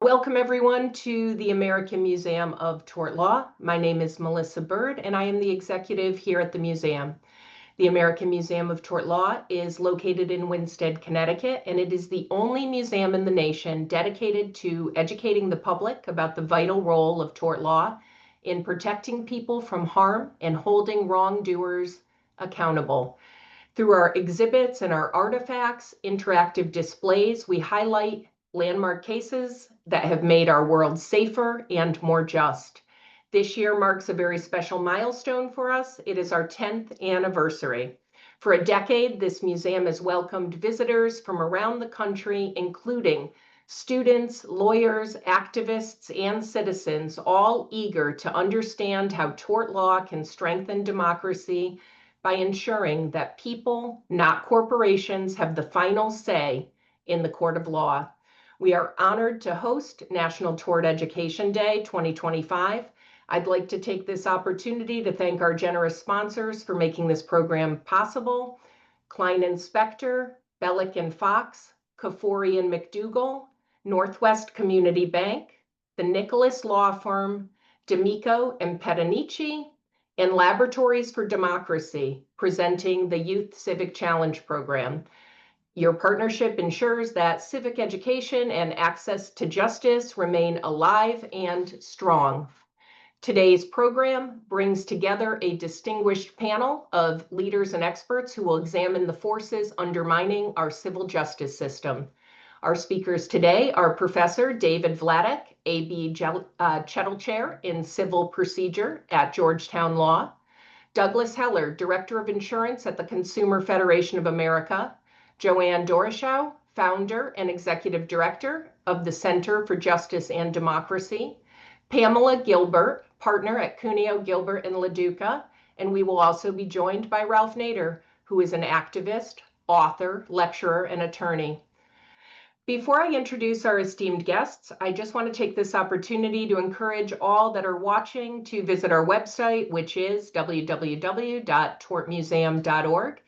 Welcome everyone to the American Museum of Tort Law. My name is Melissa Bird and I am the executive here at the museum. The American Museum of Tort Law is located in Winsted, Connecticut, and it is the only museum in the nation dedicated to educating the public about the vital role of tort law in protecting people from harm and holding wrongdoers accountable. Through our exhibits and our artifacts, interactive displays, we highlight landmark cases that have made our world safer and more just. This year marks a very special milestone for us. It is our 10th anniversary. For a decade, this museum has welcomed visitors from around the country, including students, lawyers, activists, and citizens, all eager to understand how tort law can strengthen democracy by ensuring that people, not corporations, have the final say in the court of law. We are honored to host National Tort Education Day 2025. I'd like to take this opportunity to thank our generous sponsors for making this program possible: Klein and Spector, Bellick and Fox, Kafori and McDougall, Northwest Community Bank, the Nicholas Law Firm, D'Amico and Petanici, and Laboratories for Democracy, presenting the Youth Civic Challenge program. Your partnership ensures that civic education and access to justice remain alive and strong. Today's program brings together a distinguished panel of leaders and experts who will examine the forces undermining our civil justice system. Our speakers today are Professor David Vladeck, A.B. Chettle Chair in Civil Procedure at Georgetown Law, Douglas Heller, Director of Insurance at the Consumer Federation of America, Joanne Doroshow, Founder and Executive Director of the Center for Justice and Democracy, Pamela Gilbert, Partner at Cuneo, Gilbert and LaDuca, and we will also be joined by Ralph Nader, who is an activist, author, lecturer, and attorney. Before I introduce our esteemed guests, I just want to take this opportunity to encourage all that are watching to visit our website, which is www.tortmuseum.org.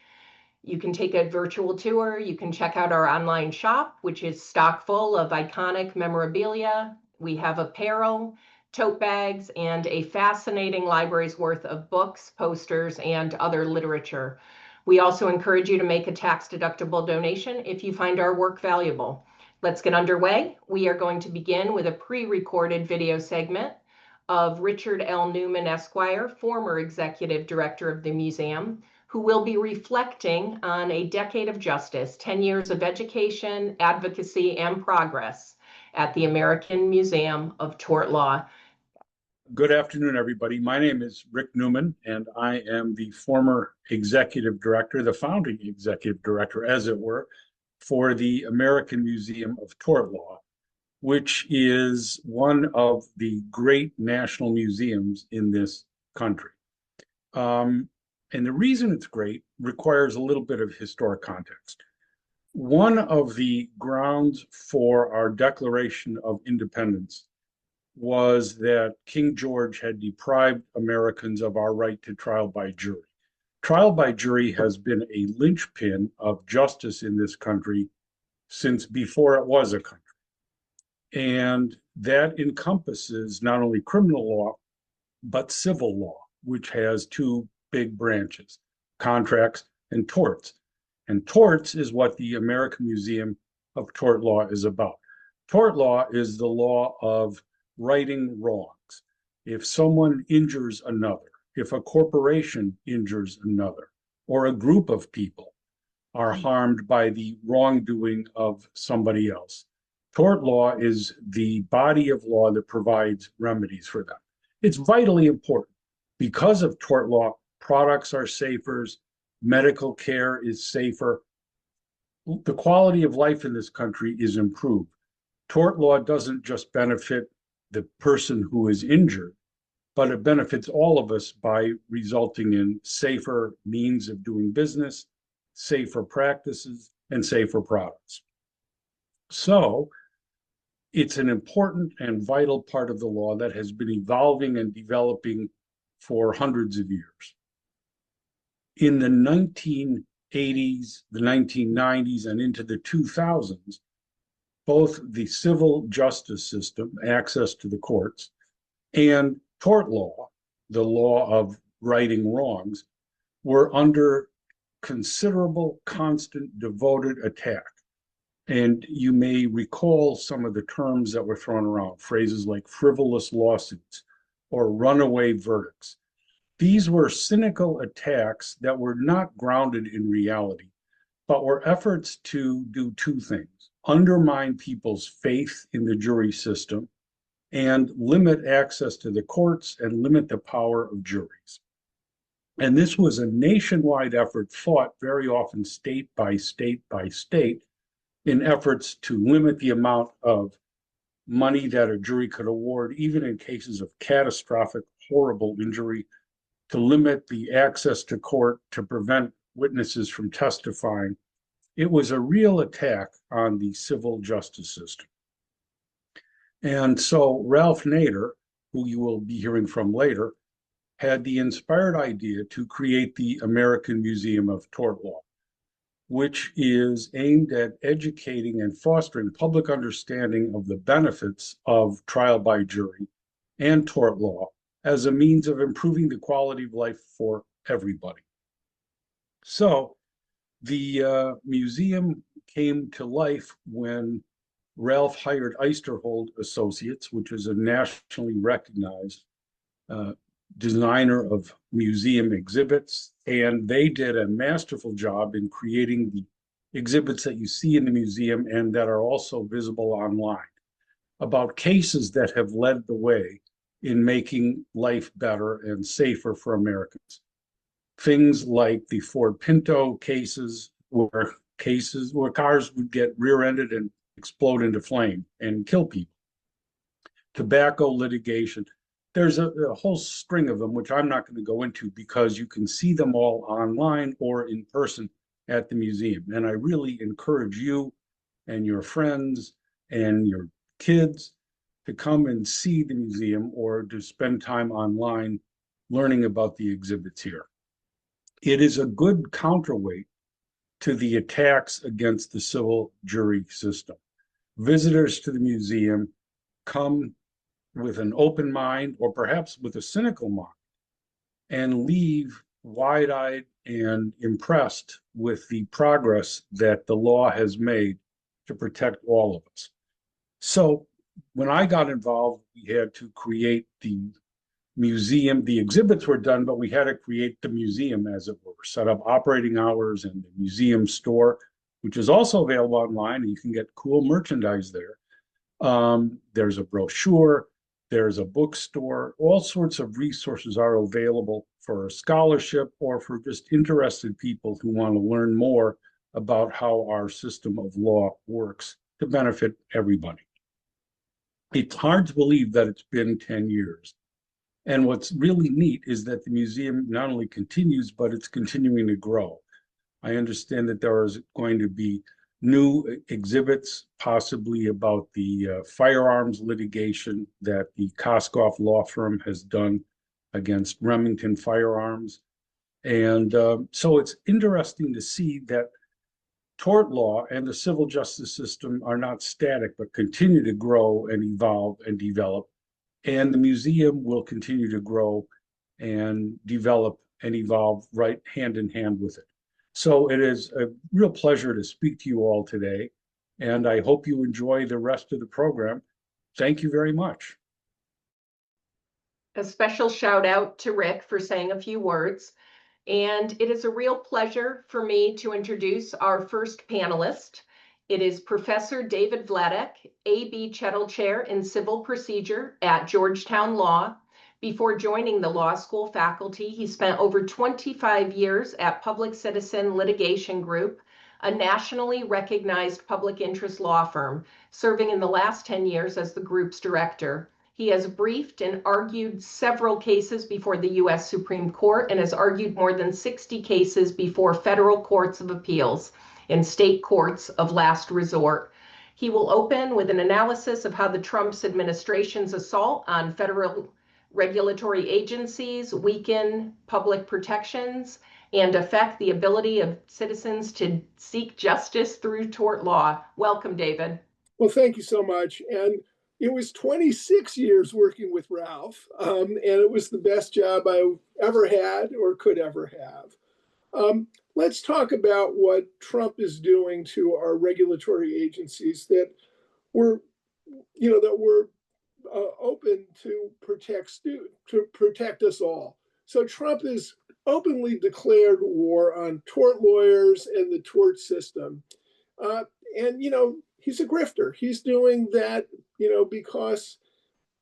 You can take a virtual tour. You can check out our online shop, which is stock full of iconic memorabilia. We have apparel, tote bags, and a fascinating library's worth of books, posters, and other literature. We also encourage you to make a tax-deductible donation if you find our work valuable. Let's get underway. We are going to begin with a pre-recorded video segment of Richard L. Newman, Esquire, former executive director of the museum, who will be reflecting on a decade of justice, 10 years of education, advocacy, and progress at the American Museum of Tort Law. Good afternoon, everybody. My name is Rick Newman, and I am the former executive director, the founding executive director, as it were, for the American Museum of Tort Law, which is one of the great national museums in this country. And the reason it's great requires a little bit of historic context. One of the grounds for our Declaration of Independence was that King George had deprived Americans of our right to trial by jury. Trial by jury has been a linchpin of justice in this country since before it was a country. And that encompasses not only criminal law, but civil law, which has two big branches: contracts and torts. And torts is what the American Museum of Tort Law is about. Tort law is the law of righting wrongs. If someone injures another, if a corporation injures another, or a group of people are harmed by the wrongdoing of somebody else, tort law is the body of law that provides remedies for them. It's vitally important. Because of tort law, products are safer, medical care is safer, the quality of life in this country is improved. Tort law doesn't just benefit the person who is injured, but it benefits all of us by resulting in safer means of doing business, safer practices, and safer products. So it's an important and vital part of the law that has been evolving and developing for hundreds of years. In the 1980s, the 1990s, and into the 2000s, both the civil justice system, access to the courts, and tort law, the law of righting wrongs, were under considerable, constant, devoted attack. And you may recall some of the terms that were thrown around, phrases like frivolous lawsuits or runaway verdicts. These were cynical attacks that were not grounded in reality, but were efforts to do two things: undermine people's faith in the jury system and limit access to the courts and limit the power of juries. And this was a nationwide effort fought very often state by state by state in efforts to limit the amount of money that a jury could award, even in cases of catastrophic, horrible injury, to limit the access to court, to prevent witnesses from testifying. It was a real attack on the civil justice system. And so Ralph Nader, who you will be hearing from later, had the inspired idea to create the American Museum of Tort Law, which is aimed at educating and fostering public understanding of the benefits of trial by jury and tort law as a means of improving the quality of life for everybody. So the museum came to life when Ralph hired Eisterhold Associates, which is a nationally recognized designer of museum exhibits, and they did a masterful job in creating the exhibits that you see in the museum and that are also visible online about cases that have led the way in making life better and safer for Americans. Things like the Ford Pinto cases where cars would get rear-ended and explode into flame and kill people. Tobacco litigation. There's a whole string of them, which I'm not going to go into because you can see them all online or in person at the museum. And I really encourage you and your friends and your kids to come and see the museum or to spend time online learning about the exhibits here. It is a good counterweight to the attacks against the civil jury system. Visitors to the museum come with an open mind or perhaps with a cynical mind and leave wide-eyed and impressed with the progress that the law has made to protect all of us. So when I got involved, we had to create the museum. The exhibits were done, but we had to create the museum, as it were, set up operating hours and the museum store, which is also available online, and you can get cool merchandise there. There's a brochure, there's a bookstore, all sorts of resources are available for scholarship or for just interested people who want to learn more about how our system of law works to benefit everybody. It's hard to believe that it's been 10 years. And what's really neat is that the museum not only continues, but it's continuing to grow. I understand that there is going to be new exhibits, possibly about the firearms litigation that the Koskoff law firm has done against Remington Firearms. And so it's interesting to see that tort law and the civil justice system are not static, but continue to grow and evolve and develop. And the museum will continue to grow and develop and evolve right hand in hand with it. So it is a real pleasure to speak to you all today, and I hope you enjoy the rest of the program. Thank you very much. A special shout out to Rick for saying a few words. And it is a real pleasure for me to introduce our first panelist. It is Professor David Vladek, A.B. Chettle Chair in Civil Procedure at Georgetown Law. Before joining the law school faculty, he spent over 25 years at Public Citizen Litigation Group, a nationally recognized public interest law firm, serving in the last 10 years as the group's director. He has briefed and argued several cases before the U.S. Supreme Court and has argued more than 60 cases before federal courts of appeals and state courts of last resort. He will open with an analysis of how the Trump administration's assault on federal regulatory agencies weaken public protections and affect the ability of citizens to seek justice through tort law. Welcome, David. Well, thank you so much. And it was 26 years working with Ralph, and it was the best job I ever had or could ever have. Let's talk about what Trump is doing to our regulatory agencies that were, that were open to protect us all. So Trump has openly declared war on tort lawyers and the tort system. Uh, and, he's a grifter. He's doing that, because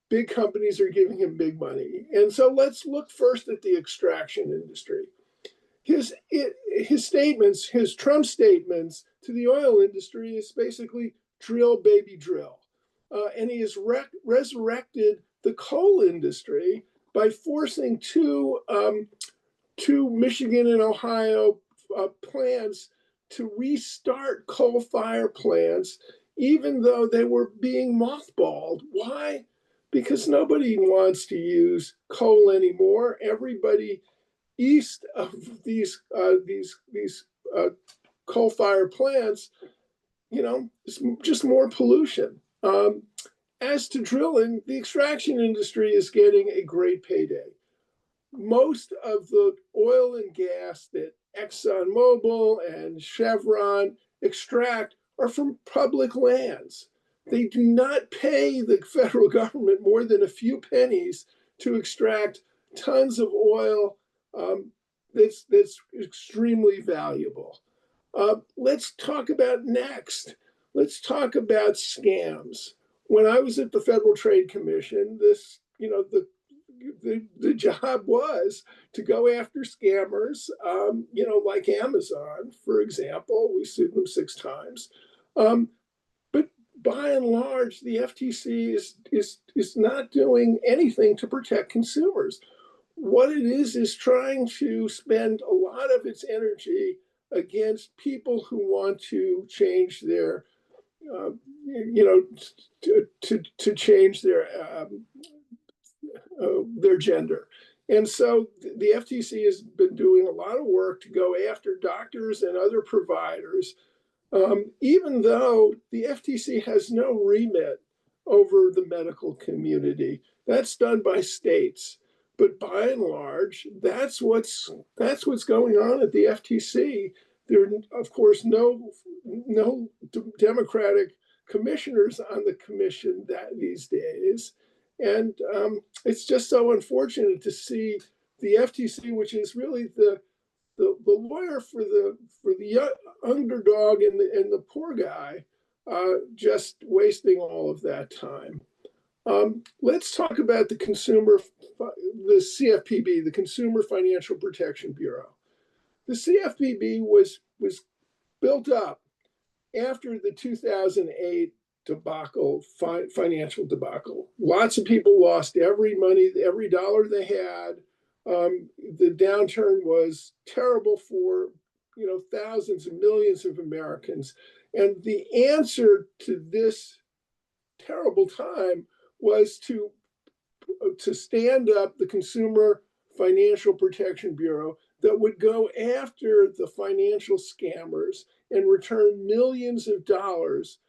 big companies are giving him big money. And so let's look first at the extraction industry. His statements, his Trump statements to the oil industry is basically drill, baby, drill. And he has resurrected the coal industry by forcing two Michigan and Ohio plants to restart coal fire plants, even though they were being mothballed. Why? Because nobody wants to use coal anymore. Everybody east of these coal fire plants, it's just more pollution. As to drilling, the extraction industry is getting a great payday. Most of the oil and gas that ExxonMobil and Chevron extract are from public lands. They do not pay the federal government more than a few pennies to extract tons of oil that's extremely valuable. Let's talk about next. Let's talk about scams. When I was at the Federal Trade Commission, the job was to go after scammers, like Amazon, for example. We sued them 6 times. But by and large, the FTC is not doing anything to protect consumers. What it is trying to spend a lot of its energy against people who want to change their, to change their gender. And so the FTC has been doing a lot of work to go after doctors and other providers, even though the FTC has no remit over the medical community. That's done by states. But by and large, that's what's going on at the FTC. There are, of course, no Democratic commissioners on the commission these days. And it's just so unfortunate to see the FTC, which is really the lawyer for the underdog and the poor guy, just wasting all of that time. Let's talk about the CFPB, the Consumer Financial Protection Bureau. The CFPB was built up after the 2008 debacle, financial debacle. Lots of people lost every dollar they had. The downturn was terrible for thousands and millions of Americans. And the answer to this terrible time was to stand up the Consumer Financial Protection Bureau that would go after the financial scammers and return millions of dollars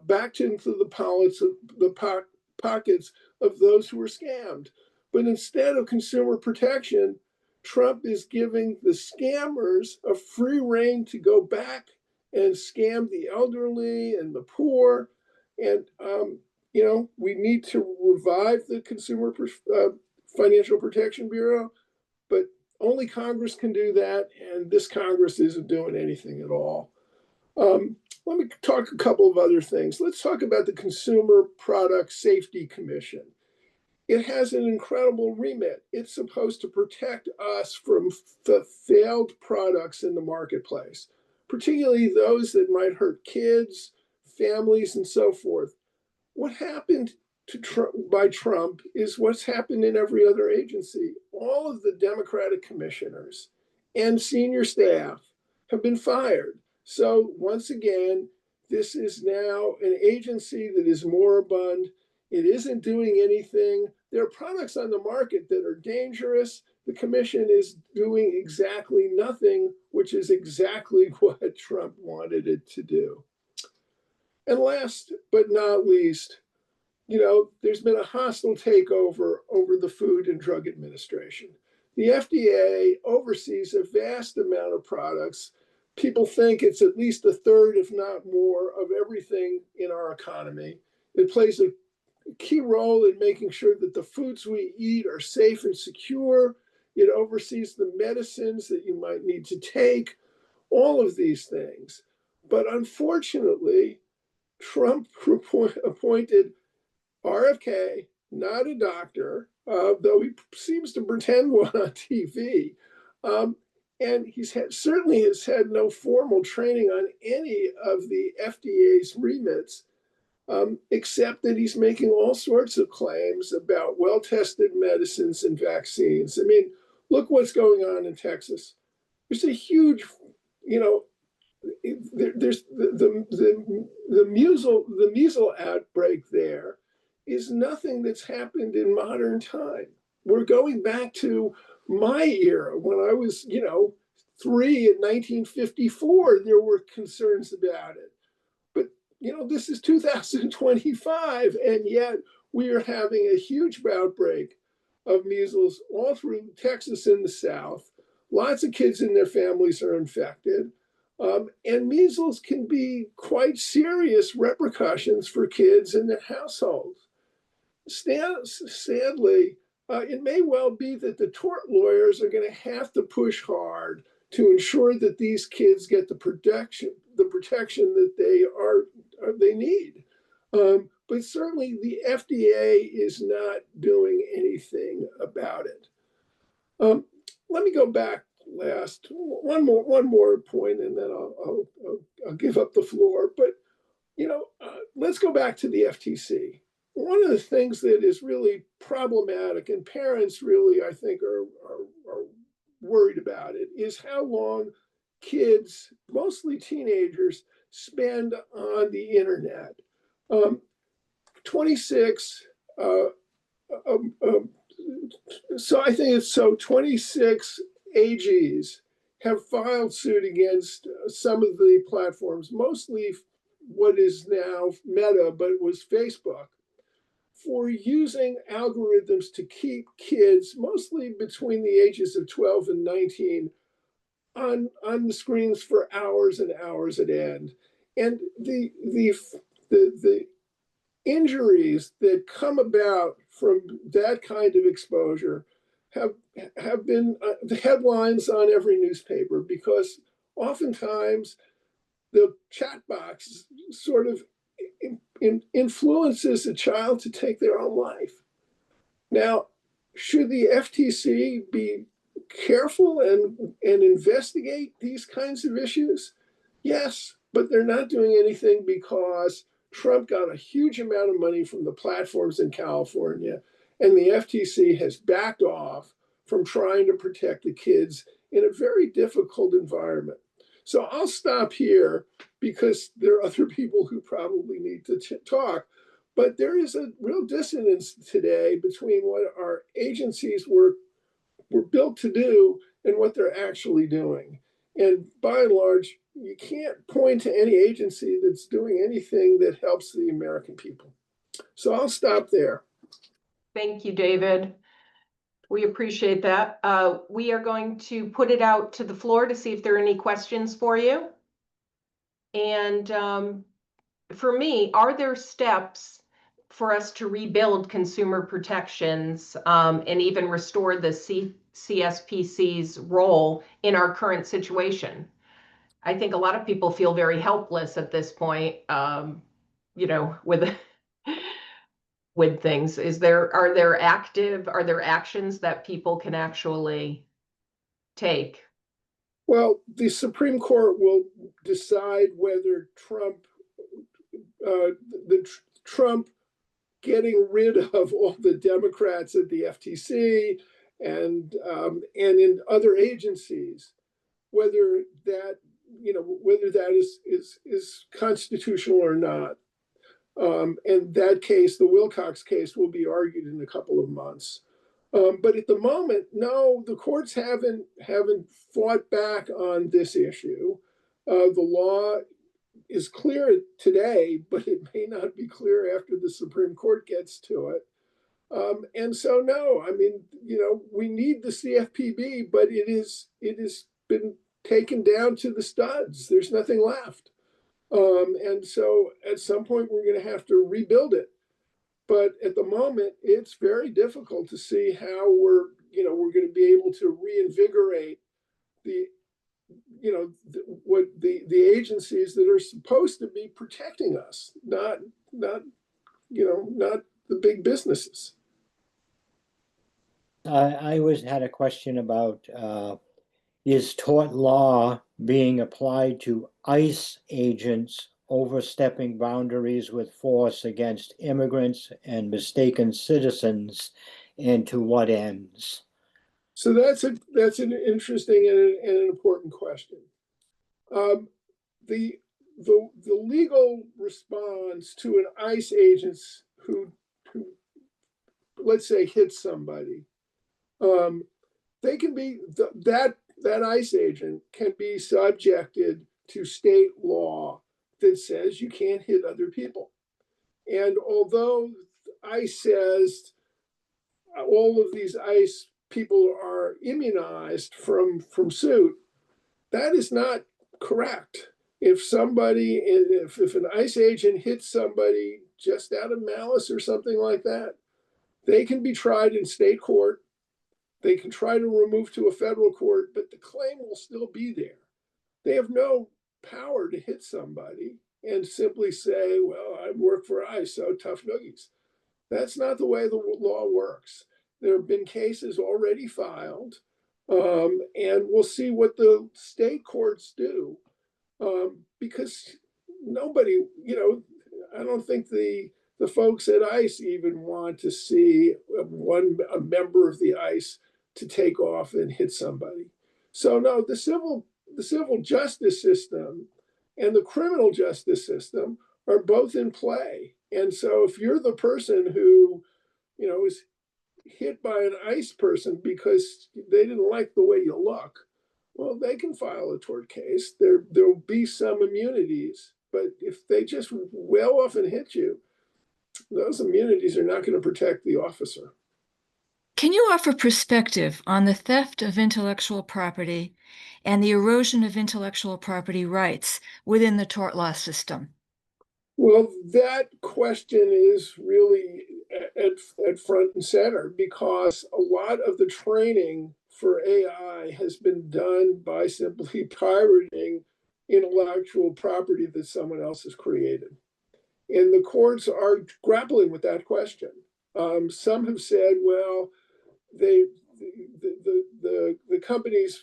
back into the pockets of those who were scammed. But instead of consumer protection, Trump is giving the scammers a free rein to go back and scam the elderly and the poor. And we need to revive the Consumer Financial Protection Bureau, but only Congress can do that, and this Congress isn't doing anything at all. Let me talk a couple of other things. Let's talk about the Consumer Product Safety Commission. It has an incredible remit. It's supposed to protect us from failed products in the marketplace, particularly those that might hurt kids, families, and so forth. What happened by Trump is what's happened in every other agency. All of the Democratic commissioners and senior staff have been fired. So once again, this is now an agency that is moribund. It isn't doing anything. There are products on the market that are dangerous. The commission is doing exactly nothing, which is exactly what Trump wanted it to do. And last but not least, there's been a hostile takeover over the Food and Drug Administration. The FDA oversees a vast amount of products. People think it's at least a third, if not more, of everything in our economy. It plays a key role in making sure that the foods we eat are safe and secure. It oversees the medicines that you might need to take, all of these things. But unfortunately, Trump appointed RFK, not a doctor, though he seems to pretend one on TV. And certainly has had no formal training on any of the FDA's remits, except that he's making all sorts of claims about well-tested medicines and vaccines. I mean, look what's going on in Texas. There's a huge, you know, there's the measles outbreak there is nothing that's happened in modern time. We're going back to my era when I was, 3 in 1954. There were concerns about it, but this is 2025, and yet we are having a huge outbreak of measles all through Texas and the South. Lots of kids and their families are infected. And measles can be quite serious repercussions for kids and their households. Sadly, it may well be that the tort lawyers are going to have to push hard to ensure that these kids get the protection that they need. But certainly the FDA is not doing anything about it. Let me go back one more point, and then I'll give up the floor. But let's go back to the FTC. One of the things that is really problematic, and parents really, I think, are worried about it, is how long kids, mostly teenagers, spend on the internet. 26. So I think it's 26 AGs have filed suit against some of the platforms, mostly what is now Meta, but it was Facebook, for using algorithms to keep kids, mostly between the ages of 12 and 19, on the screens for hours and hours at end. And the injuries that come about from that kind of exposure have been the headlines on every newspaper, because oftentimes the chat box sort of influences a child to take their own life. Now, should the FTC be careful and investigate these kinds of issues? Yes, but they're not doing anything because Trump got a huge amount of money from the platforms in California, and the FTC has backed off from trying to protect the kids in a very difficult environment. So I'll stop here because there are other people who probably need to talk. But there is a real dissonance today between what our agencies were built to do and what they're actually doing. And by and large, you can't point to any agency that's doing anything that helps the American people. So I'll stop there. Thank you, David. We appreciate that. We are going to put it out to the floor to see if there are any questions for you. And for me, are there steps for us to rebuild consumer protections and even restore the CSPC's role in our current situation? I think a lot of people feel very helpless at this point, with things. Are there actions that people can actually take? Well, the Supreme Court will decide whether Trump getting rid of all the Democrats at the FTC and in other agencies, whether that is constitutional or not. And that case, the Wilcox case, will be argued in a couple of months. But at the moment, no, the courts haven't fought back on this issue. The law is clear today, but it may not be clear after the Supreme Court gets to it. And so, no, I mean, we need the CFPB, but it has been taken down to the studs. There's nothing left. And so at some point we're going to have to rebuild it. But at the moment, it's very difficult to see how we're going to be able to reinvigorate the the agencies that are supposed to be protecting us, not the big businesses. I always had a question about is tort law being applied to ICE agents overstepping boundaries with force against immigrants and mistaken citizens, and to what ends? So that's an interesting and an important question. The legal response to an ICE agent who let's say hits somebody, they can be that ICE agent can be subjected to state law that says you can't hit other people. And although ICE says all of these ICE people are immunized from suit, that is not correct. If an ICE agent hits somebody just out of malice or something like that, they can be tried in state court. They can try to remove to a federal court, but the claim will still be there. They have no power to hit somebody and simply say, well, I work for ICE, so tough noogies. That's not the way the law works. There have been cases already filed, and we'll see what the state courts do, because nobody, I don't think the folks at ICE even want to see a member of the ICE to take off and hit somebody. So no, the civil justice system and the criminal justice system are both in play. And so if you're the person who, is hit by an ICE person because they didn't like the way you look, well, they can file a tort case. There'll be some immunities, but if they just well off and hit you, those immunities are not going to protect the officer. Can you offer perspective on the theft of intellectual property and the erosion of intellectual property rights within the tort law system? Well, that question is really at front and center because a lot of the training for AI has been done by simply pirating intellectual property that someone else has created. And the courts are grappling with that question. Some have said, well, the companies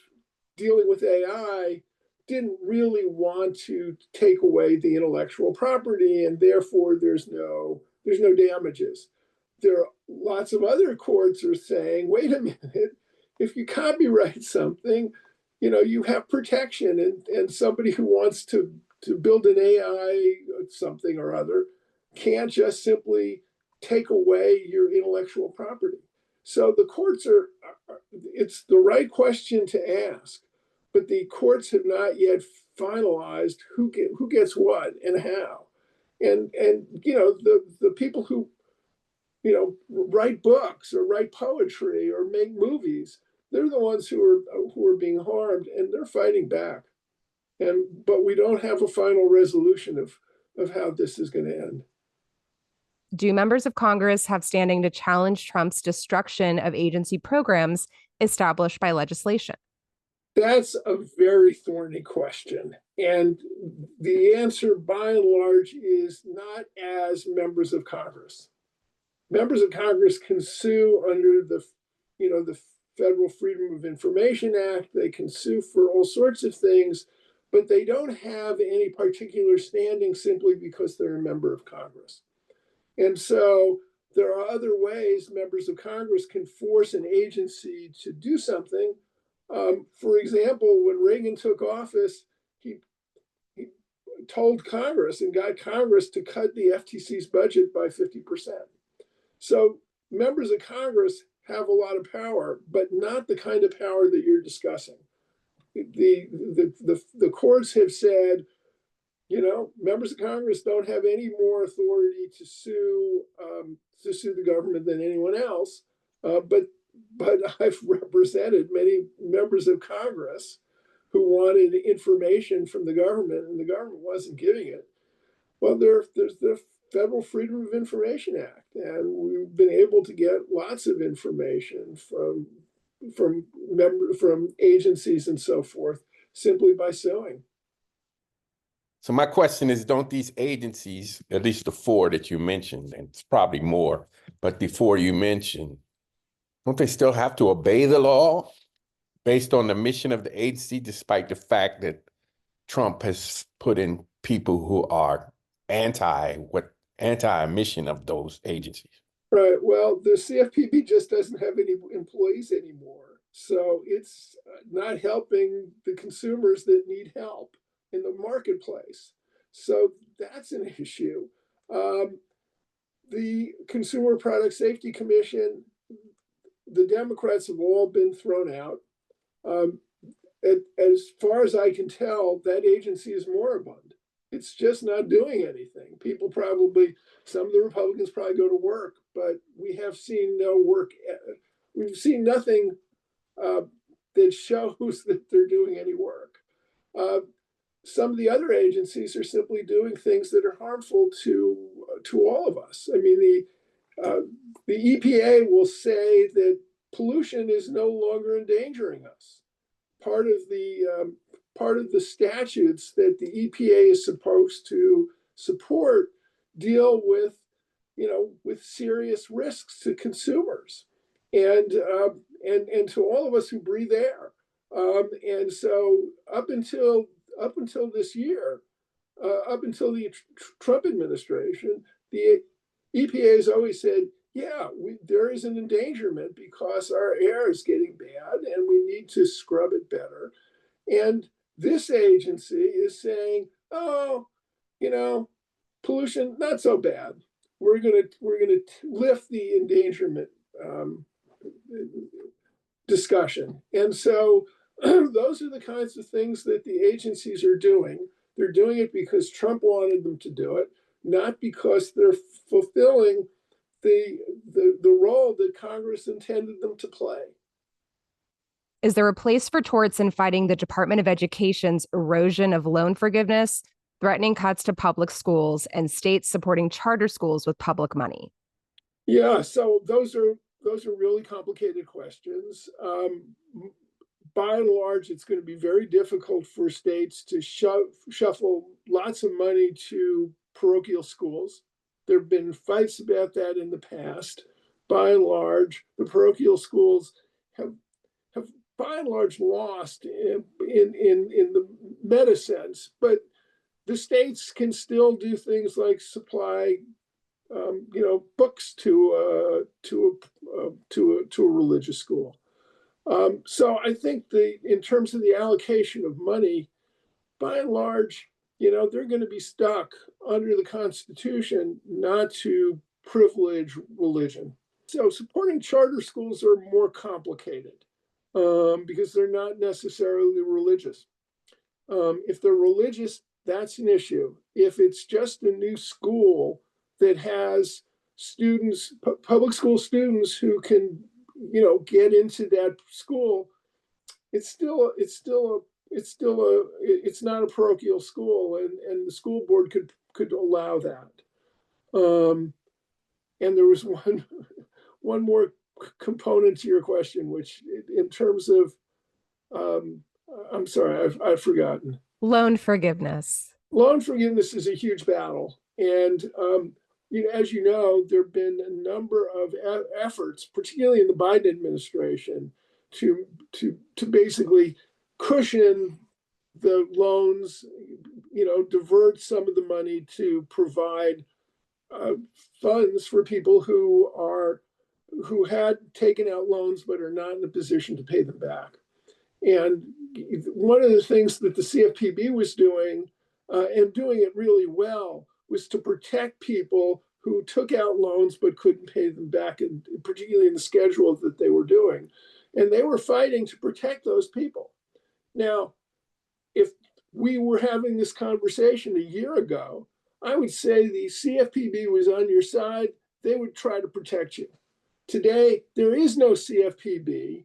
dealing with AI didn't really want to take away the intellectual property, and therefore there's no damages. There are lots of other courts are saying, wait a minute, if you copyright something, you have protection, and somebody who wants to build an AI something or other can't just simply take away your intellectual property. So the courts it's the right question to ask, but the courts have not yet finalized who gets what and how. And the people who write books or write poetry or make movies, they're the ones who are being harmed, and they're fighting back. But we don't have a final resolution of how this is going to end. Do members of Congress have standing to challenge Trump's destruction of agency programs established by legislation? That's a very thorny question. And the answer, by and large, is not as members of Congress. Members of Congress can sue under the Federal Freedom of Information Act. They can sue for all sorts of things, but they don't have any particular standing simply because they're a member of Congress. And so there are other ways members of Congress can force an agency to do something. For example, when Reagan took office, he told Congress and got Congress to cut the FTC's budget by 50%. So members of Congress have a lot of power, but not the kind of power that you're discussing. The courts have said members of Congress don't have any more authority to sue the government than anyone else. But I've represented many members of Congress who wanted information from the government, and the government wasn't giving it. Well, there's the Federal Freedom of Information Act, and we've been able to get lots of information from agencies and so forth simply by suing. So my question is, don't these agencies, at least the four that you mentioned, and it's probably more, but the four you mentioned, don't they still have to obey the law based on the mission of the agency, despite the fact that Trump has put in people who are anti-mission of those agencies? Right. Well, the CFPB just doesn't have any employees anymore. So it's not helping the consumers that need help in the marketplace. So that's an issue. The Consumer Product Safety Commission, the Democrats have all been thrown out. As far as I can tell, that agency is moribund. It's just not doing anything. Some of the Republicans probably go to work, but we have seen no work. We've seen nothing that shows that they're doing any work. Some of the other agencies are simply doing things that are harmful to all of us. I mean, the EPA will say that pollution is no longer endangering us. Part of the statutes that the EPA is supposed to support deal with serious risks to consumers and to all of us who breathe air. And so up until this year, up until the Trump administration, the EPA has always said, yeah, there is an endangerment because our air is getting bad and we need to scrub it better. And this agency is saying, oh, pollution, not so bad. We're gonna lift the endangerment discussion. And so those are the kinds of things that the agencies are doing. They're doing it because Trump wanted them to do it, not because they're fulfilling the role that Congress intended them to play. Is there a place for torts in fighting the Department of Education's erosion of loan forgiveness, threatening cuts to public schools, and states supporting charter schools with public money? Yeah, so those are really complicated questions. By and large, it's going to be very difficult for states to shuffle lots of money to parochial schools. There have been fights about that in the past. By and large, the parochial schools have by and large lost in the meta sense, but the states can still do things like supply books to a religious school. So I think in terms of the allocation of money, by and large, they're going to be stuck under the Constitution not to privilege religion. So supporting charter schools are more complicated because they're not necessarily religious. If they're religious, that's an issue. If it's just a new school that has students, public school students who can, get into that school, it's not a parochial school, and the school board could allow that. And there was one more component to your question, which in terms of, I'm sorry, I've forgotten. Loan forgiveness. Loan forgiveness is a huge battle, and as you know, there have been a number of efforts, particularly in the Biden administration, to basically cushion the loans, divert some of the money to provide funds for people who had taken out loans but are not in a position to pay them back. And one of the things that the CFPB was doing, and doing it really well, was to protect people who took out loans but couldn't pay them back, and particularly in the schedule that they were doing. And they were fighting to protect those people. Now, if we were having this conversation a year ago, I would say the CFPB was on your side. They would try to protect you. Today, there is no CFPB.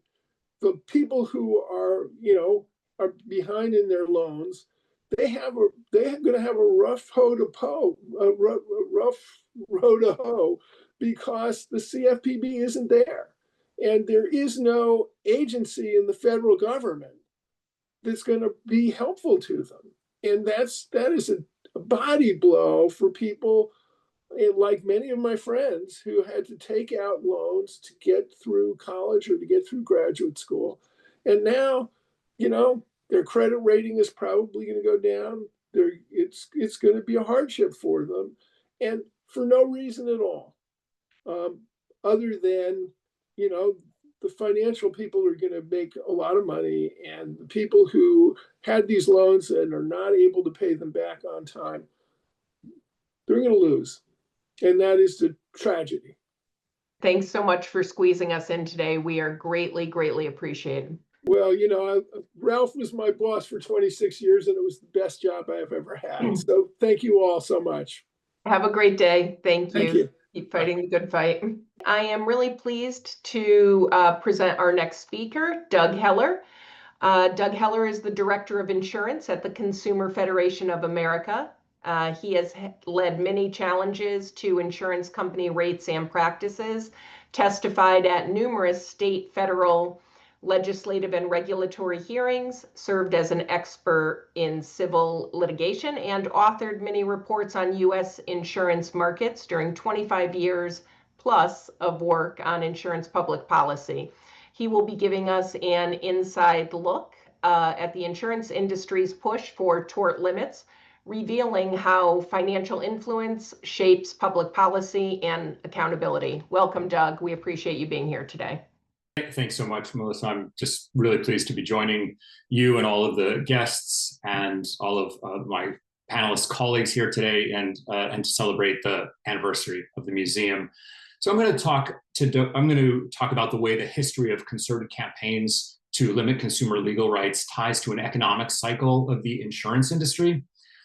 The people who are, are behind in their loans, they're going to have a rough road to hoe because the CFPB isn't there. And there is no agency in the federal government that's going to be helpful to them. And that is a body blow for people, like many of my friends who had to take out loans to get through college or to get through graduate school. And now, their credit rating is probably going to go down. It's going to be a hardship for them, and for no reason at all, other than, the financial people are going to make a lot of money, and the people who had these loans and are not able to pay them back on time, they're going to lose. And that is the tragedy. Thanks so much for squeezing us in today. We are greatly, greatly appreciated. Well, Ralph was my boss for 26 years, and it was the best job I have ever had. So thank you all so much. Have a great day. Thank you. Thank you. Keep fighting the good fight. I am really pleased to present our next speaker, Doug Heller. Doug Heller is the Director of Insurance at the Consumer Federation of America. He has led many challenges to insurance company rates and practices, testified at numerous state, federal, legislative, and regulatory hearings, served as an expert in civil litigation, and authored many reports on U.S. insurance markets during 25 years plus of work on insurance public policy. He will be giving us an inside look at the insurance industry's push for tort limits, revealing how financial influence shapes public policy and accountability. Welcome, Doug. We appreciate you being here today. Thanks so much, Melissa. I'm just really pleased to be joining you and all of the guests and all of my panelist colleagues here today, and to celebrate the anniversary of the museum. So I'm going to talk about the way the history of concerted campaigns to limit consumer legal rights ties to an economic cycle of the insurance industry.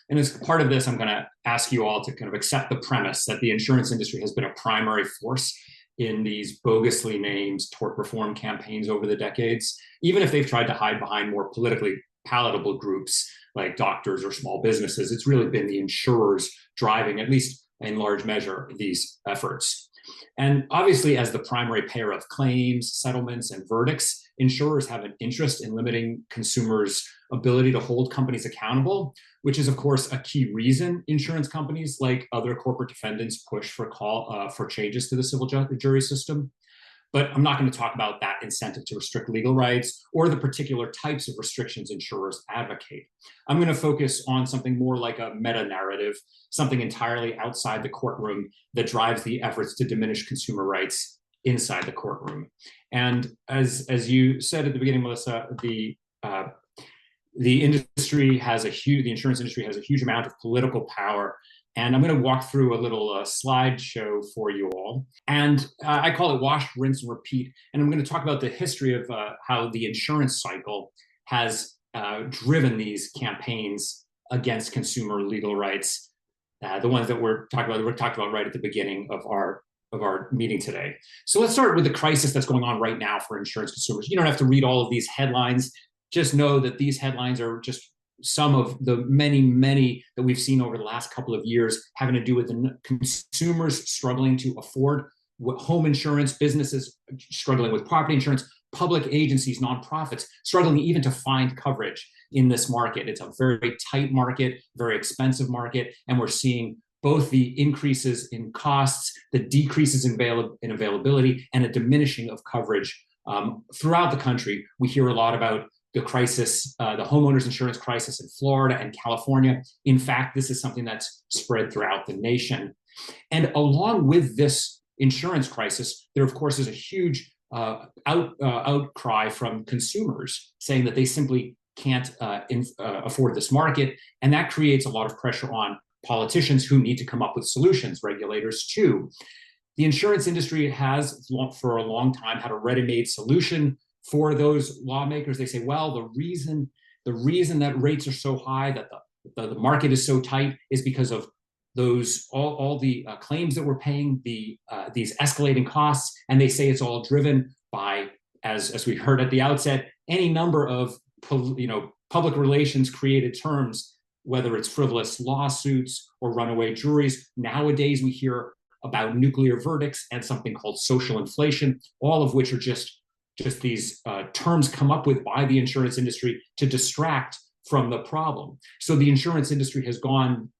And as part of this, I'm going to ask you all to kind of accept the premise that the insurance industry has been a primary force in these bogusly named tort reform campaigns over the decades, even if they've tried to hide behind more politically palatable groups like doctors or small businesses. It's really been the insurers driving, at least in large measure, these efforts. And obviously, as the primary payer of claims, settlements, and verdicts, insurers have an interest in limiting consumers' ability to hold companies accountable, which is, of course, a key reason insurance companies, like other corporate defendants, push for changes to the civil jury system. But I'm not going to talk about that incentive to restrict legal rights or the particular types of restrictions insurers advocate. I'm going to focus on something more like a meta-narrative, something entirely outside the courtroom that drives the efforts to diminish consumer rights inside the courtroom. And as you said at the beginning, Melissa, the insurance industry has a huge amount of political power. And I'm going to walk through a little slideshow for you all. And I call it wash, rinse, and repeat. And I'm going to talk about the history of how the insurance cycle has driven these campaigns against consumer legal rights, the ones that we're talking about right at the beginning of our meeting today. So let's start with the crisis that's going on right now for insurance consumers. You don't have to read all of these headlines. Just know that these headlines are just some of the many, many that we've seen over the last couple of years, having to do with the consumers struggling to afford home insurance, businesses struggling with property insurance, public agencies, nonprofits struggling even to find coverage in this market. It's a very tight market, very expensive market, and we're seeing both the increases in costs, the decreases in availability, and a diminishing of coverage throughout the country. We hear a lot about the crisis, the homeowners insurance crisis in Florida and California. In fact, this is something that's spread throughout the nation. And along with this insurance crisis, there, of course, is a huge outcry from consumers saying that they simply can't afford this market. And that creates a lot of pressure on politicians who need to come up with solutions, regulators too. The insurance industry has, for a long time, had a ready-made solution for those lawmakers. They say, well, the reason The reason that rates are so high, that the market is so tight, is because of those all the claims that we're paying, these escalating costs, and they say it's all driven by, as we heard at the outset, any number of public relations created terms, whether it's frivolous lawsuits or runaway juries. Nowadays, we hear about nuclear verdicts and something called social inflation, all of which are just these terms come up with by the insurance industry to distract from the problem. So the insurance industry has gone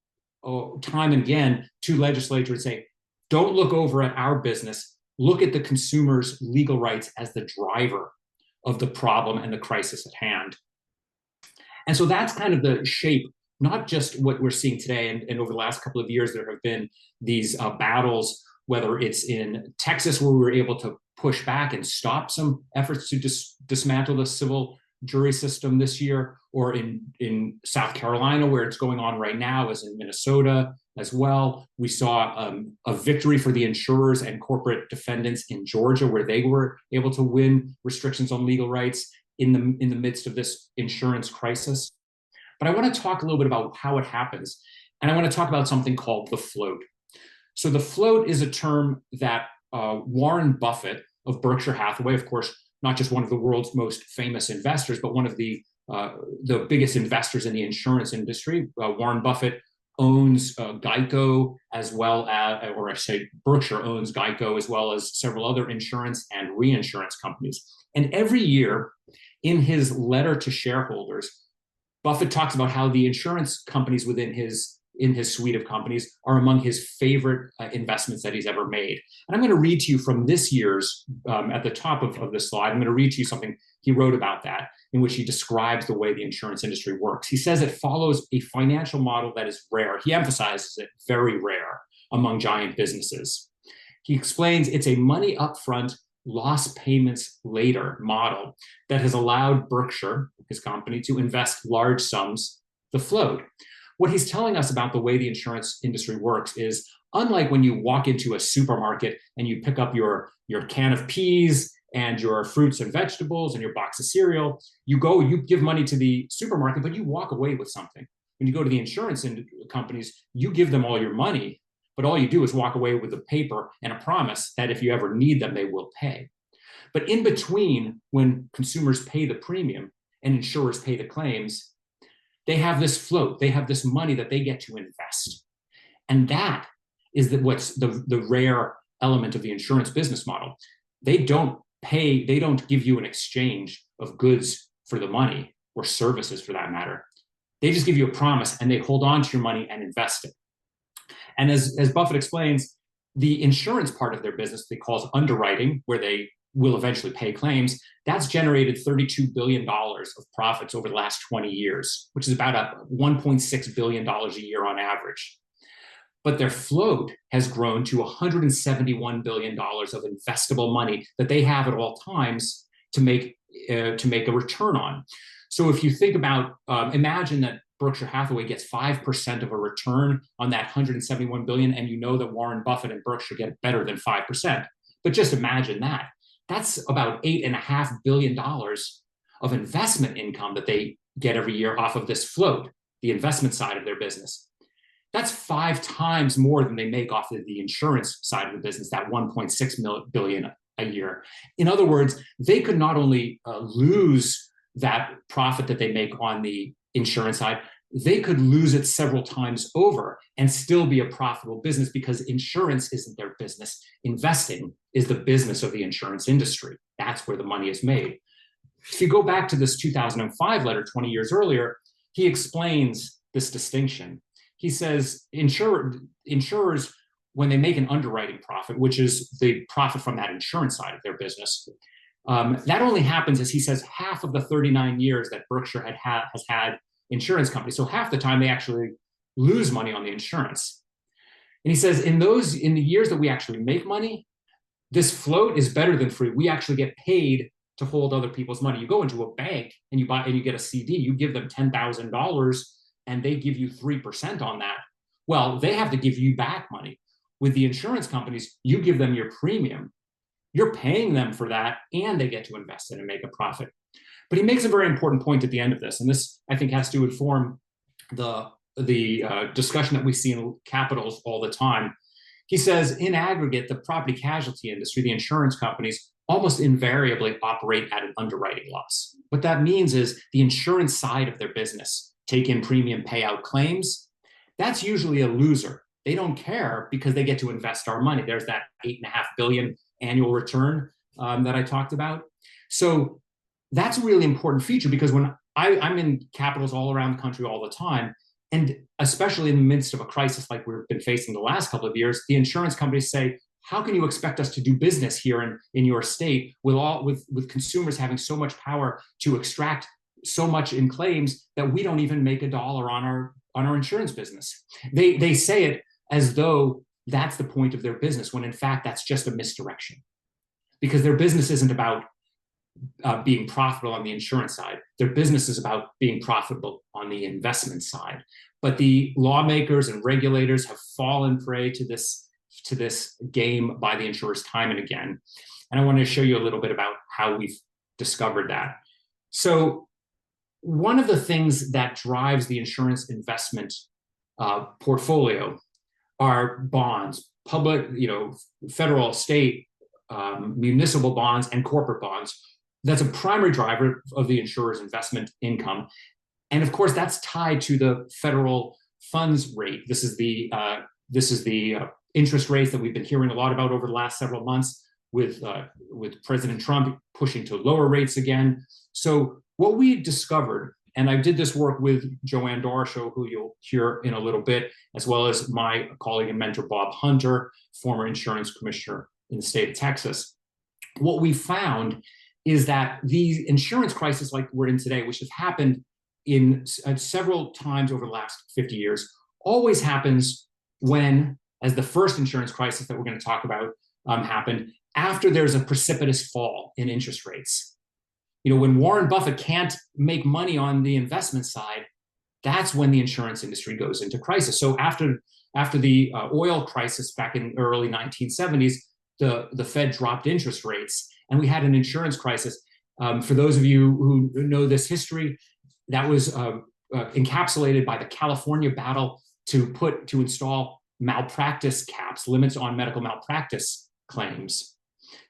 time and again to legislature and say, don't look over at our business, look at the consumer's legal rights as the driver of the problem and the crisis at hand. And so that's kind of the shape, not just what we're seeing today. And over the last couple of years, there have been these battles, whether it's in Texas, where we were able to push back and stop some efforts to dismantle the civil jury system this year, or in South Carolina, where it's going on right now, as in Minnesota as well. We saw a victory for the insurers and corporate defendants in Georgia, where they were able to win restrictions on legal rights in the midst of this insurance crisis. But I want to talk a little bit about how it happens. And I want to talk about something called the float. So the float is a term that Warren Buffett of Berkshire Hathaway, of course, not just one of the world's most famous investors, but one of the biggest investors in the insurance industry. Warren Buffett owns Geico, as well as, or I say Berkshire owns Geico, as well as several other insurance and reinsurance companies. And every year in his letter to shareholders, Buffett talks about how the insurance companies in his suite of companies are among his favorite investments that he's ever made. And I'm going to read to you from this year's, at the top of this slide, I'm going to read to you something he wrote about that, in which he describes the way the insurance industry works. He says it follows a financial model that is rare. He emphasizes it, very rare among giant businesses. He explains it's a money upfront, loss payments later model that has allowed Berkshire, his company, to invest large sums, the float. What he's telling us about the way the insurance industry works is, unlike when you walk into a supermarket and you pick up your can of peas and your fruits and vegetables and your box of cereal, you give money to the supermarket, but you walk away with something. When you go to the insurance companies, you give them all your money, but all you do is walk away with a paper and a promise that if you ever need them, they will pay. But in between, when consumers pay the premium and insurers pay the claims, they have this float, they have this money that they get to invest. And that is what's the rare element of the insurance business model. They don't give you an exchange of goods for the money, or services for that matter. They just give you a promise and they hold on to your money and invest it. And as Buffett explains, the insurance part of their business they calls underwriting, where they will eventually pay claims, that's generated $32 billion of profits over the last 20 years, which is about $1.6 billion a year on average. But their float has grown to $171 billion of investable money that they have at all times to make a return on. So if you think about, imagine that Berkshire Hathaway gets 5% of a return on that $171 billion, and you know that Warren Buffett and Berkshire get better than 5%. But just imagine that. That's about $8.5 billion of investment income that they get every year off of this float, the investment side of their business. That's 5 times more than they make off of the insurance side of the business, that $1.6 billion a year. In other words, they could not only lose that profit that they make on the insurance side, they could lose it several times over and still be a profitable business, because insurance isn't their business. Investing is the business of the insurance industry. That's where the money is made. If you go back to this 2005 letter 20 years earlier, he explains this distinction. He says insurers, when they make an underwriting profit, which is the profit from that insurance side of their business, that only happens, as he says, half of the 39 years that Berkshire has had insurance companies. So half the time they actually lose money on the insurance. And he says in the years that we actually make money, this float is better than free. We actually get paid to hold other people's money. You go into a bank and you get a CD, you give them $10,000 and they give you 3% on that. Well, they have to give you back money. With the insurance companies, you give them your premium. You're paying them for that, and they get to invest in and make a profit. But he makes a very important point at the end of this, and this, I think, has to inform the discussion that we see in capitals all the time. He says, in aggregate, the property casualty industry, the insurance companies, almost invariably operate at an underwriting loss. What that means is the insurance side of their business, take in premium payout claims, that's usually a loser. They don't care because they get to invest our money. There's that $8.5 billion annual return that I talked about. So that's a really important feature, because when I'm in capitals all around the country all the time, and especially in the midst of a crisis like we've been facing the last couple of years, the insurance companies say, how can you expect us to do business here in your state with consumers having so much power to extract so much in claims that we don't even make a dollar on our insurance business? They say it as though that's the point of their business, when in fact that's just a misdirection, because their business isn't about being profitable on the insurance side. Their business is about being profitable on the investment side. But the lawmakers and regulators have fallen prey to this game by the insurers time and again. And I want to show you a little bit about how we've discovered that. So one of the things that drives the insurance investment portfolio are bonds, public, federal, state, municipal bonds, and corporate bonds. That's a primary driver of the insurer's investment income. And of course, that's tied to the federal funds rate. This is the interest rates that we've been hearing a lot about over the last several months, with President Trump pushing to lower rates again. So what we discovered, and I did this work with Joanne Dorshow, who you'll hear in a little bit, as well as my colleague and mentor, Bob Hunter, former insurance commissioner in the state of Texas. What we found is that the insurance crisis like we're in today, which has happened in several times over the last 50 years, always happens when, as the first insurance crisis that we're going to talk about happened, after there's a precipitous fall in interest rates. When Warren Buffett can't make money on the investment side, that's when the insurance industry goes into crisis. So after the oil crisis back in the early 1970s, the Fed dropped interest rates, and we had an insurance crisis. For those of you who know this history, that was encapsulated by the California battle to install malpractice caps, limits on medical malpractice claims.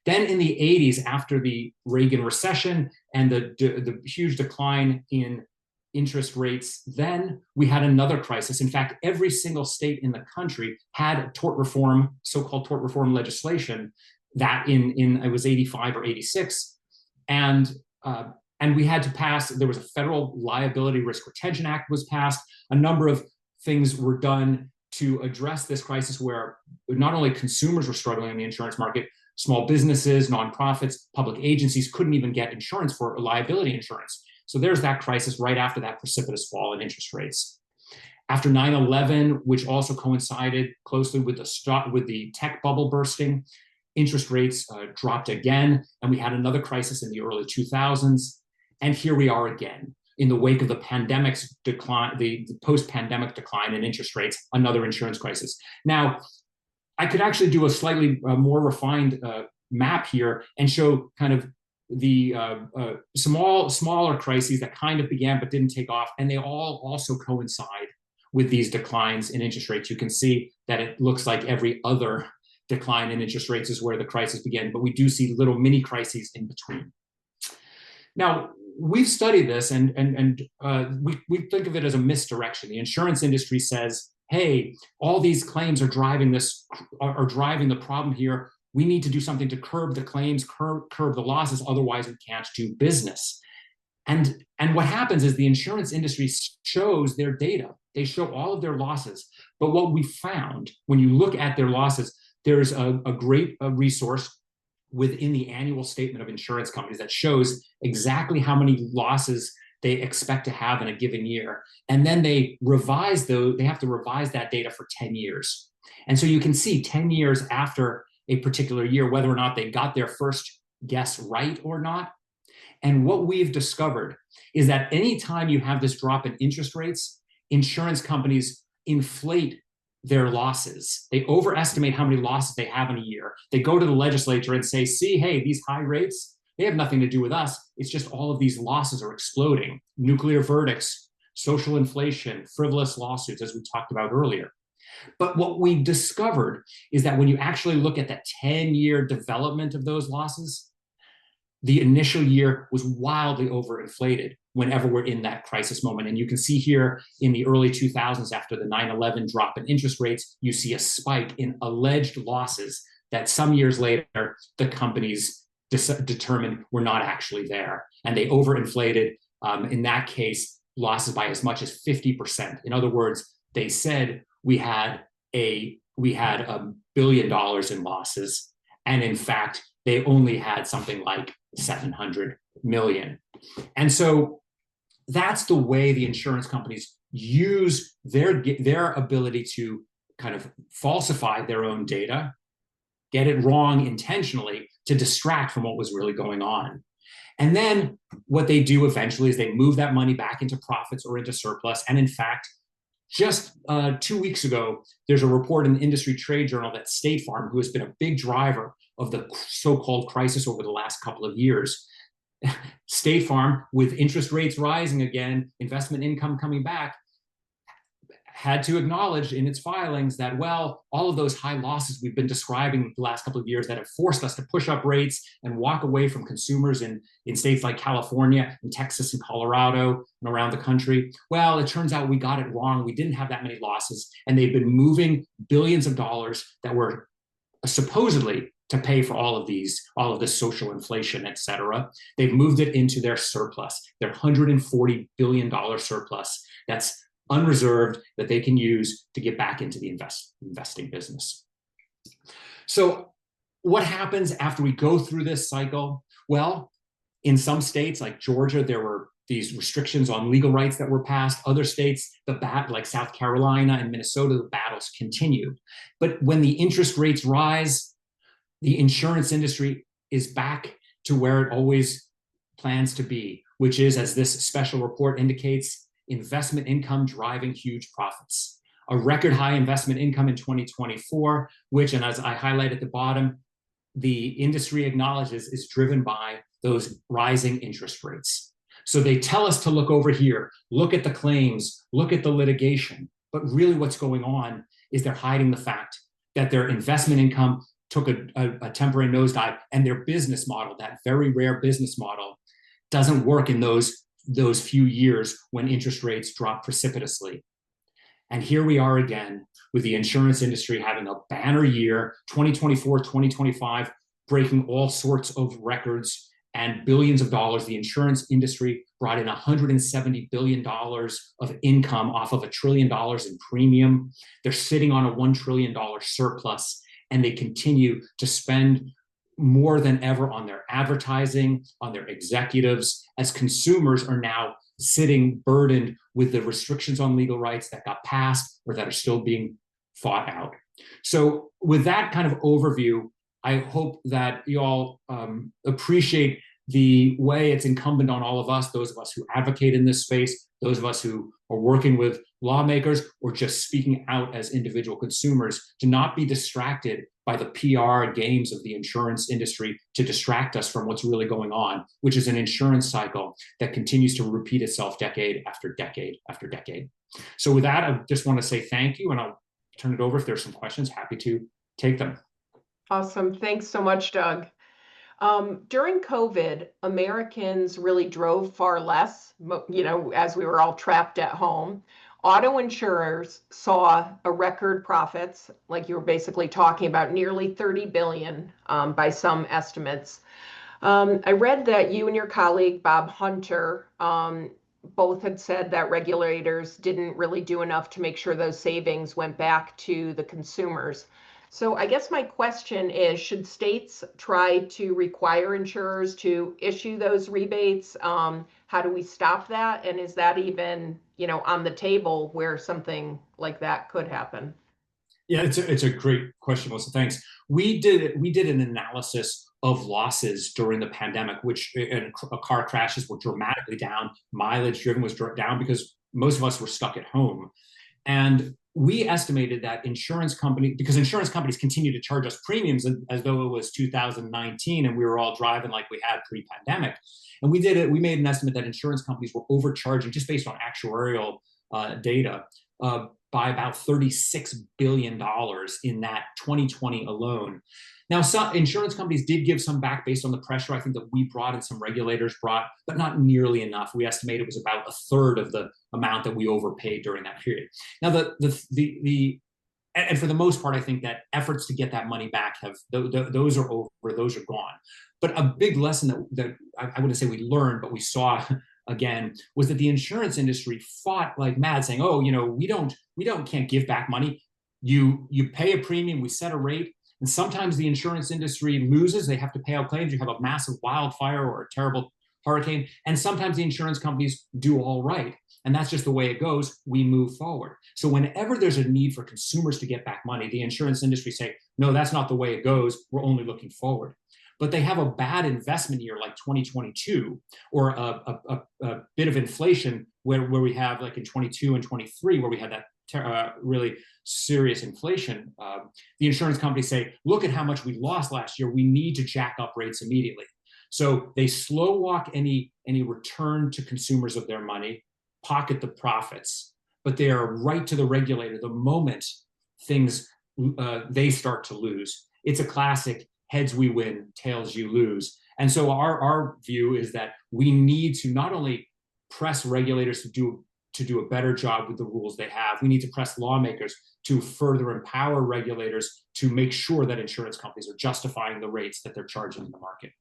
Then in the 80s, after the Reagan recession and the huge decline in interest rates, then we had another crisis. In fact, every single state in the country had tort reform, so-called tort reform legislation, that in it was 85 or 86. And we had to pass, there was a Federal Liability Risk Retention Act was passed. A number of things were done to address this crisis, where not only consumers were struggling in the insurance market, small businesses, nonprofits, public agencies couldn't even get insurance for liability insurance. So there's that crisis right after that precipitous fall in interest rates. After 9/11, which also coincided closely with the tech bubble bursting, interest rates dropped again, and we had another crisis in the early 2000s. And here we are again in the wake of the pandemic's decline, the post-pandemic decline in interest rates, another insurance crisis. Now, I could actually do a slightly more refined map here and show kind of the smaller crises that kind of began but didn't take off, and they all also coincide with these declines in interest rates. You can see that it looks like every other decline in interest rates is where the crisis began, but we do see little mini crises in between. Now, we've studied this, and we think of it as a misdirection. The insurance industry says, hey, all these claims are driving the problem here. We need to do something to curb the claims, curb the losses, otherwise we can't do business. And what happens is the insurance industry shows their data. They show all of their losses. But what we found, when you look at their losses, there's a great resource within the annual statement of insurance companies that shows exactly how many losses they expect to have in a given year. And then they have to revise that data for 10 years. And so you can see 10 years after a particular year, whether or not they got their first guess right or not. And what we've discovered is that anytime you have this drop in interest rates, insurance companies inflate their losses. They overestimate how many losses they have in a year. They go to the legislature and say, see, hey, these high rates, they have nothing to do with us. It's just all of these losses are exploding. Nuclear verdicts, social inflation, frivolous lawsuits, as we talked about earlier. But what we discovered is that when you actually look at the 10-year development of those losses, the initial year was wildly overinflated whenever we're in that crisis moment. And you can see here in the early 2000s, after the 9/11 drop in interest rates, you see a spike in alleged losses that some years later, the companies determined were not actually there. And they overinflated, in that case, losses by as much as 50%. In other words, they said we had $1 billion in losses. And in fact, they only had something like 700 million. And so that's the way the insurance companies use their ability to kind of falsify their own data, get it wrong intentionally to distract from what was really going on. And then what they do eventually is they move that money back into profits or into surplus. And in fact, just 2 weeks ago, there's a report in the Industry Trade Journal that State Farm, who has been a big driver of the so-called crisis over the last couple of years, State Farm, with interest rates rising again, investment income coming back, had to acknowledge in its filings that, well, all of those high losses we've been describing the last couple of years that have forced us to push up rates and walk away from consumers in states like California and Texas and Colorado and around the country. Well, it turns out we got it wrong. We didn't have that many losses, and they've been moving billions of dollars that were supposedly to pay for all of this social inflation, et cetera. They've moved it into their surplus, their $140 billion surplus. That's unreserved, that they can use to get back into the investing business. So what happens after we go through this cycle? Well, in some states like Georgia, there were these restrictions on legal rights that were passed. Other states, like South Carolina and Minnesota, the battles continue. But when the interest rates rise, the insurance industry is back to where it always plans to be, which is, as this special report indicates, investment income driving huge profits. A record high investment income in 2024, which, and as I highlight at the bottom, the industry acknowledges is driven by those rising interest rates. So they tell us to look over here, look at the claims, look at the litigation, but really what's going on is they're hiding the fact that their investment income took a temporary nosedive, and their business model, that very rare business model, doesn't work in those few years when interest rates drop precipitously. And here we are again with the insurance industry having a banner year, 2024, 2025, breaking all sorts of records and billions of dollars. The insurance industry brought in $170 billion of income off of $1 trillion in premium. They're sitting on a $1 trillion surplus, and they continue to spend more than ever on their advertising, on their executives, as consumers are now sitting burdened with the restrictions on legal rights that got passed or that are still being fought out. So with that kind of overview, I hope that you all appreciate the way it's incumbent on all of us, those of us who advocate in this space, those of us who are working with lawmakers or just speaking out as individual consumers, to not be distracted by the PR games of the insurance industry to distract us from what's really going on, which is an insurance cycle that continues to repeat itself decade after decade after decade. So with that, I just want to say thank you, and I'll turn it over if there's some questions. Happy to take them. Awesome. Thanks so much, Doug. During COVID, Americans really drove far less, as we were all trapped at home. Auto insurers saw a record profits, like you were basically talking about, nearly 30 billion by some estimates. I read that you and your colleague, Bob Hunter, both had said that regulators didn't really do enough to make sure those savings went back to the consumers. So I guess my question is, should states try to require insurers to issue those rebates? How do we stop that? And is that even, on the table where something like that could happen? Yeah, it's a great question, Melissa. Thanks. We did an analysis of losses during the pandemic, which car crashes were dramatically down. Mileage driven was down because most of us were stuck at home. And we estimated that because insurance companies continue to charge us premiums as though it was 2019 and we were all driving like we had pre-pandemic. And we made an estimate that insurance companies were overcharging, just based on actuarial data, by about $36 billion in that 2020 alone. Now, some insurance companies did give some back based on the pressure I think that we brought and some regulators brought, but not nearly enough. We estimate it was about a third of the amount that we overpaid during that period. Now, and for the most part, I think that efforts to get that money back those are over, those are gone. But a big lesson that I wouldn't say we learned, but we saw again, was that the insurance industry fought like mad, saying, "Oh, we can't give back money. You pay a premium, we set a rate." And sometimes the insurance industry loses, they have to pay out claims. You have a massive wildfire or a terrible hurricane. And sometimes the insurance companies do all right. And that's just the way it goes. We move forward. So whenever there's a need for consumers to get back money, the insurance industry say, no, that's not the way it goes. We're only looking forward. But they have a bad investment year like 2022, or a bit of inflation where we have, like in 22 and 23, where we had that really serious inflation. The insurance companies say, look at how much we lost last year. We need to jack up rates immediately. So they slow walk any return to consumers of their money, pocket the profits, but they are right to the regulator the moment they start to lose. It's a classic heads we win, tails you lose. And so our view is that we need to not only press regulators to do a better job with the rules they have, we need to press lawmakers to further empower regulators to make sure that insurance companies are justifying the rates that they're charging in the market.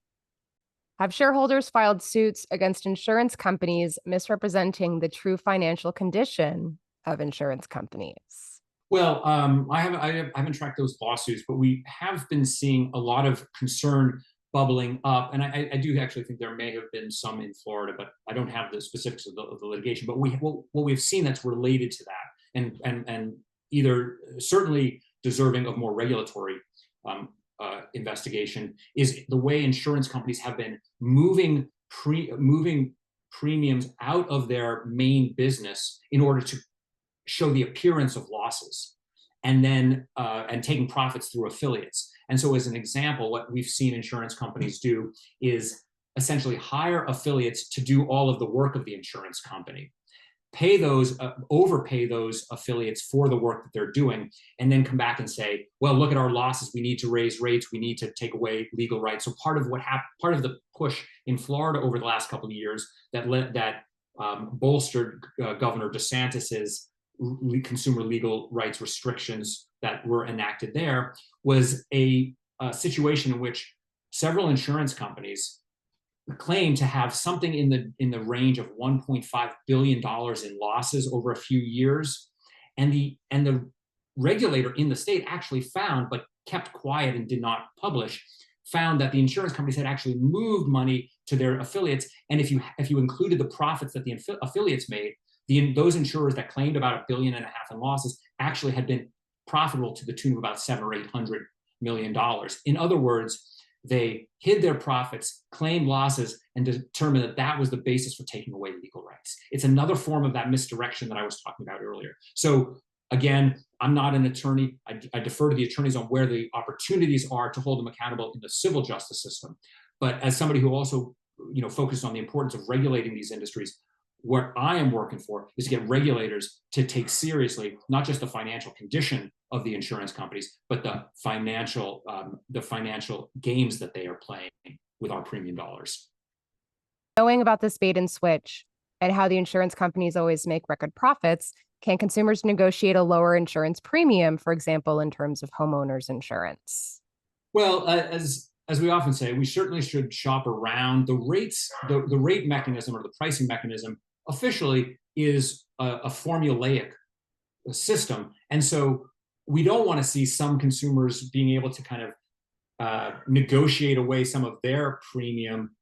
Have shareholders filed suits against insurance companies misrepresenting the true financial condition of insurance companies? Well, I haven't tracked those lawsuits, but we have been seeing a lot of concern bubbling up. And I do actually think there may have been some in Florida, but I don't have the specifics of the litigation. But what we've seen that's related to that, and either certainly deserving of more regulatory investigation, is the way insurance companies have been moving premiums out of their main business in order to show the appearance of losses, and then and taking profits through affiliates. And so as an example, what we've seen insurance companies do is essentially hire affiliates to do all of the work of the insurance company, overpay those affiliates for the work that they're doing, and then come back and say, well, look at our losses, we need to raise rates, we need to take away legal rights. So part of the push in Florida over the last couple of years that bolstered Governor DeSantis's consumer legal rights restrictions that were enacted there was a situation in which several insurance companies claim to have something in the range of $1.5 billion in losses over a few years, and the regulator in the state actually found, but kept quiet and did not publish, found that the insurance companies had actually moved money to their affiliates, and if you included the profits that the affiliates made, those insurers that claimed about $1.5 billion in losses actually had been profitable to the tune of about $700 or $800 million. In other words, they hid their profits, claimed losses, and determined that that was the basis for taking away legal rights. It's another form of that misdirection that I was talking about earlier. So again, I'm not an attorney. I defer to the attorneys on where the opportunities are to hold them accountable in the civil justice system. But as somebody who also focused on the importance of regulating these industries, what I am working for is to get regulators to take seriously not just the financial condition of the insurance companies, but the financial games that they are playing with our premium dollars. Knowing about this bait and switch and how the insurance companies always make record profits, can consumers negotiate a lower insurance premium, for example, in terms of homeowners insurance? Well, as we often say, we certainly should shop around. The rates, the rate mechanism or the pricing mechanism officially is a formulaic system. And so we don't want to see some consumers being able to kind of negotiate away some of their premium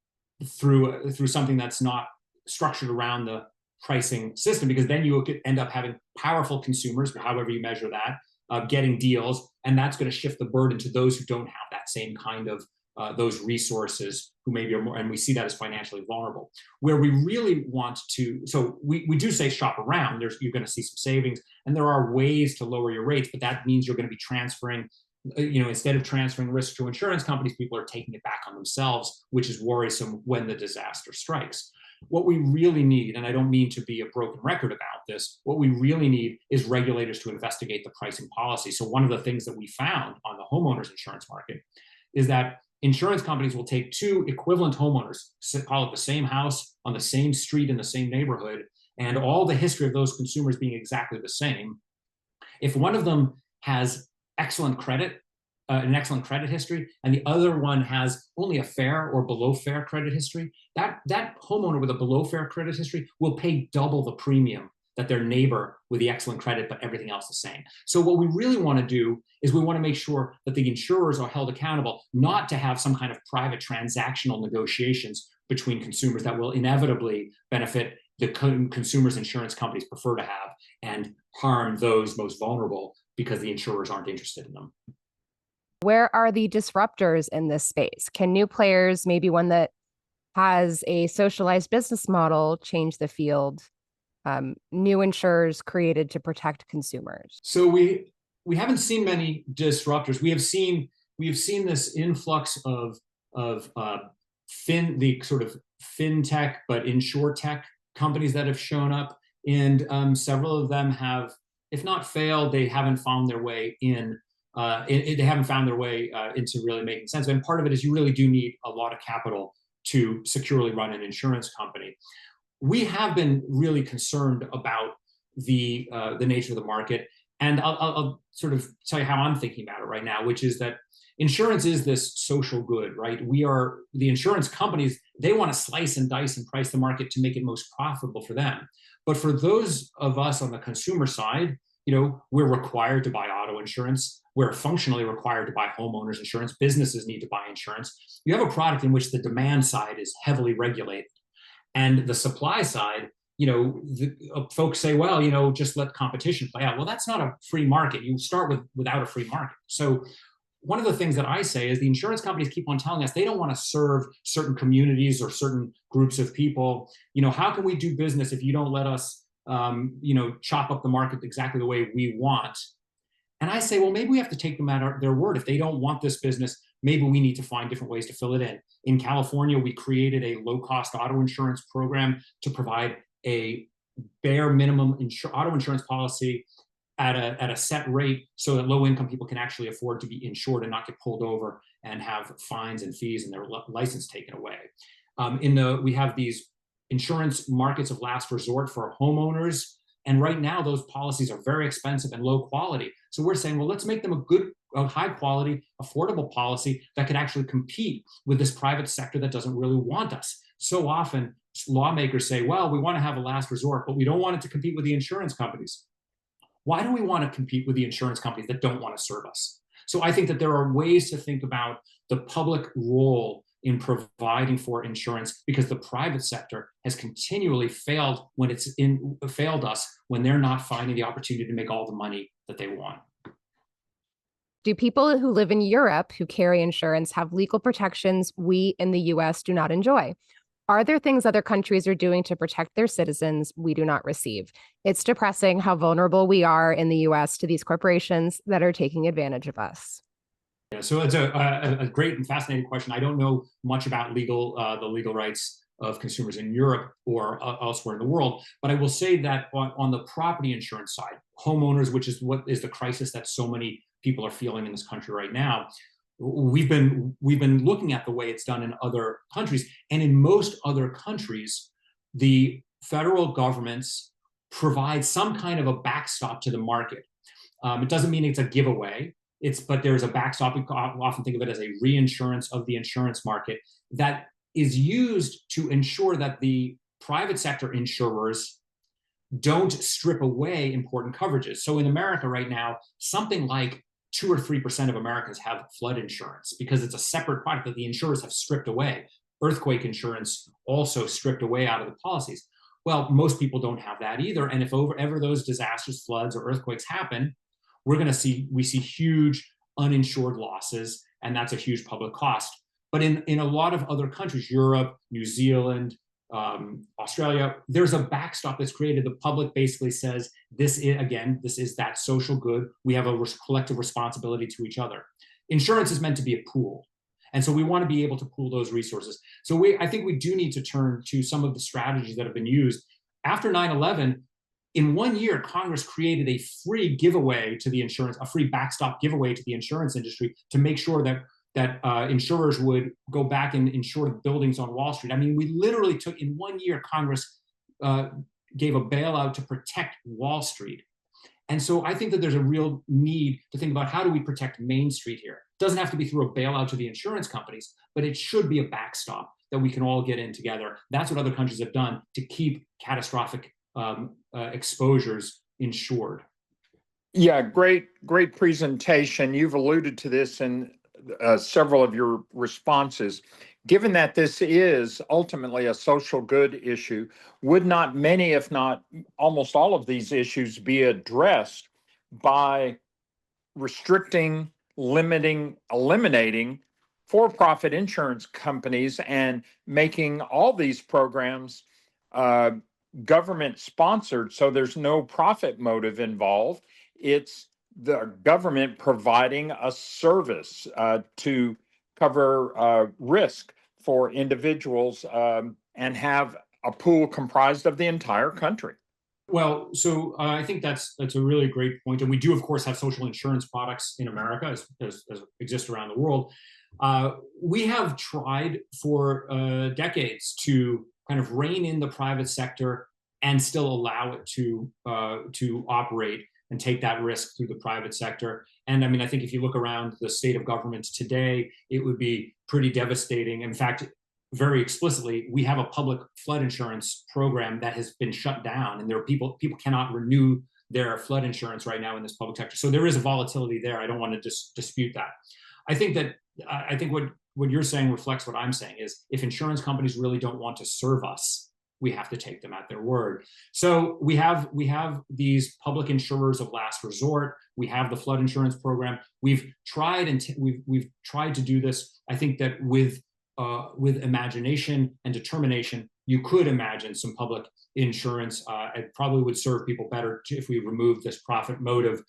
through something that's not structured around the pricing system, because then you could end up having powerful consumers, however you measure that, getting deals, and that's going to shift the burden to those who don't have that same kind of those resources who maybe are more, and we see that as financially vulnerable. Where we really want to, so we do say shop around. You're going to see some savings, and there are ways to lower your rates, but that means you're going to be transferring, instead of transferring risk to insurance companies, people are taking it back on themselves, which is worrisome when the disaster strikes. What we really need, and I don't mean to be a broken record about this, what we really need is regulators to investigate the pricing policy. So one of the things that we found on the homeowners insurance market is that insurance companies will take two equivalent homeowners, call it the same house on the same street in the same neighborhood, and all the history of those consumers being exactly the same. If one of them has excellent credit, an excellent credit history, and the other one has only a fair or below fair credit history, that homeowner with a below fair credit history will pay double the premium that their neighbor with the excellent credit, but everything else the same. So what we really want to do is we want to make sure that the insurers are held accountable, not to have some kind of private transactional negotiations between consumers that will inevitably benefit the consumers insurance companies prefer to have and harm those most vulnerable because the insurers aren't interested in them. Where are the disruptors in this space? Can new players, maybe one that has a socialized business model, change the field? New insurers created to protect consumers? So we haven't seen many disruptors. We have seen this influx of the sort of fintech but insurtech companies that have shown up, and several of them have, if not failed, they haven't found their way in. They haven't found their way into really making sense. And part of it is you really do need a lot of capital to securely run an insurance company. We have been really concerned about the nature of the market, and I'll sort of tell you how I'm thinking about it right now, which is that insurance is this social good, right? The insurance companies, they want to slice and dice and price the market to make it most profitable for them. But for those of us on the consumer side, we're required to buy auto insurance. We're functionally required to buy homeowners insurance. Businesses need to buy insurance. You have a product in which the demand side is heavily regulated. And the supply side, folks say, well, just let competition play out. Well, that's not a free market. You start without a free market. So one of the things that I say is the insurance companies keep on telling us they don't want to serve certain communities or certain groups of people. How can we do business if you don't let us, chop up the market exactly the way we want? And I say, well, maybe we have to take them at their word. If they don't want this business, maybe we need to find different ways to fill it in. In California, we created a low-cost auto insurance program to provide a bare minimum auto insurance policy at a set rate so that low-income people can actually afford to be insured and not get pulled over and have fines and fees and their license taken away. We have these insurance markets of last resort for homeowners. And right now, those policies are very expensive and low quality. So we're saying, well, let's make them a high quality, affordable policy that could actually compete with this private sector that doesn't really want us. So often lawmakers say, well, we want to have a last resort, but we don't want it to compete with the insurance companies. Why do we want to compete with the insurance companies that don't want to serve us? So I think that there are ways to think about the public role in providing for insurance, because the private sector has continually failed us when they're not finding the opportunity to make all the money that they want. Do people who live in Europe who carry insurance have legal protections we in the US do not enjoy? Are there things other countries are doing to protect their citizens we do not receive? It's depressing how vulnerable we are in the US to these corporations that are taking advantage of us. Yeah, so it's a great and fascinating question. I don't know much about the legal rights of consumers in Europe or elsewhere in the world, but I will say that on the property insurance side, homeowners, which is what is the crisis that so many people are feeling in this country right now, we've been looking at the way it's done in other countries, and in most other countries, the federal governments provide some kind of a backstop to the market. It doesn't mean it's a giveaway. But there's a backstop. We often think of it as a reinsurance of the insurance market that is used to ensure that the private sector insurers don't strip away important coverages. So in America right now, something like 2 or 3% of Americans have flood insurance because it's a separate product that the insurers have stripped away. Earthquake insurance also stripped away out of the policies. Well, most people don't have that either. And if ever those disasters, floods or earthquakes happen, we see huge uninsured losses, and that's a huge public cost. But in a lot of other countries, Europe, New Zealand, Australia, there's a backstop that's created. The public basically says, this is that social good. We have a collective responsibility to each other. Insurance is meant to be a pool. And so we want to be able to pool those resources. So I think we do need to turn to some of the strategies that have been used. After 9/11, in 1 year, Congress created a free giveaway to the insurance, a free backstop giveaway to the insurance industry to make sure that insurers would go back and insure buildings on Wall Street. I mean, we literally took, in 1 year, Congress gave a bailout to protect Wall Street. And so I think that there's a real need to think about, how do we protect Main Street here? It doesn't have to be through a bailout to the insurance companies, but it should be a backstop that we can all get in together. That's what other countries have done to keep catastrophic exposures insured. Yeah, great presentation. You've alluded to this in several of your responses. Given that this is ultimately a social good issue, would not many, if not almost all of these issues be addressed by restricting, limiting, eliminating for-profit insurance companies and making all these programs government sponsored, so there's no profit motive involved? It's the government providing a service to cover risk for individuals and have a pool comprised of the entire country. Well, so I think that's a really great point. And we do, of course, have social insurance products in America as exist around the world. We have tried for decades to kind of rein in the private sector and still allow it to operate and take that risk through the private sector. And I mean, I think if you look around the state of governments today, it would be pretty devastating. In fact, very explicitly, we have a public flood insurance program that has been shut down, and there are people cannot renew their flood insurance right now in this public sector. So there is a volatility there. I don't want to dispute that. I think what you're saying reflects what I'm saying, is if insurance companies really don't want to serve us, we have to take them at their word. So we have these public insurers of last resort. We have the flood insurance program. We've tried we've tried to do this. I think that with imagination and determination, you could imagine some public insurance. It probably would serve people better if we removed this profit motive.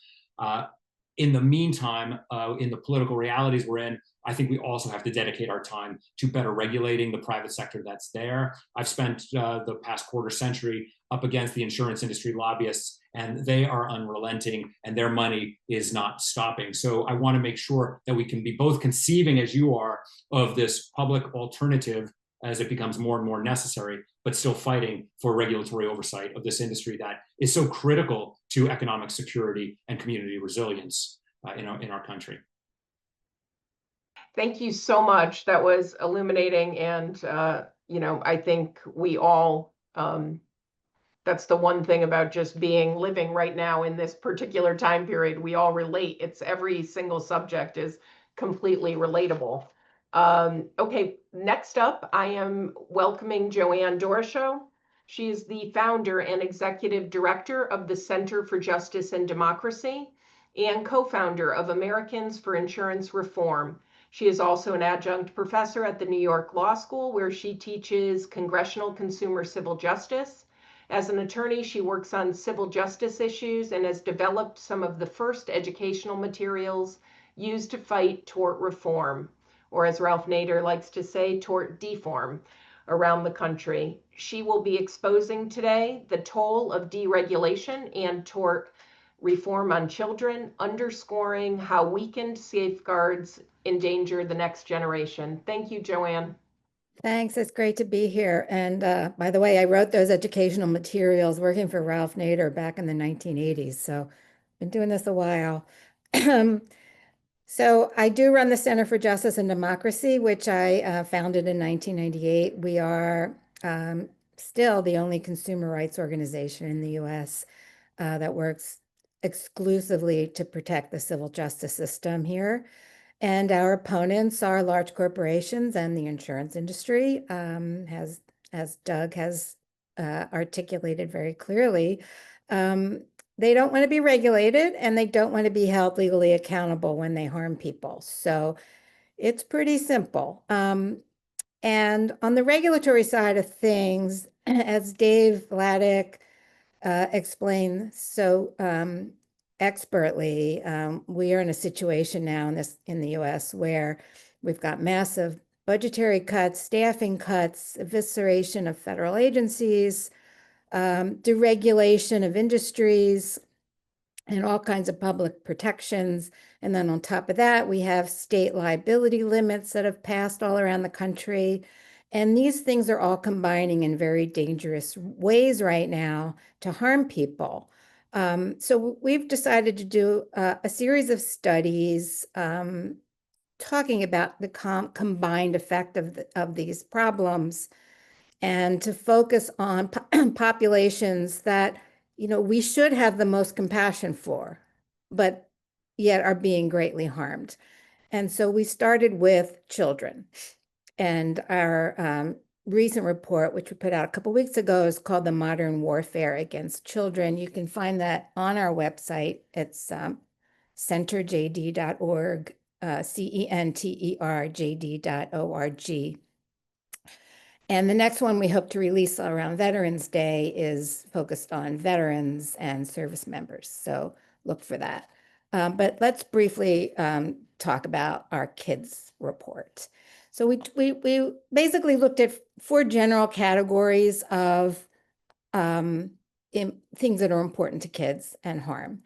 In the meantime, in the political realities we're in, I think we also have to dedicate our time to better regulating the private sector that's there. I've spent the past quarter century up against the insurance industry lobbyists, and they are unrelenting, and their money is not stopping. So I want to make sure that we can be both conceiving, as you are, of this public alternative as it becomes more and more necessary, but still fighting for regulatory oversight of this industry that is so critical to economic security and community resilience in our country. Thank you so much. That was illuminating. And, I think we all, that's the one thing about just living right now in this particular time period. We all relate. It's every single subject is completely relatable. Okay, next up, I am welcoming Joanne Doroshow. She is the founder and executive director of the Center for Justice and Democracy and co-founder of Americans for Insurance Reform. She is also an adjunct professor at the New York Law School, where she teaches congressional consumer civil justice. As an attorney, she works on civil justice issues and has developed some of the first educational materials used to fight tort reform, or as Ralph Nader likes to say, tort deform, around the country. She will be exposing today the toll of deregulation and tort reform on children, underscoring how weakened safeguards endanger the next generation. Thank you, Joanne. Thanks. It's great to be here. And by the way, I wrote those educational materials working for Ralph Nader back in the 1980s. So I've been doing this a while. So I do run the Center for Justice and Democracy, which I founded in 1998. We are still the only consumer rights organization in the U.S. That works exclusively to protect the civil justice system here. And our opponents are large corporations and the insurance industry, as Doug has articulated very clearly. They don't want to be regulated, and they don't want to be held legally accountable when they harm people. So It's pretty simple. And on the regulatory side of things, as Dave Vladeck explained so expertly, we are in a situation now in the US where we've got massive budgetary cuts, staffing cuts, evisceration of federal agencies, deregulation of industries, and all kinds of public protections. And then on top of that, we have state liability limits that have passed all around the country. And these things are all combining in very dangerous ways right now to harm people. So we've decided to do a series of studies talking about the combined effect of these problems, and to focus on populations that, we should have the most compassion for, but yet are being greatly harmed. And so we started with children. And our recent report, which we put out a couple weeks ago, is called The Modern Warfare Against Children. You can find that on our website. It's centerjd.org, CENTERJD.org. And the next one we hope to release around Veterans Day is focused on veterans and service members. So look for that. But let's briefly talk about our kids report. So we basically looked at 4 general categories of things that are important to kids and harm: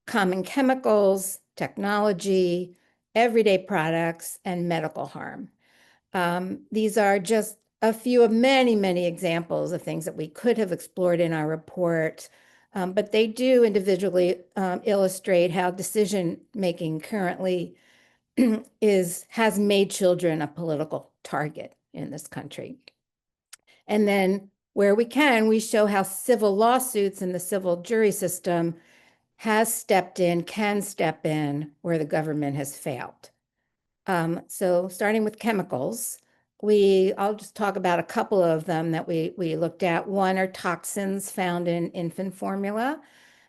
common chemicals, technology, everyday products, and medical harm. These are just a few of many, many examples of things that we could have explored in our report, but they do individually illustrate how decision-making currently has made children a political target in this country. And then where we can, we show how civil lawsuits and the civil jury system can step in where the government has failed. So starting with chemicals, I'll just talk about a couple of them that we looked at. One are toxins found in infant formula.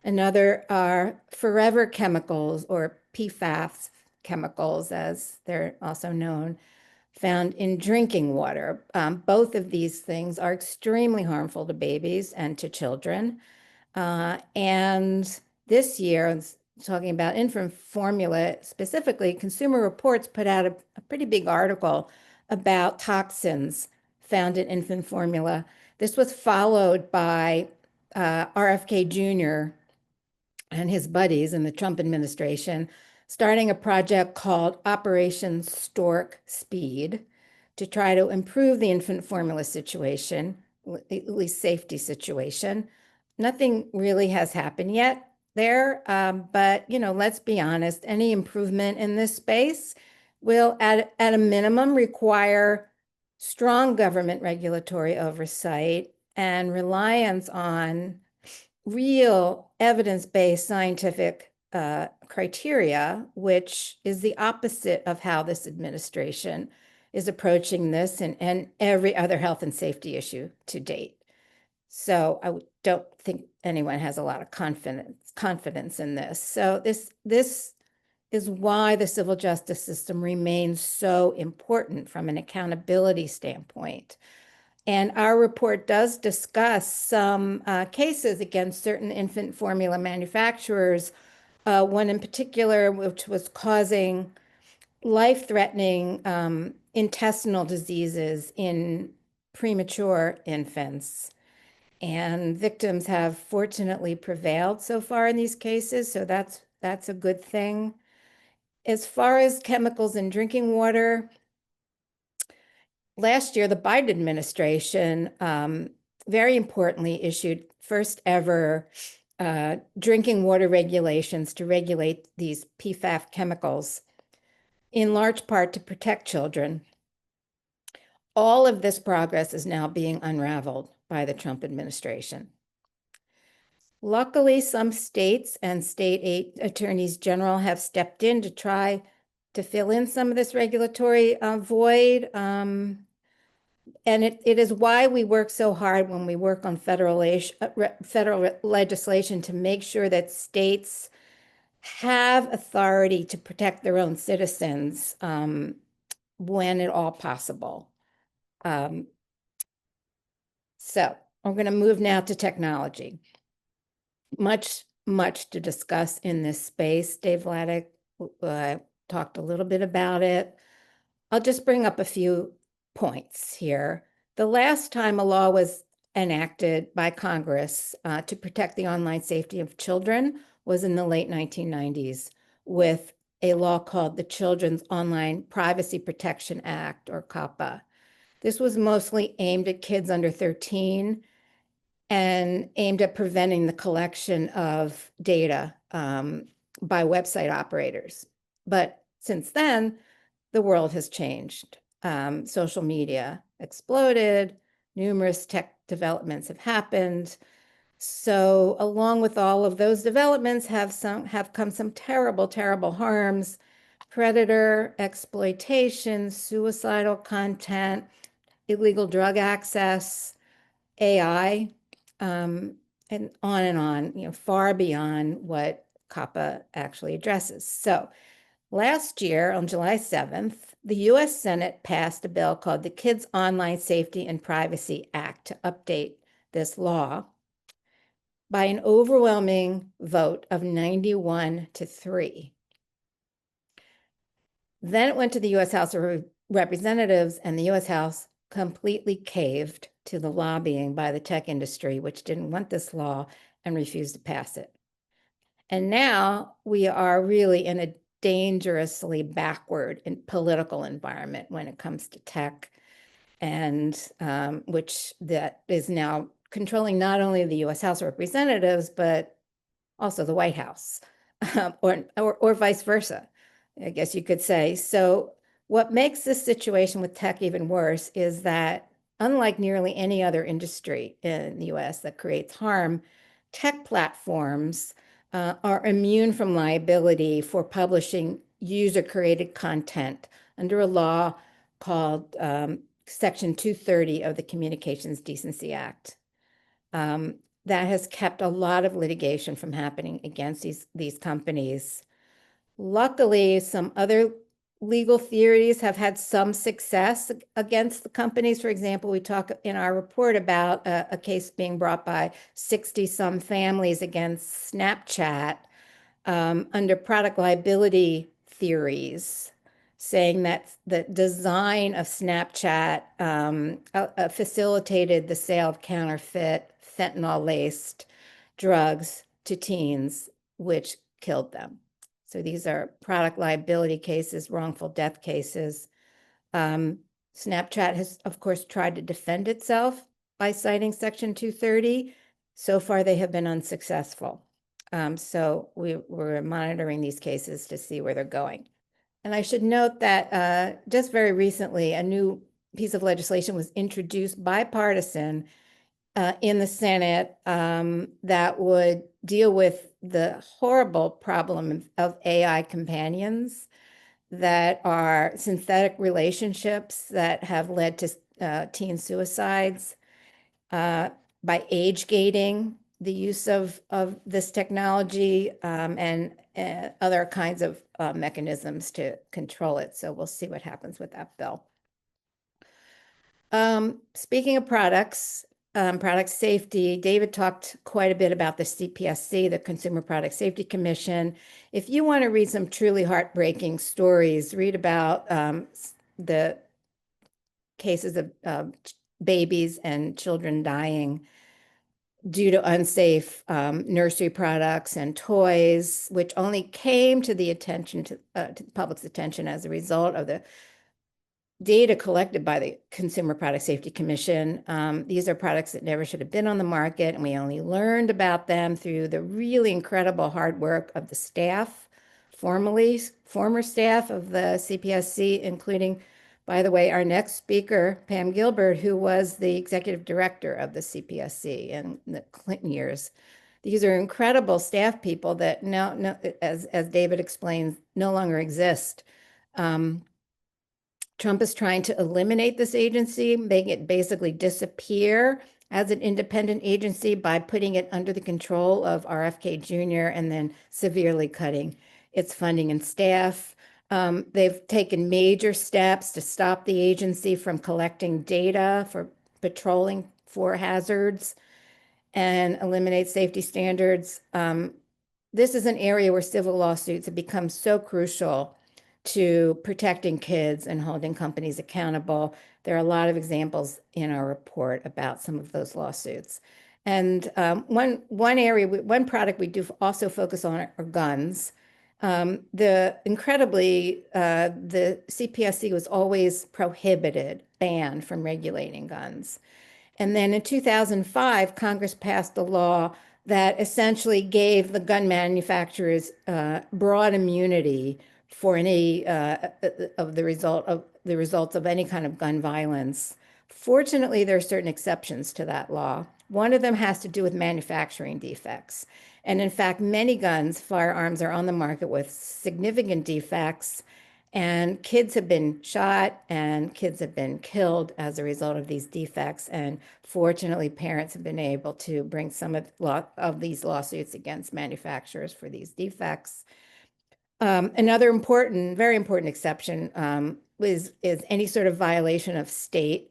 Another are forever chemicals, or PFAS chemicals, as they're also known, found in drinking water. Both of these things are extremely harmful to babies and to children. And this year, talking about infant formula specifically, Consumer Reports put out a pretty big article about toxins found in infant formula. This was followed by RFK Jr. and his buddies in the Trump administration starting a project called Operation Stork Speed to try to improve the infant formula situation, at least safety situation. Nothing really has happened yet there, but let's be honest, any improvement in this space will at a minimum require strong government regulatory oversight and reliance on real evidence-based scientific criteria, which is the opposite of how this administration is approaching this and every other health and safety issue to date. So I don't think anyone has a lot of confidence in this. So this is why the civil justice system remains so important from an accountability standpoint. And our report does discuss some cases against certain infant formula manufacturers, one in particular, which was causing life-threatening intestinal diseases in premature infants. And victims have fortunately prevailed so far in these cases, so that's a good thing. As far as chemicals in drinking water, last year, the Biden administration very importantly issued first ever drinking water regulations to regulate these PFAS chemicals, in large part to protect children. All of this progress is now being unraveled by the Trump administration. Luckily, some states and state attorneys general have stepped in to try to fill in some of this regulatory void. And it is why we work so hard when we work on federal legislation to make sure that states have authority to protect their own citizens when at all possible. So I'm going to move now to technology. Much to discuss in this space. Dave Vladeck talked a little bit about it. I'll just bring up a few points here. The last time a law was enacted by Congress to protect the online safety of children was in the late 1990s with a law called the Children's Online Privacy Protection Act, or COPPA. This was mostly aimed at kids under 13 and aimed at preventing the collection of data by website operators. But since then, the world has changed. Social media exploded, numerous tech developments have happened. So along with all of those developments have come some terrible harms: predator exploitation, suicidal content, illegal drug access, AI, and on, far beyond what COPPA actually addresses. So last year, on July 7th, the US Senate passed a bill called the Kids Online Safety and Privacy Act to update this law by an overwhelming vote of 91-3. Then it went to the US House of Representatives, and the US House completely caved to the lobbying by the tech industry, which didn't want this law and refused to pass it. And now we are really in a dangerously backward political environment when it comes to tech, and which that is now controlling not only the US House of Representatives, but also the White House, or vice versa, I guess you could say. So what makes this situation with tech even worse is that, unlike nearly any other industry in the US that creates harm, tech platforms are immune from liability for publishing user-created content under a law called Section 230 of the Communications Decency Act. That has kept a lot of litigation from happening against these companies. Luckily, some other legal theories have had some success against the companies. For example, we talk in our report about a case being brought by 60-some families against Snapchat under product liability theories, saying that the design of Snapchat facilitated the sale of counterfeit, fentanyl-laced drugs to teens, which killed them. So these are product liability cases, wrongful death cases. Snapchat has, of course, tried to defend itself by citing Section 230. So far, they have been unsuccessful. So we're monitoring these cases to see where they're going. And I should note that just very recently, a new piece of legislation was introduced bipartisan in the Senate that would deal with the horrible problem of AI companions that are synthetic relationships that have led to teen suicides, by age gating the use of this technology, and other kinds of mechanisms to control it. So we'll see what happens with that bill. Speaking of products, product safety, David talked quite a bit about the CPSC, the Consumer Product Safety Commission. If you want to read some truly heartbreaking stories, read about the cases of babies and children dying due to unsafe nursery products and toys, which only came to the public's attention as a result of the data collected by the Consumer Product Safety Commission. These are products that never should have been on the market, and we only learned about them through the really incredible hard work of the staff, former staff of the CPSC, including, by the way, our next speaker, Pam Gilbert, who was the executive director of the CPSC in the Clinton years. These are incredible staff people that now, as David explains, no longer exist. Trump is trying to eliminate this agency, making it basically disappear as an independent agency by putting it under the control of RFK Jr. and then severely cutting its funding and staff. They've taken major steps to stop the agency from collecting data for patrolling for hazards and eliminate safety standards. This is an area where civil lawsuits have become so crucial to protecting kids and holding companies accountable. There are a lot of examples in our report about some of those lawsuits. And one product we do also focus on are guns. The CPSC was always banned from regulating guns. And then in 2005, Congress passed a law that essentially gave the gun manufacturers broad immunity for any of the results of any kind of gun violence. Fortunately, there are certain exceptions to that law. One of them has to do with manufacturing defects. And in fact, many firearms are on the market with significant defects, and kids have been shot and kids have been killed as a result of these defects. And fortunately, parents have been able to bring some of these lawsuits against manufacturers for these defects. Another very important exception is any sort of violation of state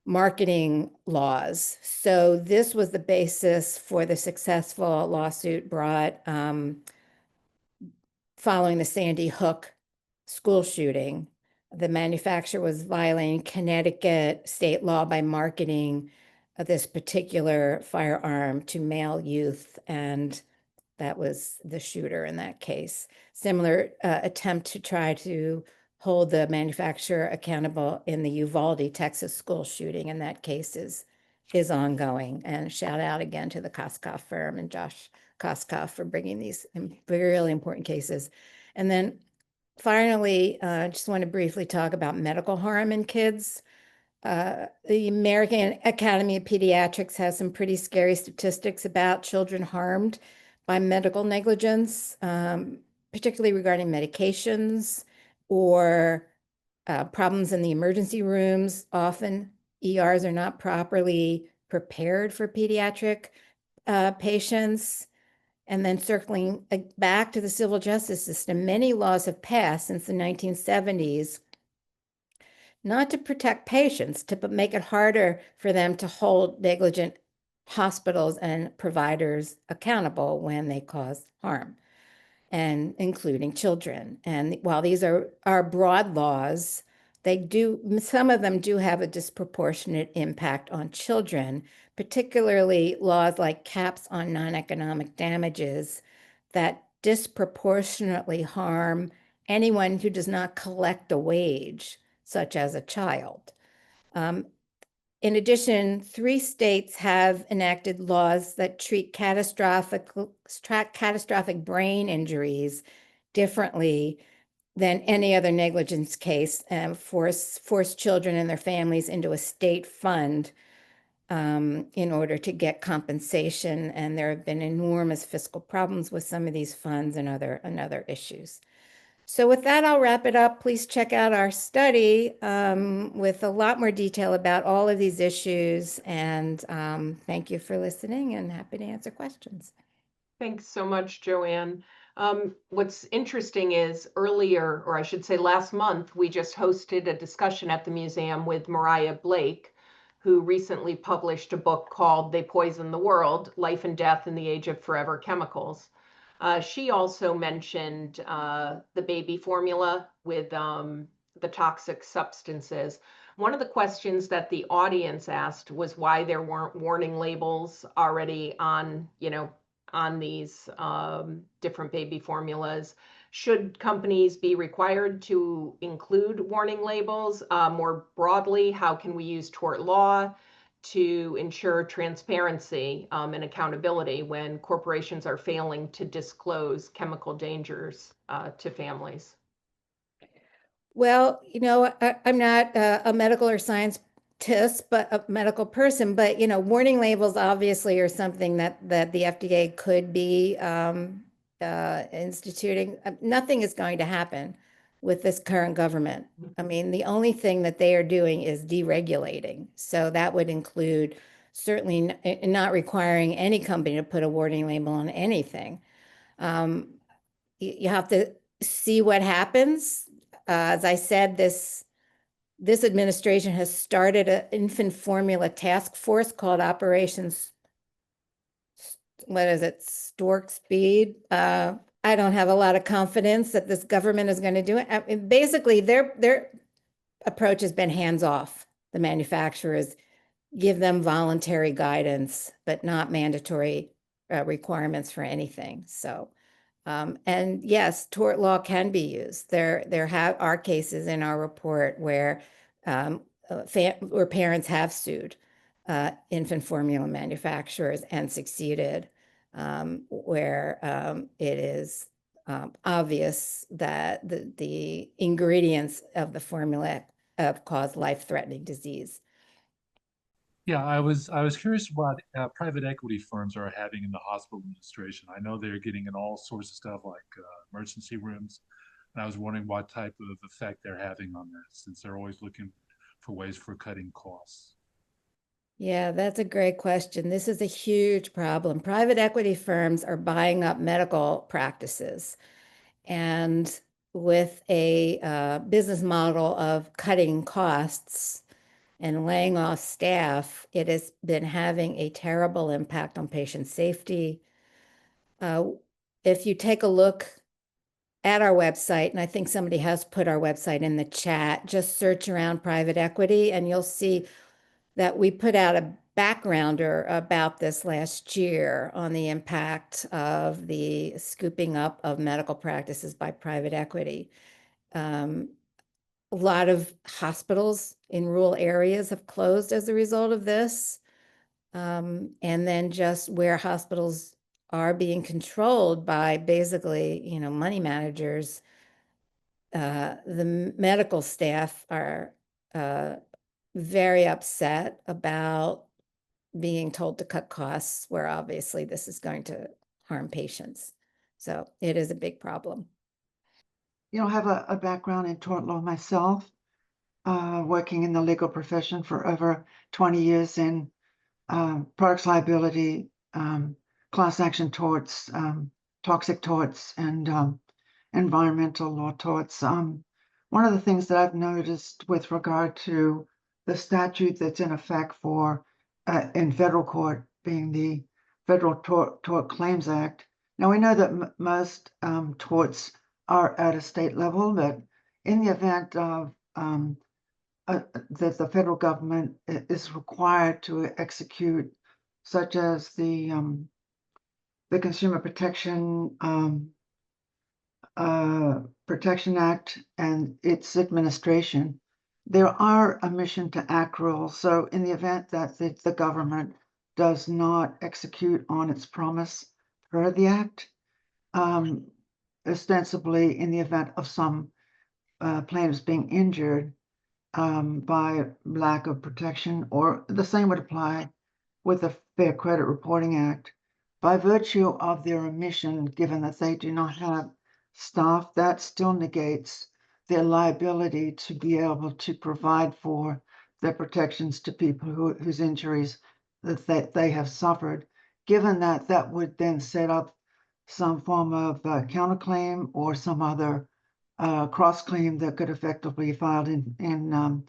marketing laws. So this was the basis for the successful lawsuit brought following the Sandy Hook school shooting. The manufacturer was violating Connecticut state law by marketing this particular firearm to male youth, and that was the shooter in that case. Similar attempt to try to hold the manufacturer accountable in the Uvalde, Texas school shooting, and that case is ongoing. And shout out again to the Koskoff firm and Josh Koskoff for bringing these really important cases. And then finally, I just want to briefly talk about medical harm in kids. The American Academy of Pediatrics has some pretty scary statistics about children harmed by medical negligence, particularly regarding medications or problems in the emergency rooms. Often ERs are not properly prepared for pediatric patients. And then circling back to the civil justice system, many laws have passed since the 1970s, not to protect patients, but make it harder for them to hold negligent hospitals and providers accountable when they cause harm, and including children. And while these are broad laws, some of them do have a disproportionate impact on children, particularly laws like caps on non-economic damages that disproportionately harm anyone who does not collect a wage, such as a child. In addition, 3 states have enacted laws that treat catastrophic brain injuries differently than any other negligence case, and force children and their families into a state fund in order to get compensation. And there have been enormous fiscal problems with some of these funds and other issues. So with that, I'll wrap it up. Please check out our study with a lot more detail about all of these issues. And thank you for listening, and happy to answer questions. Thanks so much, Joanne. What's interesting is earlier, or I should say last month, we just hosted a discussion at the museum with Mariah Blake, who recently published a book called They Poison the World: Life and Death in the Age of Forever Chemicals. She also mentioned the baby formula with the toxic substances. One of the questions that the audience asked was why there weren't warning labels already on, on these different baby formulas. Should companies be required to include warning labels? More broadly, how can we use tort law to ensure transparency and accountability when corporations are failing to disclose chemical dangers to families? Well, I'm not a medical or scientist, but a medical person. But warning labels obviously are something that the FDA could be instituting. Nothing is going to happen with this current government. I mean, the only thing that they are doing is deregulating. So that would include certainly not requiring any company to put a warning label on anything. You have to see what happens. As I said, this administration has started an infant formula task force called Operations, what is it, Stork Speed? I don't have a lot of confidence that this government is going to do it. I mean, basically, their approach has been hands off. The manufacturers give them voluntary guidance, but not mandatory requirements for anything. So, and yes, tort law can be used. There are cases in our report where where parents have sued infant formula manufacturers and succeeded, where it is obvious that the ingredients of the formula have caused life-threatening disease. Yeah, I was curious what private equity firms are having in the hospital administration. I know they're getting in all sorts of stuff like emergency rooms, and I was wondering what type of effect they're having on that, since they're always looking for ways for cutting costs. Yeah, that's a great question. This is a huge problem. Private equity firms are buying up medical practices, and with a business model of cutting costs and laying off staff, it has been having a terrible impact on patient safety. If you take a look at our website, and I think somebody has put our website in the chat, just search around private equity and you'll see that we put out a backgrounder about this last year on the impact of the scooping up of medical practices by private equity. A lot of hospitals in rural areas have closed as a result of this. And then just where hospitals are being controlled by basically, money managers, the medical staff are very upset about being told to cut costs, where obviously this is going to harm patients. So it is a big problem. I have a background in tort law myself, working in the legal profession for over 20 years in products liability, class action torts, toxic torts, and environmental law torts. One of the things that I've noticed with regard to the statute that's in effect for in federal court, being the Federal Tort Claims Act. Now we know that most torts are at a state level, but in the event of that the federal government is required to execute, such as the Consumer Protection Act and its administration, there are omission to act rules. So in the event that the government does not execute on its promise per the act, ostensibly in the event of some plaintiffs being injured by lack of protection, or the same would apply with the Fair Credit Reporting Act, by virtue of their omission, given that they do not have staff, that still negates their liability to be able to provide for their protections to people whose injuries that they have suffered, given that that would then set up some form of counterclaim or some other cross-claim that could effectively be filed in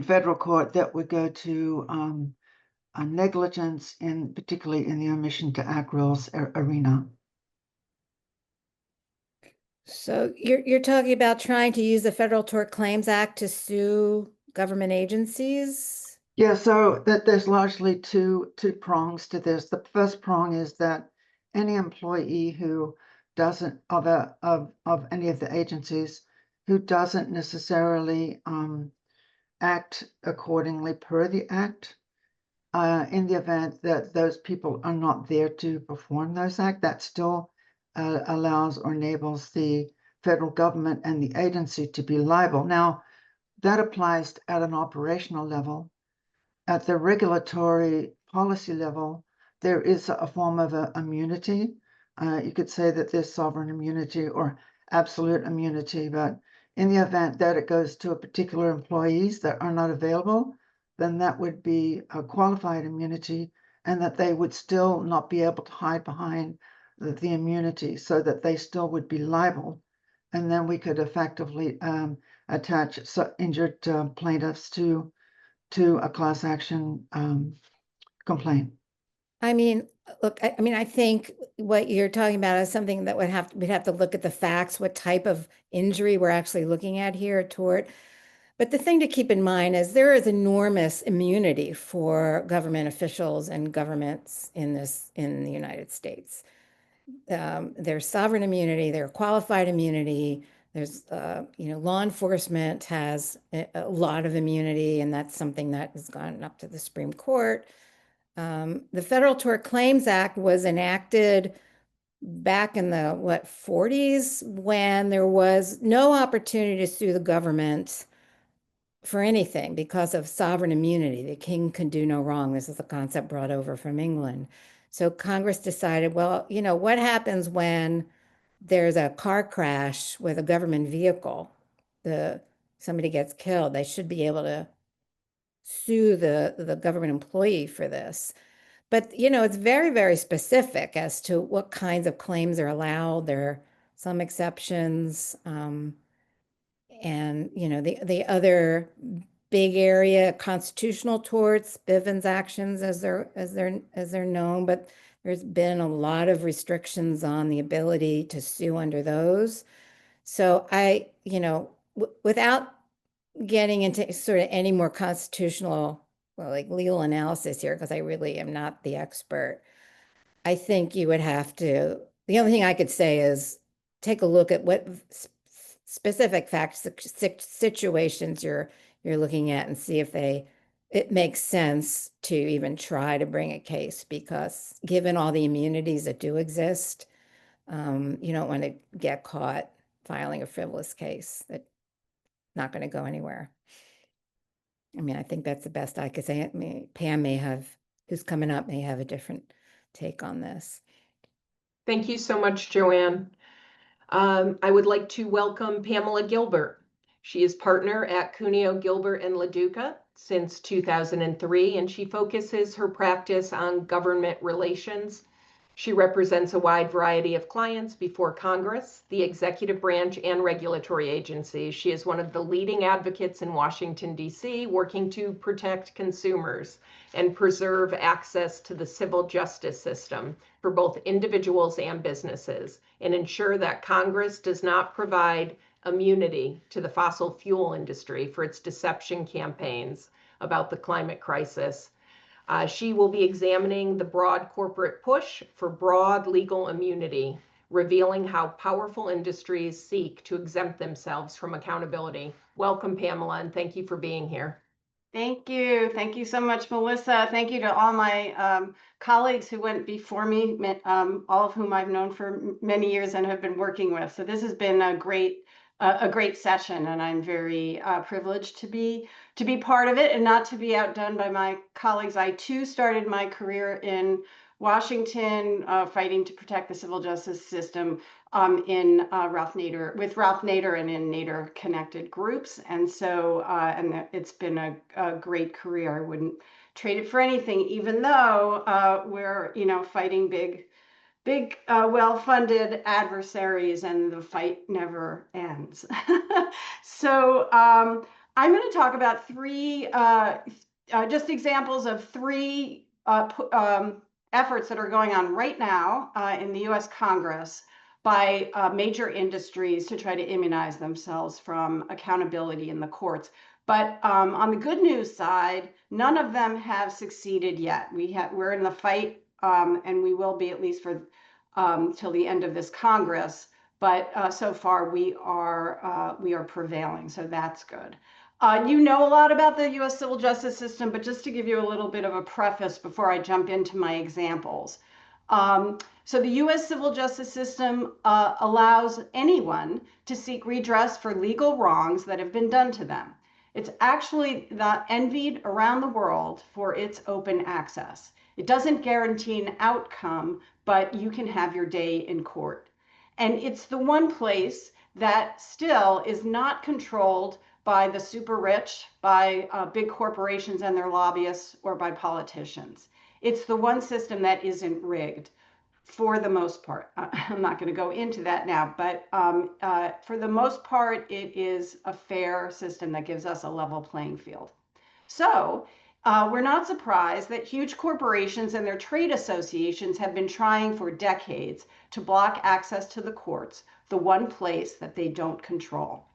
federal court that would go to negligence, particularly in the omission to act rules arena. So you're talking about trying to use the Federal Tort Claims Act to sue government agencies? Yeah, so there's largely two prongs to this. The first prong is that any employee who doesn't of any of the agencies who doesn't necessarily act accordingly per the act, in the event that those people are not there to perform those acts, that still allows or enables the federal government and the agency to be liable. Now, that applies at an operational level. At the regulatory policy level, there is a form of immunity. You could say that there's sovereign immunity or absolute immunity, but in the event that it goes to a particular employees that are not available, then that would be a qualified immunity, and that they would still not be able to hide behind the immunity so that they still would be liable. And then we could effectively attach injured plaintiffs to a class action complaint. I mean, look, I mean, I think what you're talking about is something that we'd have to look at the facts, what type of injury we're actually looking at here, a tort. But the thing to keep in mind is there is enormous immunity for government officials and governments in the United States. There's sovereign immunity, there's qualified immunity. There's, law enforcement has a lot of immunity, and that's something that has gone up to the Supreme Court. The Federal Tort Claims Act was enacted back in the 40s, when there was no opportunity to sue the government for anything because of sovereign immunity. The king can do no wrong. This is a concept brought over from England. So Congress decided, well, what happens when there's a car crash with a government vehicle? Somebody gets killed. They should be able to sue the government employee for this. But, it's very, very specific as to what kinds of claims are allowed. There are some exceptions. And, the other big area, constitutional torts, Bivens actions as they're known, but there's been a lot of restrictions on the ability to sue under those. So without getting into sort of any more constitutional, legal analysis here, because I really am not the expert, I think you would have to, the only thing I could say is take a look at what specific facts, situations you're looking at, and see if it makes sense to even try to bring a case, because given all the immunities that do exist, you don't want to get caught filing a frivolous case that's not going to go anywhere. I mean, I think that's the best I could say. I mean, Pam who's coming up, may have a different take on this. Thank you so much, Joanne. I would like to welcome Pamela Gilbert. She is partner at Cuneo, Gilbert, and LaDuca since 2003, and she focuses her practice on government relations. She represents a wide variety of clients before Congress, the executive branch, and regulatory agencies. She is one of the leading advocates in Washington, D.C., working to protect consumers and preserve access to the civil justice system for both individuals and businesses, and ensure that Congress does not provide immunity to the fossil fuel industry for its deception campaigns about the climate crisis. She will be examining the broad corporate push for broad legal immunity, revealing how powerful industries seek to exempt themselves from accountability. Welcome, Pamela, and thank you for being here. Thank you. Thank you so much, Melissa. Thank you to all my colleagues who went before me, all of whom I've known for many years and have been working with. So this has been a great session, and I'm very privileged to be part of it and not to be outdone by my colleagues. I too started my career in Washington, fighting to protect the civil justice system with Ralph Nader and in Nader connected groups. And so, and it's been a great career. I wouldn't trade it for anything, even though we're, fighting big, well-funded adversaries, and the fight never ends. So I'm going to talk about three, just examples of three efforts that are going on right now in the U.S. Congress by major industries to try to immunize themselves from accountability in the courts. But on the good news side, none of them have succeeded yet. We're in the fight, and we will be at least for till the end of this Congress. But so far we are prevailing, so that's good. You know a lot about the U.S. civil justice system, but just to give you a little bit of a preface before I jump into my examples. So the U.S. civil justice system allows anyone to seek redress for legal wrongs that have been done to them. It's actually envied around the world for its open access. It doesn't guarantee an outcome, but you can have your day in court. And it's the one place that still is not controlled by the super rich, by big corporations and their lobbyists, or by politicians. It's the one system that isn't rigged. for the most part. I'm not going to go into that now, but for the most part, it is a fair system that gives us a level playing field. So we're not surprised that huge corporations and their trade associations have been trying for decades to block access to the courts, the one place that they don't control.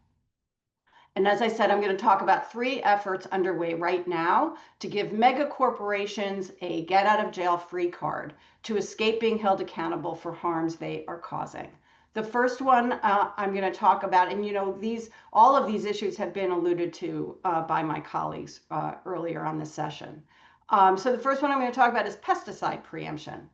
And as I said, I'm going to talk about 3 efforts underway right now to give mega corporations a get out of jail free card to escape being held accountable for harms they are causing. The first one I'm going to talk about, and all of these issues have been alluded to by my colleagues earlier on this session. So the first one I'm going to talk about is pesticide preemption.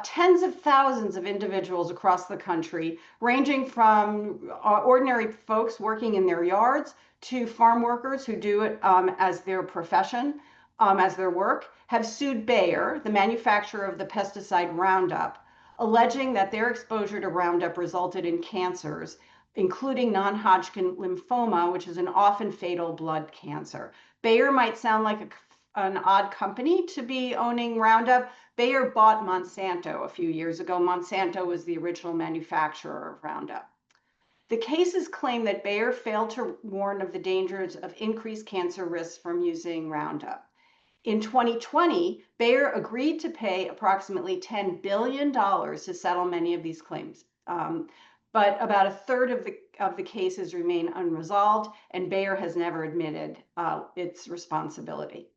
Tens of thousands of individuals across the country, ranging from ordinary folks working in their yards to farm workers who do it as their profession, as their work, have sued Bayer, the manufacturer of the pesticide Roundup, alleging that their exposure to Roundup resulted in cancers, including non-Hodgkin lymphoma, which is an often fatal blood cancer. Bayer might sound like an odd company to be owning Roundup. Bayer bought Monsanto a few years ago. Monsanto was the original manufacturer of Roundup. The cases claim that Bayer failed to warn of the dangers of increased cancer risks from using Roundup. In 2020, Bayer agreed to pay approximately $10 billion to settle many of these claims. But about a third of the cases remain unresolved, and Bayer has never admitted its responsibility.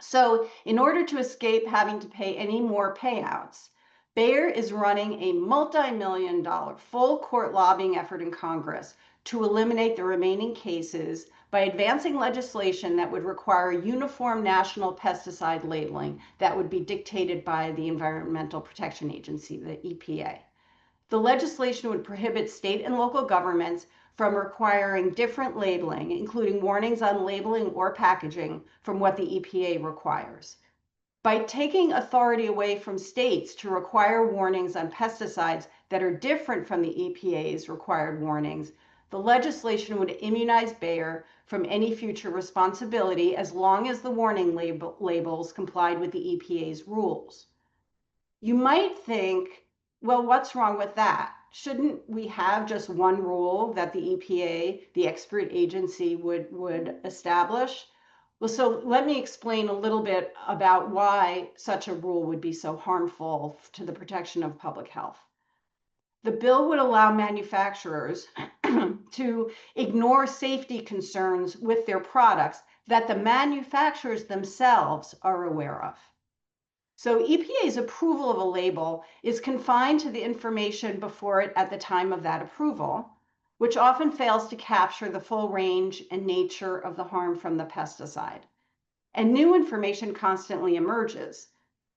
So in order to escape having to pay any more payouts, Bayer is running a multi-million-dollar full court lobbying effort in Congress to eliminate the remaining cases by advancing legislation that would require uniform national pesticide labeling that would be dictated by the Environmental Protection Agency, the EPA. The legislation would prohibit state and local governments from requiring different labeling, including warnings on labeling or packaging, from what the EPA requires. By taking authority away from states to require warnings on pesticides that are different from the EPA's required warnings, the legislation would immunize Bayer from any future responsibility as long as the warning labels complied with the EPA's rules. You might think, well, what's wrong with that? Shouldn't we have just one rule that the EPA, the expert agency, would establish? Well, so let me explain a little bit about why such a rule would be so harmful to the protection of public health. The bill would allow manufacturers to ignore safety concerns with their products that the manufacturers themselves are aware of. So EPA's approval of a label is confined to the information before it at the time of that approval, which often fails to capture the full range and nature of the harm from the pesticide. And new information constantly emerges.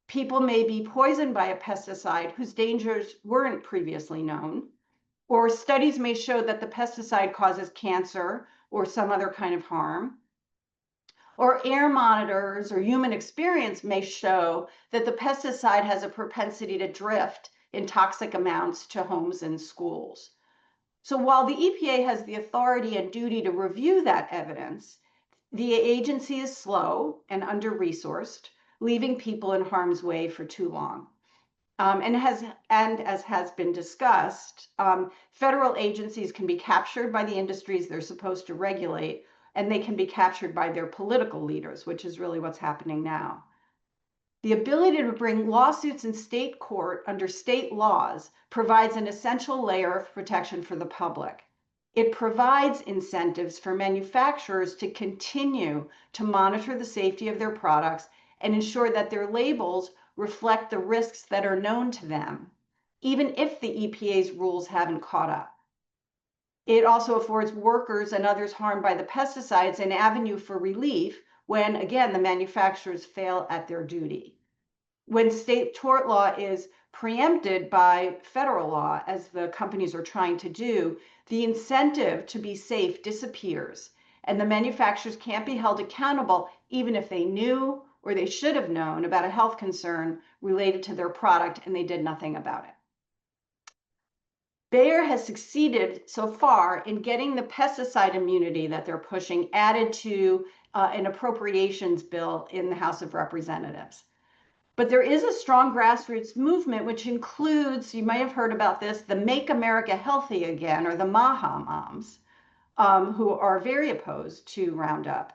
People may be poisoned by a pesticide whose dangers weren't previously known, or studies may show that the pesticide causes cancer or some other kind of harm. Or air monitors or human experience may show that the pesticide has a propensity to drift in toxic amounts to homes and schools. So while the EPA has the authority and duty to review that evidence, the agency is slow and under-resourced, leaving people in harm's way for too long. And as has been discussed, federal agencies can be captured by the industries they're supposed to regulate, and they can be captured by their political leaders, which is really what's happening now. The ability to bring lawsuits in state court under state laws provides an essential layer of protection for the public. It provides incentives for manufacturers to continue to monitor the safety of their products and ensure that their labels reflect the risks that are known to them, even if the EPA's rules haven't caught up. It also affords workers and others harmed by the pesticides an avenue for relief when, again, the manufacturers fail at their duty. When state tort law is preempted by federal law, as the companies are trying to do, the incentive to be safe disappears, and the manufacturers can't be held accountable even if they knew or they should have known about a health concern related to their product and they did nothing about it. Bayer has succeeded so far in getting the pesticide immunity that they're pushing added to an appropriations bill in the House of Representatives. But there is a strong grassroots movement, which includes, you may have heard about this, the Make America Healthy Again, or the MAHA moms, who are very opposed to Roundup.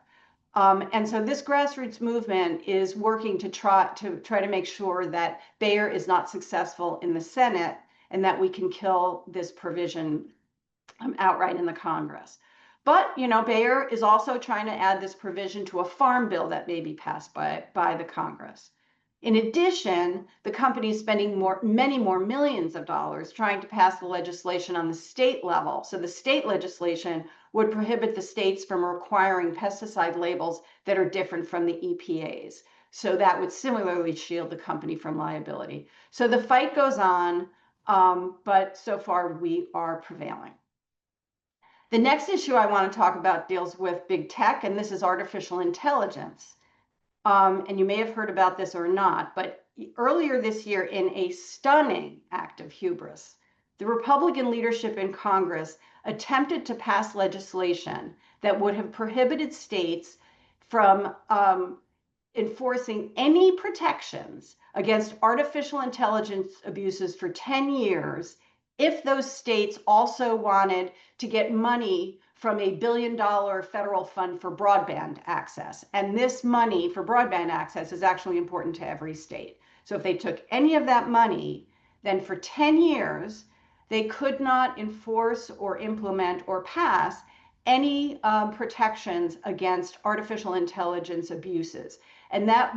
And so this grassroots movement is working to try to make sure that Bayer is not successful in the Senate and that we can kill this provision outright in the Congress. But, you know, Bayer is also trying to add this provision to a farm bill that may be passed by the Congress. In addition, the company is spending many more millions of dollars trying to pass the legislation on the state level. So the state legislation would prohibit the states from requiring pesticide labels that are different from the EPA's. So that would similarly shield the company from liability. So the fight goes on, but so far we are prevailing. The next issue I want to talk about deals with big tech, and this is artificial intelligence. And you may have heard about this or not, but earlier this year, in a stunning act of hubris, the Republican leadership in Congress attempted to pass legislation that would have prohibited states from enforcing any protections against artificial intelligence abuses for 10 years if those states also wanted to get money from a $1 billion federal fund for broadband access. And this money for broadband access is actually important to every state. So if they took any of that money, then for 10 years, they could not enforce or implement or pass any protections against artificial intelligence abuses. And that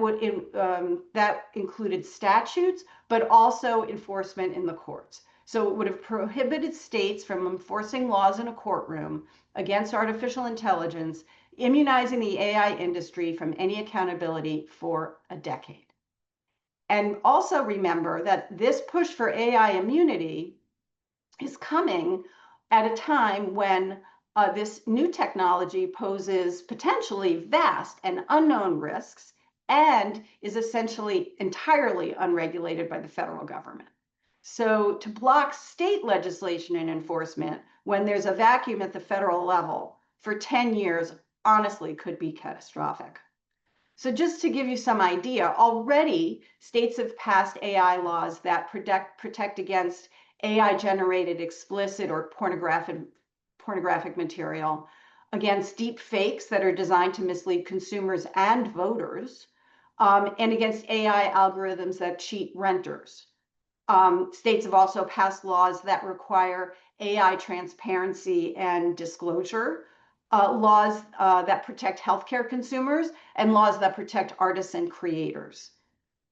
included statutes, but also enforcement in the courts. So it would have prohibited states from enforcing laws in a courtroom against artificial intelligence, immunizing the AI industry from any accountability for a decade. And also remember that this push for AI immunity is coming at a time when this new technology poses potentially vast and unknown risks and is essentially entirely unregulated by the federal government. So to block state legislation and enforcement when there's a vacuum at the federal level for 10 years, honestly, could be catastrophic. So just to give you some idea, already states have passed AI laws that protect against AI-generated explicit or pornographic material, against deep fakes that are designed to mislead consumers and voters, and against AI algorithms that cheat renters. States have also passed laws that require AI transparency and disclosure, laws that protect healthcare consumers, and laws that protect artists and creators.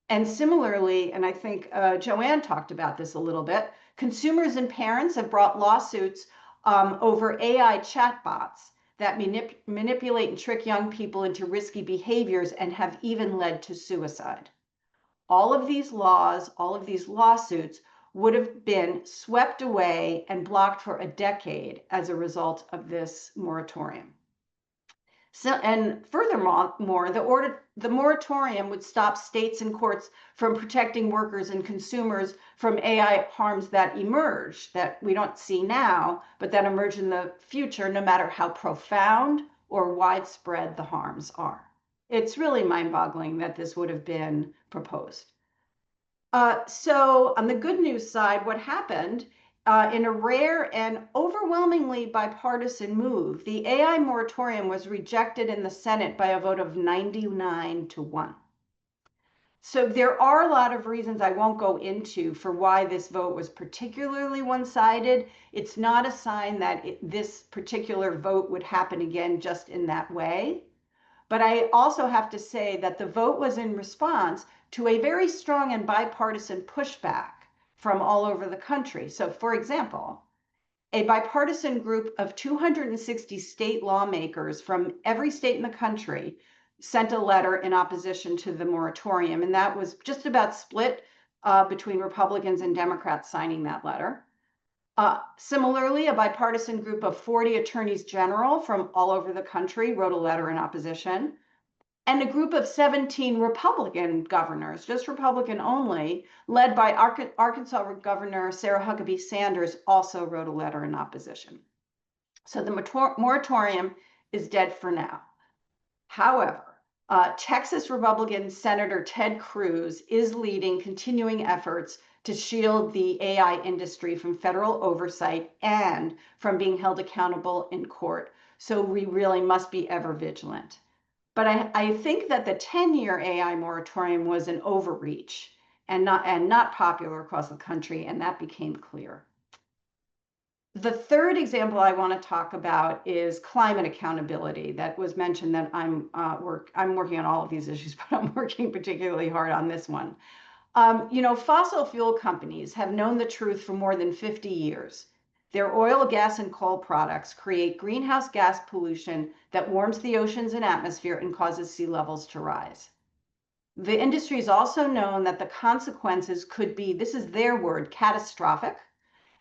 And similarly, and I think Joanne talked about this a little bit, consumers and parents have brought lawsuits over AI chatbots that manipulate and trick young people into risky behaviors and have even led to suicide. All of these laws, all of these lawsuits would have been swept away and blocked for a decade as a result of this moratorium. So, and furthermore, the moratorium would stop states and courts from protecting workers and consumers from AI harms that emerge, that we don't see now, but that emerge in the future, no matter how profound or widespread the harms are. It's really mind-boggling that this would have been proposed. So on the good news side, what happened in a rare and overwhelmingly bipartisan move, the AI moratorium was rejected in the Senate by a vote of 99-1. So there are a lot of reasons I won't go into for why this vote was particularly one-sided. It's not a sign that this particular vote would happen again just in that way. But I also have to say that the vote was in response to a very strong and bipartisan pushback from all over the country. So, for example, a bipartisan group of 260 state lawmakers from every state in the country sent a letter in opposition to the moratorium, and that was just about split between Republicans and Democrats signing that letter. Similarly, a bipartisan group of 40 attorneys general from all over the country wrote a letter in opposition. And a group of 17 Republican governors, just Republican only, led by Arkansas Governor Sarah Huckabee Sanders, also wrote a letter in opposition. So the moratorium is dead for now. However, Texas Republican Senator Ted Cruz is leading continuing efforts to shield the AI industry from federal oversight and from being held accountable in court. So we really must be ever vigilant. But I think that the 10-year AI moratorium was an overreach and not popular across the country, and that became clear. The third example I want to talk about is climate accountability. That was mentioned that I'm working on all of these issues, but I'm working particularly hard on this one. Fossil fuel companies have known the truth for more than 50 years. Their oil, gas, and coal products create greenhouse gas pollution that warms the oceans and atmosphere and causes sea levels to rise. The industry is also known that the consequences could be, this is their word, catastrophic.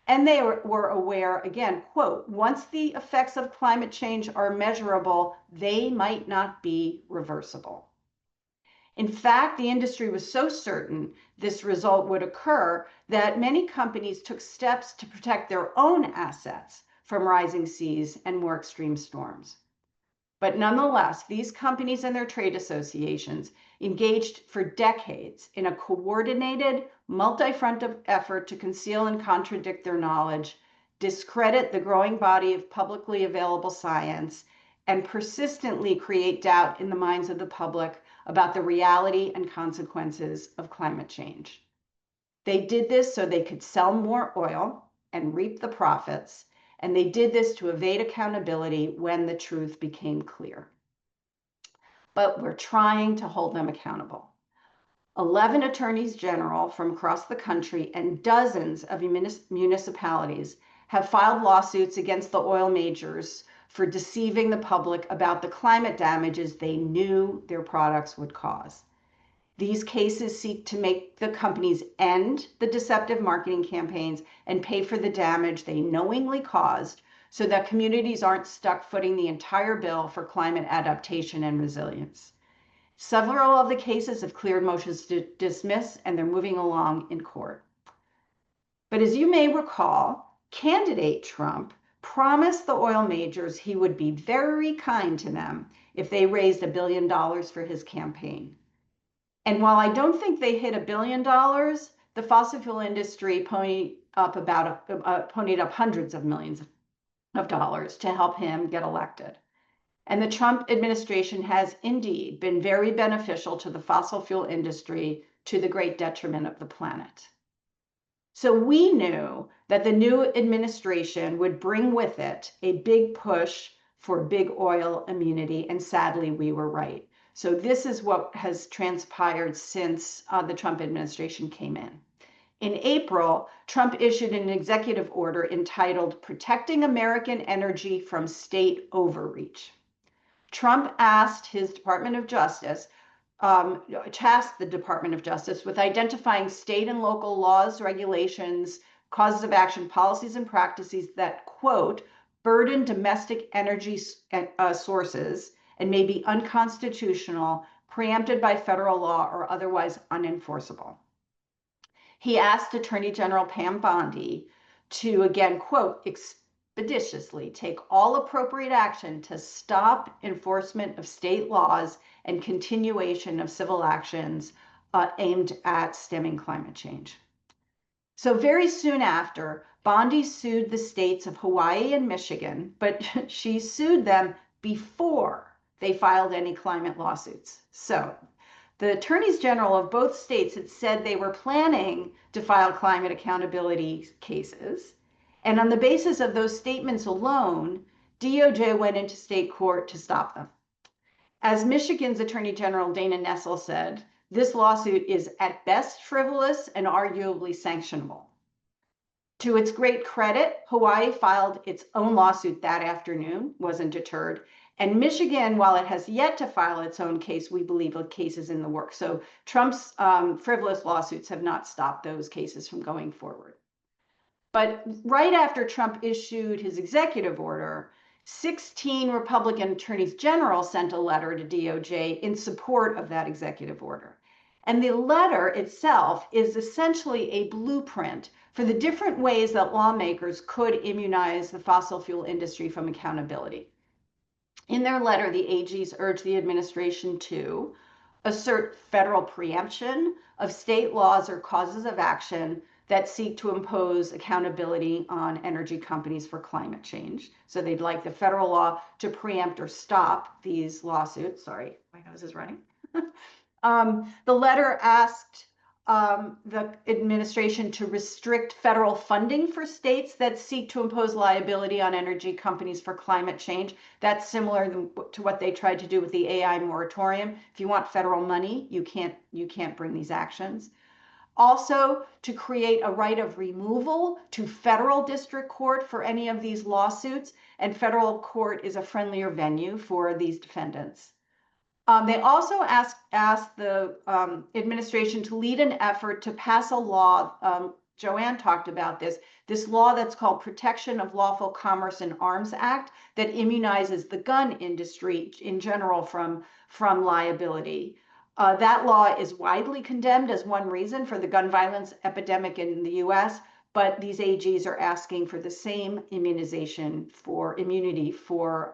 And they were aware, again, quote, once the effects of climate change are measurable, they might not be reversible. In fact, the industry was so certain this result would occur that many companies took steps to protect their own assets from rising seas and more extreme storms. But nonetheless, these companies and their trade associations engaged for decades in a coordinated, multi-front effort to conceal and contradict their knowledge, discredit the growing body of publicly available science, and persistently create doubt in the minds of the public about the reality and consequences of climate change. They did this so they could sell more oil and reap the profits, and they did this to evade accountability when the truth became clear. But we're trying to hold them accountable. 11 attorneys general from across the country and dozens of municipalities have filed lawsuits against the oil majors for deceiving the public about the climate damages they knew their products would cause. These cases seek to make the companies end the deceptive marketing campaigns and pay for the damage they knowingly caused so that communities aren't stuck footing the entire bill for climate adaptation and resilience. Several of the cases have cleared motions to dismiss, and they're moving along in court. But as you may recall, candidate Trump promised the oil majors he would be very kind to them if they raised $1 billion for his campaign. And while I don't think they hit $1 billion, the fossil fuel industry ponied up hundreds of millions of dollars to help him get elected. And the Trump administration has indeed been very beneficial to the fossil fuel industry to the great detriment of the planet. So we knew that the new administration would bring with it a big push for big oil immunity, and sadly, we were right. So this is what has transpired since the Trump administration came in. In April, Trump issued an executive order entitled Protecting American Energy from State Overreach. Trump asked his Department of Justice, tasked the Department of Justice with identifying state and local laws, regulations, causes of action, policies, and practices that, quote, burden domestic energy sources and may be unconstitutional, preempted by federal law, or otherwise unenforceable. He asked Attorney General Pam Bondi to, again, quote, expeditiously take all appropriate action to stop enforcement of state laws and continuation of civil actions aimed at stemming climate change. So very soon after, Bondi sued the states of Hawaii and Michigan, but she sued them before they filed any climate lawsuits. So the attorneys general of both states had said they were planning to file climate accountability cases. And on the basis of those statements alone, DOJ went into state court to stop them. As Michigan's Attorney General Dana Nessel said, this lawsuit is at best frivolous and arguably sanctionable. To its great credit, Hawaii filed its own lawsuit that afternoon, wasn't deterred. And Michigan, while it has yet to file its own case, we believe a case is in the works. So Trump's frivolous lawsuits have not stopped those cases from going forward. But right after Trump issued his executive order, 16 Republican attorneys general sent a letter to DOJ in support of that executive order. And the letter itself is essentially a blueprint for the different ways that lawmakers could immunize the fossil fuel industry from accountability. In their letter, the AGs urged the administration to assert federal preemption of state laws or causes of action that seek to impose accountability on energy companies for climate change. So they'd like the federal law to preempt or stop these lawsuits. Sorry, my nose is running. The letter asked the administration to restrict federal funding for states that seek to impose liability on energy companies for climate change. That's similar to what they tried to do with the AI moratorium. If you want federal money, you can't bring these actions. Also, to create a right of removal to federal district court for any of these lawsuits, and federal court is a friendlier venue for these defendants. They also asked the administration to lead an effort to pass a law. Joanne talked about this law that's called Protection of Lawful Commerce in Arms Act that immunizes the gun industry in general from liability. That law is widely condemned as one reason for the gun violence epidemic in the US, but these AGs are asking for the same immunity for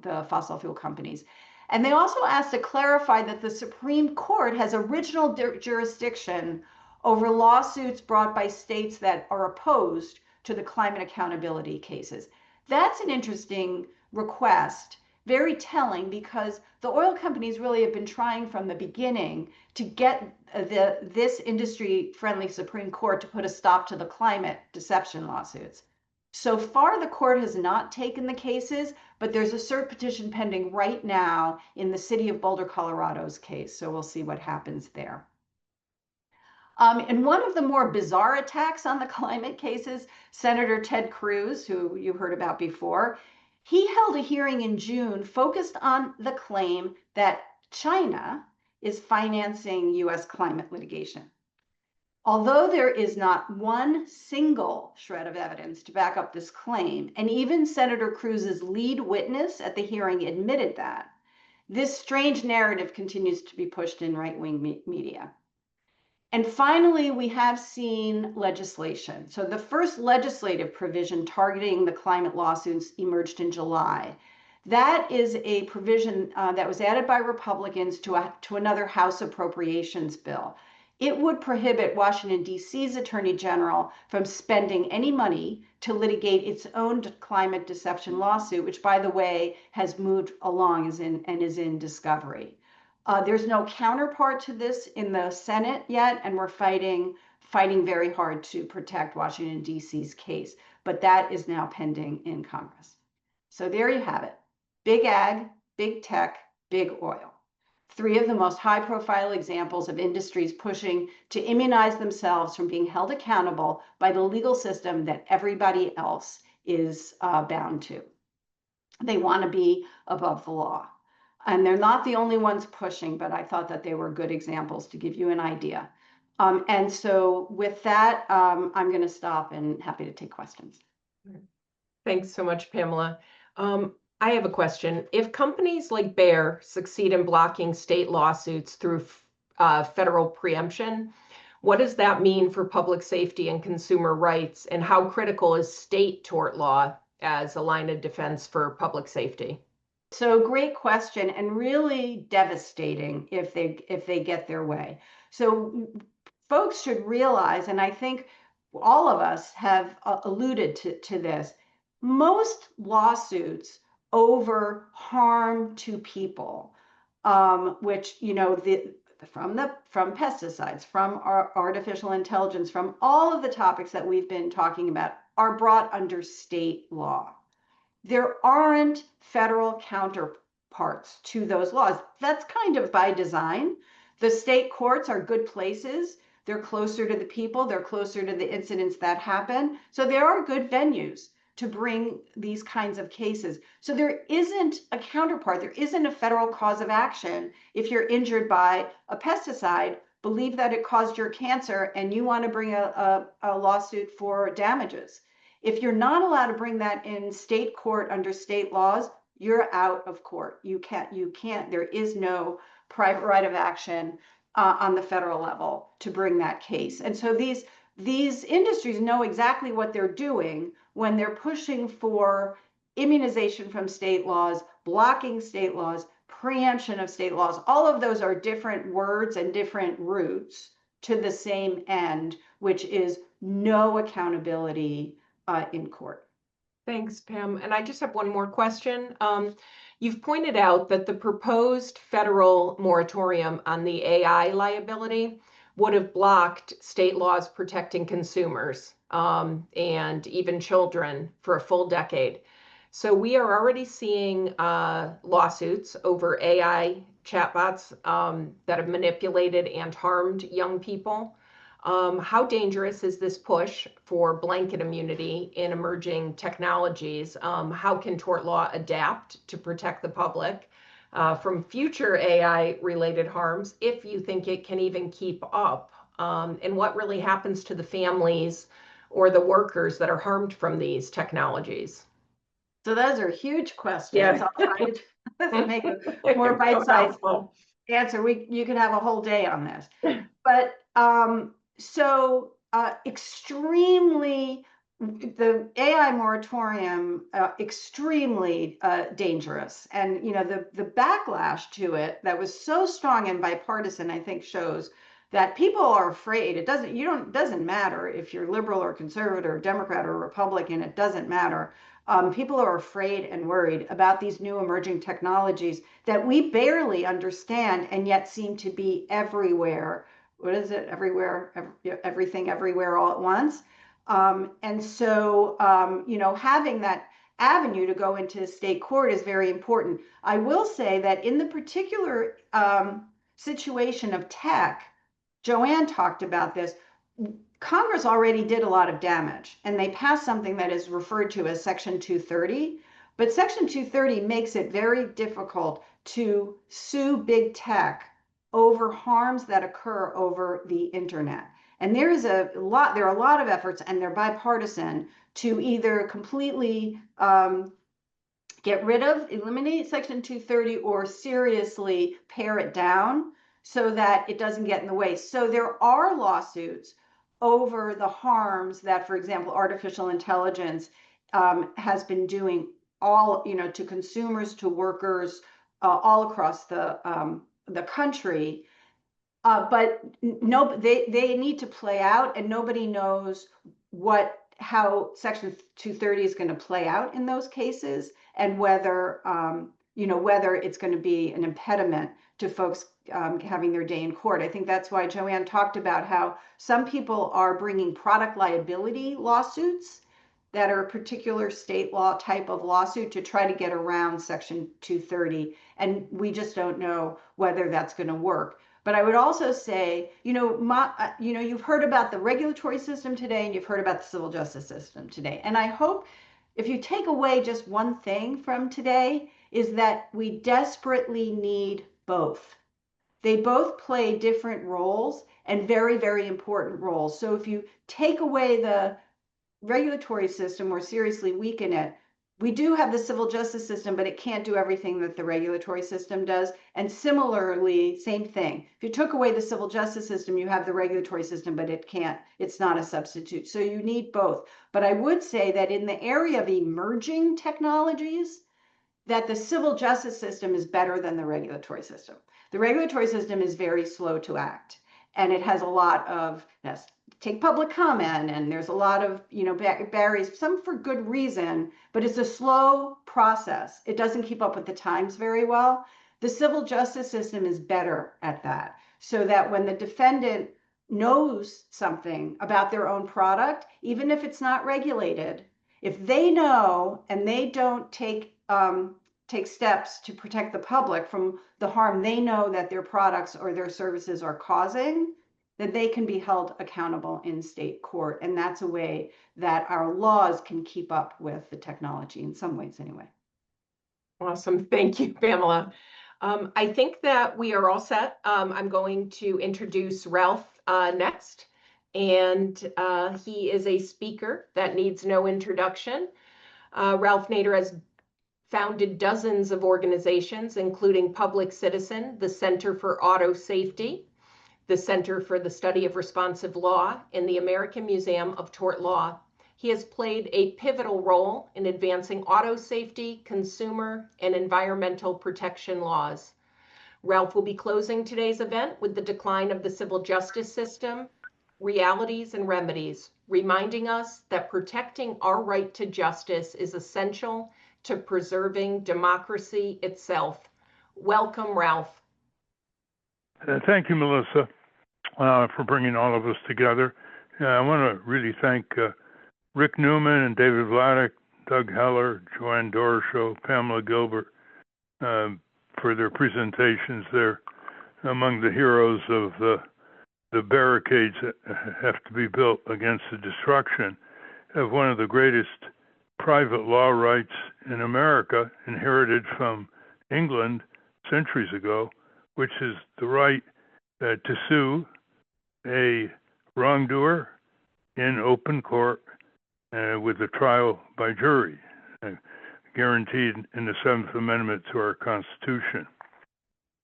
the fossil fuel companies. And they also asked to clarify that the Supreme Court has original jurisdiction over lawsuits brought by states that are opposed to the climate accountability cases. That's an interesting request, very telling, because the oil companies really have been trying from the beginning to get this industry-friendly Supreme Court to put a stop to the climate deception lawsuits. So far, the court has not taken the cases, but there's a cert petition pending right now in the city of Boulder, Colorado's case. So we'll see what happens there. And one of the more bizarre attacks on the climate cases, Senator Ted Cruz, who you heard about before, he held a hearing in June focused on the claim that China is financing US climate litigation. Although there is not one single shred of evidence to back up this claim, and even Senator Cruz's lead witness at the hearing admitted that, this strange narrative continues to be pushed in right-wing media. And finally, we have seen legislation. So the first legislative provision targeting the climate lawsuits emerged in July. That is a provision that was added by Republicans to another House appropriations bill. It would prohibit Washington, D.C.'s Attorney General from spending any money to litigate its own climate deception lawsuit, which, by the way, has moved along and is in discovery. There's no counterpart to this in the Senate yet, and we're fighting very hard to protect Washington, D.C.'s case, but that is now pending in Congress. So there you have it. Big ag, big tech, big oil. Three of the most high-profile examples of industries pushing to immunize themselves from being held accountable by the legal system that everybody else is bound to. They want to be above the law. And they're not the only ones pushing, but I thought that they were good examples to give you an idea. And so with that, I'm going to stop and happy to take questions. Thanks so much, Pamela. I have a question. If companies like Bayer succeed in blocking state lawsuits through federal preemption, what does that mean for public safety and consumer rights? And how critical is state tort law as a line of defense for public safety? So great question, and really devastating if they get their way. So folks should realize, and I think all of us have alluded to this, most lawsuits over harm to people, which, you know, from pesticides, from artificial intelligence, from all of the topics that we've been talking about, are brought under state law. There aren't federal counterparts to those laws. That's kind of by design. The state courts are good places. They're closer to the people. They're closer to the incidents that happen. So there are good venues to bring these kinds of cases. So there isn't a counterpart. There isn't a federal cause of action. If you're injured by a pesticide, believe that it caused your cancer, and you want to bring a lawsuit for damages. If you're not allowed to bring that in state court under state laws, you're out of court. You can't, there is no private right of action on the federal level to bring that case. And so these industries know exactly what they're doing when they're pushing for immunization from state laws blocking state laws, preemption of state laws. All of those are different words and different routes to the same end, which is no accountability in court. Thanks, Pam. And I just have one more question. You've pointed out that the proposed federal moratorium on the AI liability would have blocked state laws protecting consumers and even children for a full decade. So we are already seeing lawsuits over AI chatbots that have manipulated and harmed young people. How dangerous is this push for blanket immunity in emerging technologies? How can tort law adapt to protect the public from future AI-related harms, if you think it can even keep up? And what really happens to the families or the workers that are harmed from these technologies? So those are huge questions. Yeah. I'll try to make a more bite-sized answer. You could have a whole day on this. But extremely, the AI moratorium, extremely dangerous. And, you know, the backlash to it that was so strong and bipartisan, I think, shows that people are afraid. It doesn't matter if you're liberal or conservative or Democrat or Republican, it doesn't matter. People are afraid and worried about these new emerging technologies that we barely understand and yet seem to be everywhere. What is it? Everywhere, everything, everywhere, all at once. You know, having that avenue to go into state court is very important. I will say that in the particular situation of tech, Joanne talked about this. Congress already did a lot of damage, and they passed something that is referred to as Section 230. But Section 230 makes it very difficult to sue big tech over harms that occur over the internet. And there are a lot of efforts, and they're bipartisan, to either completely eliminate Section 230 or seriously pare it down so that it doesn't get in the way. So there are lawsuits over the harms that, for example, artificial intelligence has been doing to consumers, to workers, all across the country. But they need to play out, and nobody knows how Section 230 is going to play out in those cases, and whether it's going to be an impediment to folks having their day in court. I think that's why Joanne talked about how some people are bringing product liability lawsuits that are a particular state law type of lawsuit to try to get around Section 230. And we just don't know whether that's going to work. But I would also say, you've heard about the regulatory system today, and you've heard about the civil justice system today. And I hope if you take away just one thing from today, is that we desperately need both. They both play different roles, and very, very important roles. So if you take away the regulatory system or seriously weaken it, we do have the civil justice system, but it can't do everything that the regulatory system does. And similarly, same thing. If you took away the civil justice system, you have the regulatory system, but it's not a substitute. So you need both. But I would say that in the area of emerging technologies, that the civil justice system is better than the regulatory system. The regulatory system is very slow to act, and it has a lot of take public comment, and there's a lot of barriers, some for good reason, but it's a slow process. It doesn't keep up with the times very well. The civil justice system is better at that, so that when the defendant knows something about their own product, even if it's not regulated, if they know and they don't take steps to protect the public from the harm they know that their products or their services are causing, that they can be held accountable in state court. And that's a way that our laws can keep up with the technology, in some ways anyway. Awesome. Thank you, Pamela. I think that we are all set. I'm going to introduce Ralph next. And he is a speaker that needs no introduction. Ralph Nader has founded dozens of organizations, including Public Citizen, the Center for Auto Safety, the Center for the Study of Responsive Law, and the American Museum of Tort Law. He has played a pivotal role in advancing auto safety, consumer, and environmental protection laws. Ralph will be closing today's event with the decline of the civil justice system, realities and remedies, reminding us that protecting our right to justice is essential to preserving democracy itself. Welcome, Ralph. Thank you, Melissa, for bringing all of us together. I want to really thank Rick Newman and David Vladeck, Doug Heller, Joanne Dorshow, Pamela Gilbert for their presentations. They're among the heroes of the barricades that have to be built against the destruction of one of the greatest private law rights in America, inherited from England centuries ago, which is the right to sue a wrongdoer in open court with a trial by jury, guaranteed in the Seventh Amendment to our Constitution.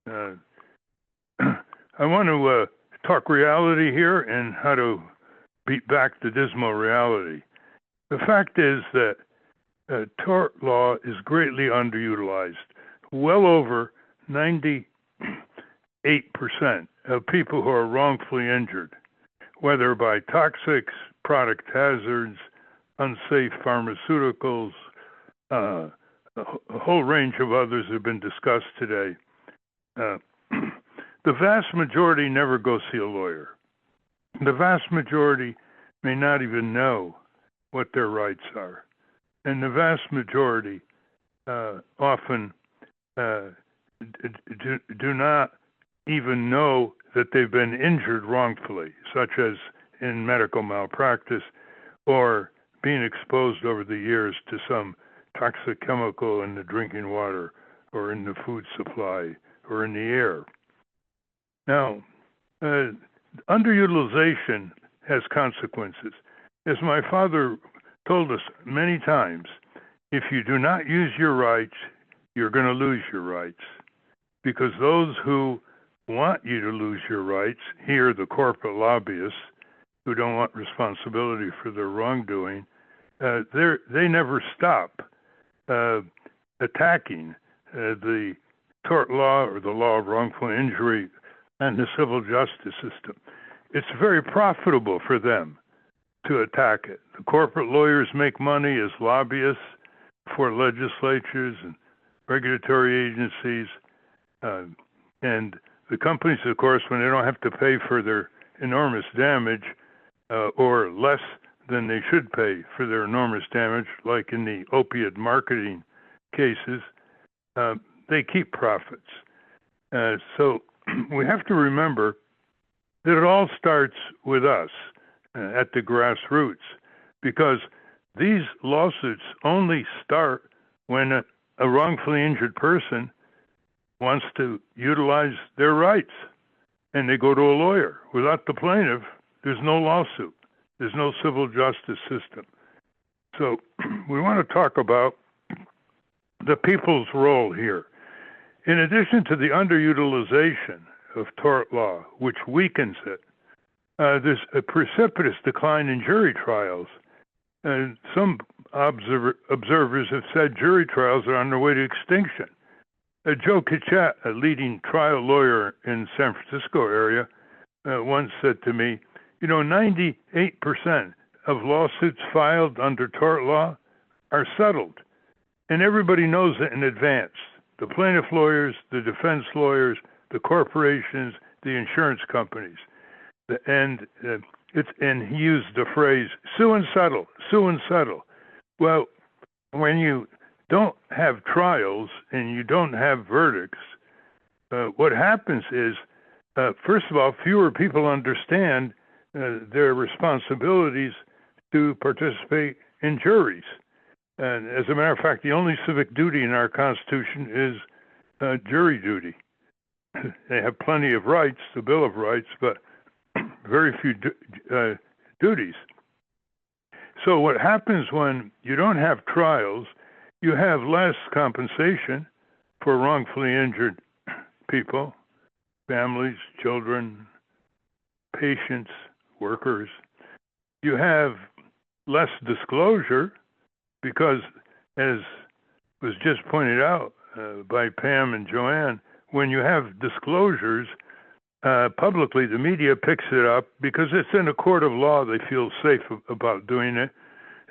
I want to talk reality here and how to beat back the dismal reality. The fact is that tort law is greatly underutilized. Well over 98% of people who are wrongfully injured, whether by toxics, product hazards, unsafe pharmaceuticals, a whole range of others have been discussed today. The vast majority never go see a lawyer. The vast majority may not even know what their rights are. And the vast majority often do not even know that they've been injured wrongfully, such as in medical malpractice or being exposed over the years to some toxic chemical in the drinking water or in the food supply or in the air. Now, underutilization has consequences. As my father told us many times, if you do not use your rights, you're going to lose your rights. Because those who want you to lose your rights, here the corporate lobbyists who don't want responsibility for their wrongdoing, they never stop attacking the tort law or the law of wrongful injury and the civil justice system. It's very profitable for them to attack it. The corporate lawyers make money as lobbyists for legislatures and regulatory agencies. And the companies, of course, when they don't have to pay for their enormous damage or less than they should pay for their enormous damage, like in the opiate marketing cases, they keep profits. So we have to remember that it all starts with us at the grassroots, because these lawsuits only start when a wrongfully injured person wants to utilize their rights and they go to a lawyer. Without the plaintiff, there's no lawsuit. There's no civil justice system. So we want to talk about the people's role here. In addition to the underutilization of tort law, which weakens it, there's a precipitous decline in jury trials. And some observers have said jury trials are on their way to extinction. Joe Kitchett, a leading trial lawyer in San Francisco area, once said to me, 98% of lawsuits filed under tort law are settled. And everybody knows it in advance. The plaintiff lawyers, the defense lawyers, the corporations, the insurance companies. And he used the phrase, sue and settle, sue and settle. Well, when you don't have trials and you don't have verdicts, what happens is, first of all, fewer people understand their responsibilities to participate in juries. And as a matter of fact, the only civic duty in our Constitution is jury duty. They have plenty of rights, the Bill of Rights, but very few duties. So what happens when you don't have trials, you have less compensation for wrongfully injured people, families, children, patients, workers. You have less disclosure because, as was just pointed out by Pam and Joanne, when you have disclosures publicly, the media picks it up because it's in a court of law. They feel safe about doing it.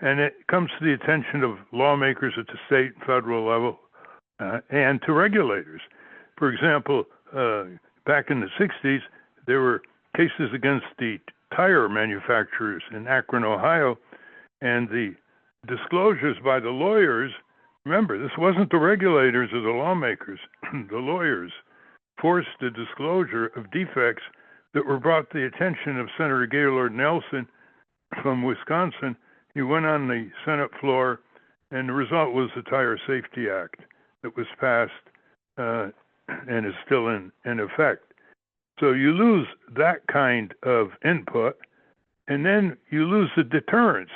And it comes to the attention of lawmakers at the state and federal level and to regulators. For example, back in the 60s, there were cases against the tire manufacturers in Akron, Ohio, and the disclosures by the lawyers, remember, this wasn't the regulators or the lawmakers, the lawyers forced the disclosure of defects that were brought to the attention of Senator Gaylord Nelson from Wisconsin. He went on the Senate floor, and the result was the Tire Safety Act that was passed and is still in effect. So you lose that kind of input, and then you lose the deterrence.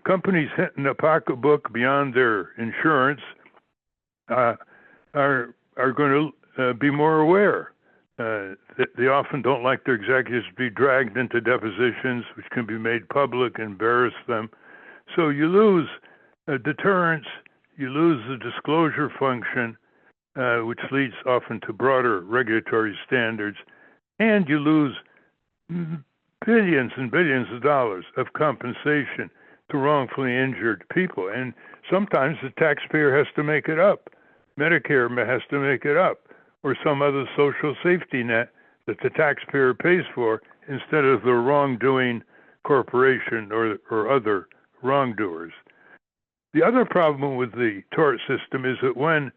Companies hitting the pocketbook beyond their insurance are going to be more aware. They often don't like their executives to be dragged into depositions, which can be made public, embarrass them. So you lose deterrence, you lose the disclosure function, which leads often to broader regulatory standards, and you lose billions and billions of dollars of compensation to wrongfully injured people. And sometimes the taxpayer has to make it up. Medicare has to make it up, or some other social safety net that the taxpayer pays for instead of the wrongdoing corporation or other wrongdoers. The other problem with the tort system is that when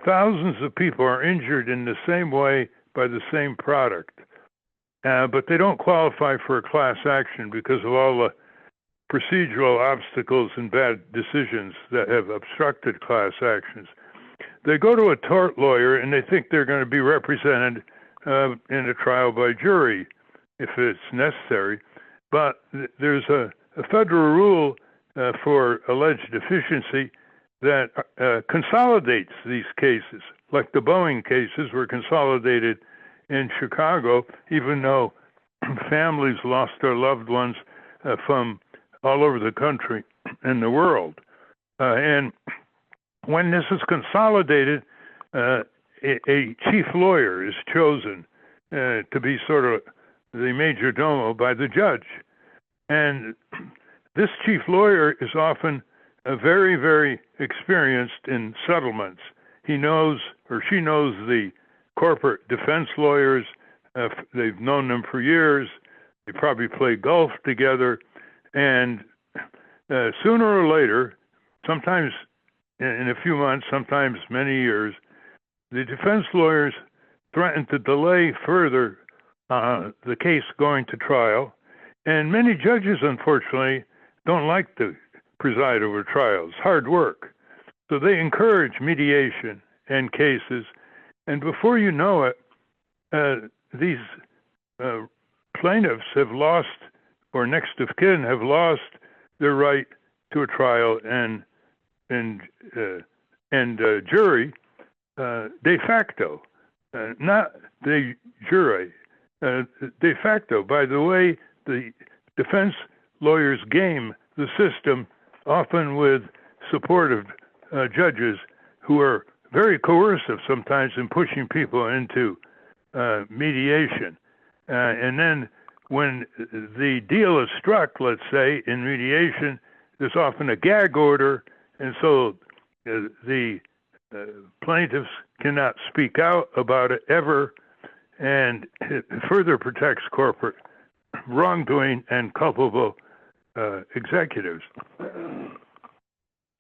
thousands of people are injured in the same way by the same product, but they don't qualify for a class action because of all the procedural obstacles and bad decisions that have obstructed class actions, they go to a tort lawyer and they think they're going to be represented in a trial by jury if it's necessary. But there's a federal rule for alleged deficiency that consolidates these cases, like the Boeing cases were consolidated in Chicago, even though families lost their loved ones from all over the country and the world. And when this is consolidated, a chief lawyer is chosen to be sort of the major domo by the judge. And this chief lawyer is often very, very experienced in settlements. He knows, or she knows, the corporate defense lawyers. They've known them for years. They probably play golf together. And sooner or later, sometimes in a few months, sometimes many years, the defense lawyers threaten to delay further the case going to trial. And many judges, unfortunately, don't like to preside over trials. Hard work. So they encourage mediation and cases. And before you know it, these plaintiffs have lost, or next of kin have lost, their right to a trial and jury de facto, not de jure, de facto. By the way, the defense lawyers game the system, often with supportive judges who are very coercive sometimes in pushing people into mediation. And then when the deal is struck, let's say, in mediation, there's often a gag order, and so the plaintiffs cannot speak out about it ever, and it further protects corporate wrongdoing and culpable executives.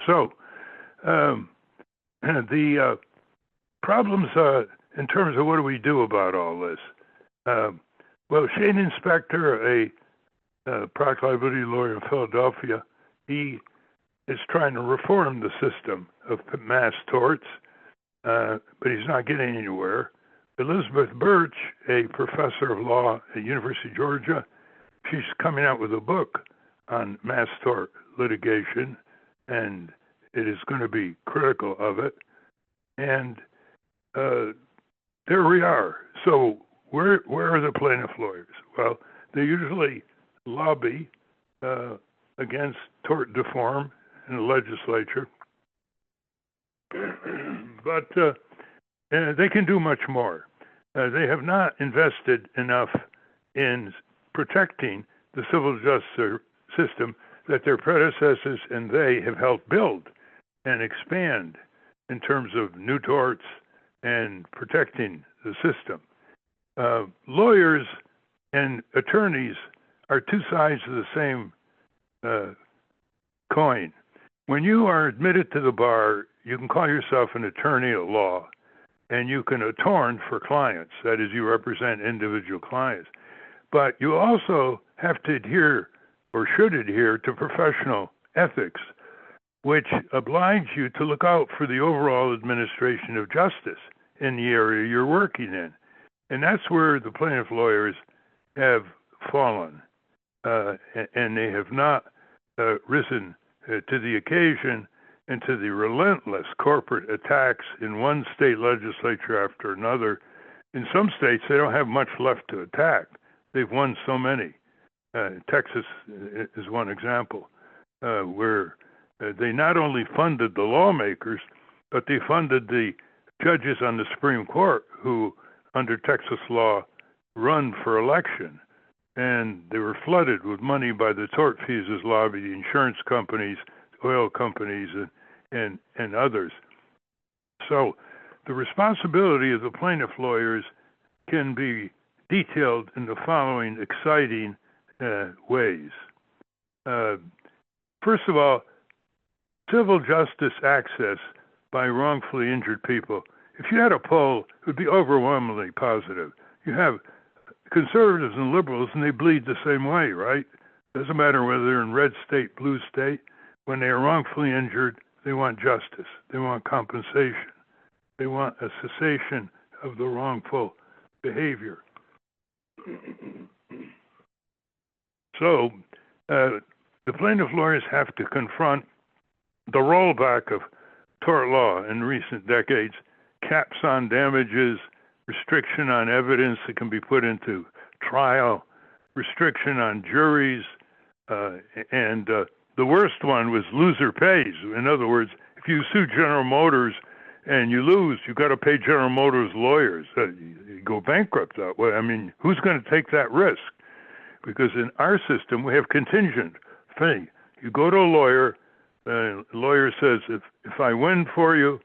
So the problems in terms of what do we do about all this? Well, Shane Inspector, a product liability lawyer in Philadelphia, he is trying to reform the system of mass torts, but he's not getting anywhere. Elizabeth Birch, a professor of law at University of Georgia, she's coming out with a book on mass tort litigation, and it is going to be critical of it. And there we are. So where are the plaintiff lawyers? Well, they usually lobby against tort reform in the legislature, but they can do much more. They have not invested enough in protecting the civil justice system that their predecessors and they have helped build and expand in terms of new torts and protecting the system. Lawyers and attorneys are two sides of the same coin. When you are admitted to the bar, you can call yourself an attorney at law, and you can attorn for clients. That is, you represent individual clients. But you also have to adhere, or should adhere, to professional ethics, which oblige you to look out for the overall administration of justice in the area you're working in. And that's where the plaintiff lawyers have fallen, and they have not risen to the occasion and to the relentless corporate attacks in one state legislature after another. In some states, they don't have much left to attack. They've won so many. Texas is one example, where they not only funded the lawmakers, but they funded the judges on the Supreme Court who, under Texas law, run for election. And they were flooded with money by the tortfeasors lobby, the insurance companies, oil companies, and others. So the responsibility of the plaintiff lawyers can be detailed in the following exciting ways. First of all, civil justice access by wrongfully injured people. If you had a poll, it would be overwhelmingly positive. You have conservatives and liberals, and they bleed the same way, right? Doesn't matter whether they're in red state, blue state. When they are wrongfully injured, they want justice. They want compensation. They want a cessation of the wrongful behavior. So the plaintiff lawyers have to confront the rollback of tort law in recent decades, caps on damages, restriction on evidence that can be put into trial, restriction on juries, and the worst one was loser pays. In other words, if you sue General Motors and you lose, you got to pay General Motors lawyers. You go bankrupt that way. I mean, who's going to take that risk? Because in our system, we have contingent fee. You go to a lawyer, the lawyer says, if I win for you,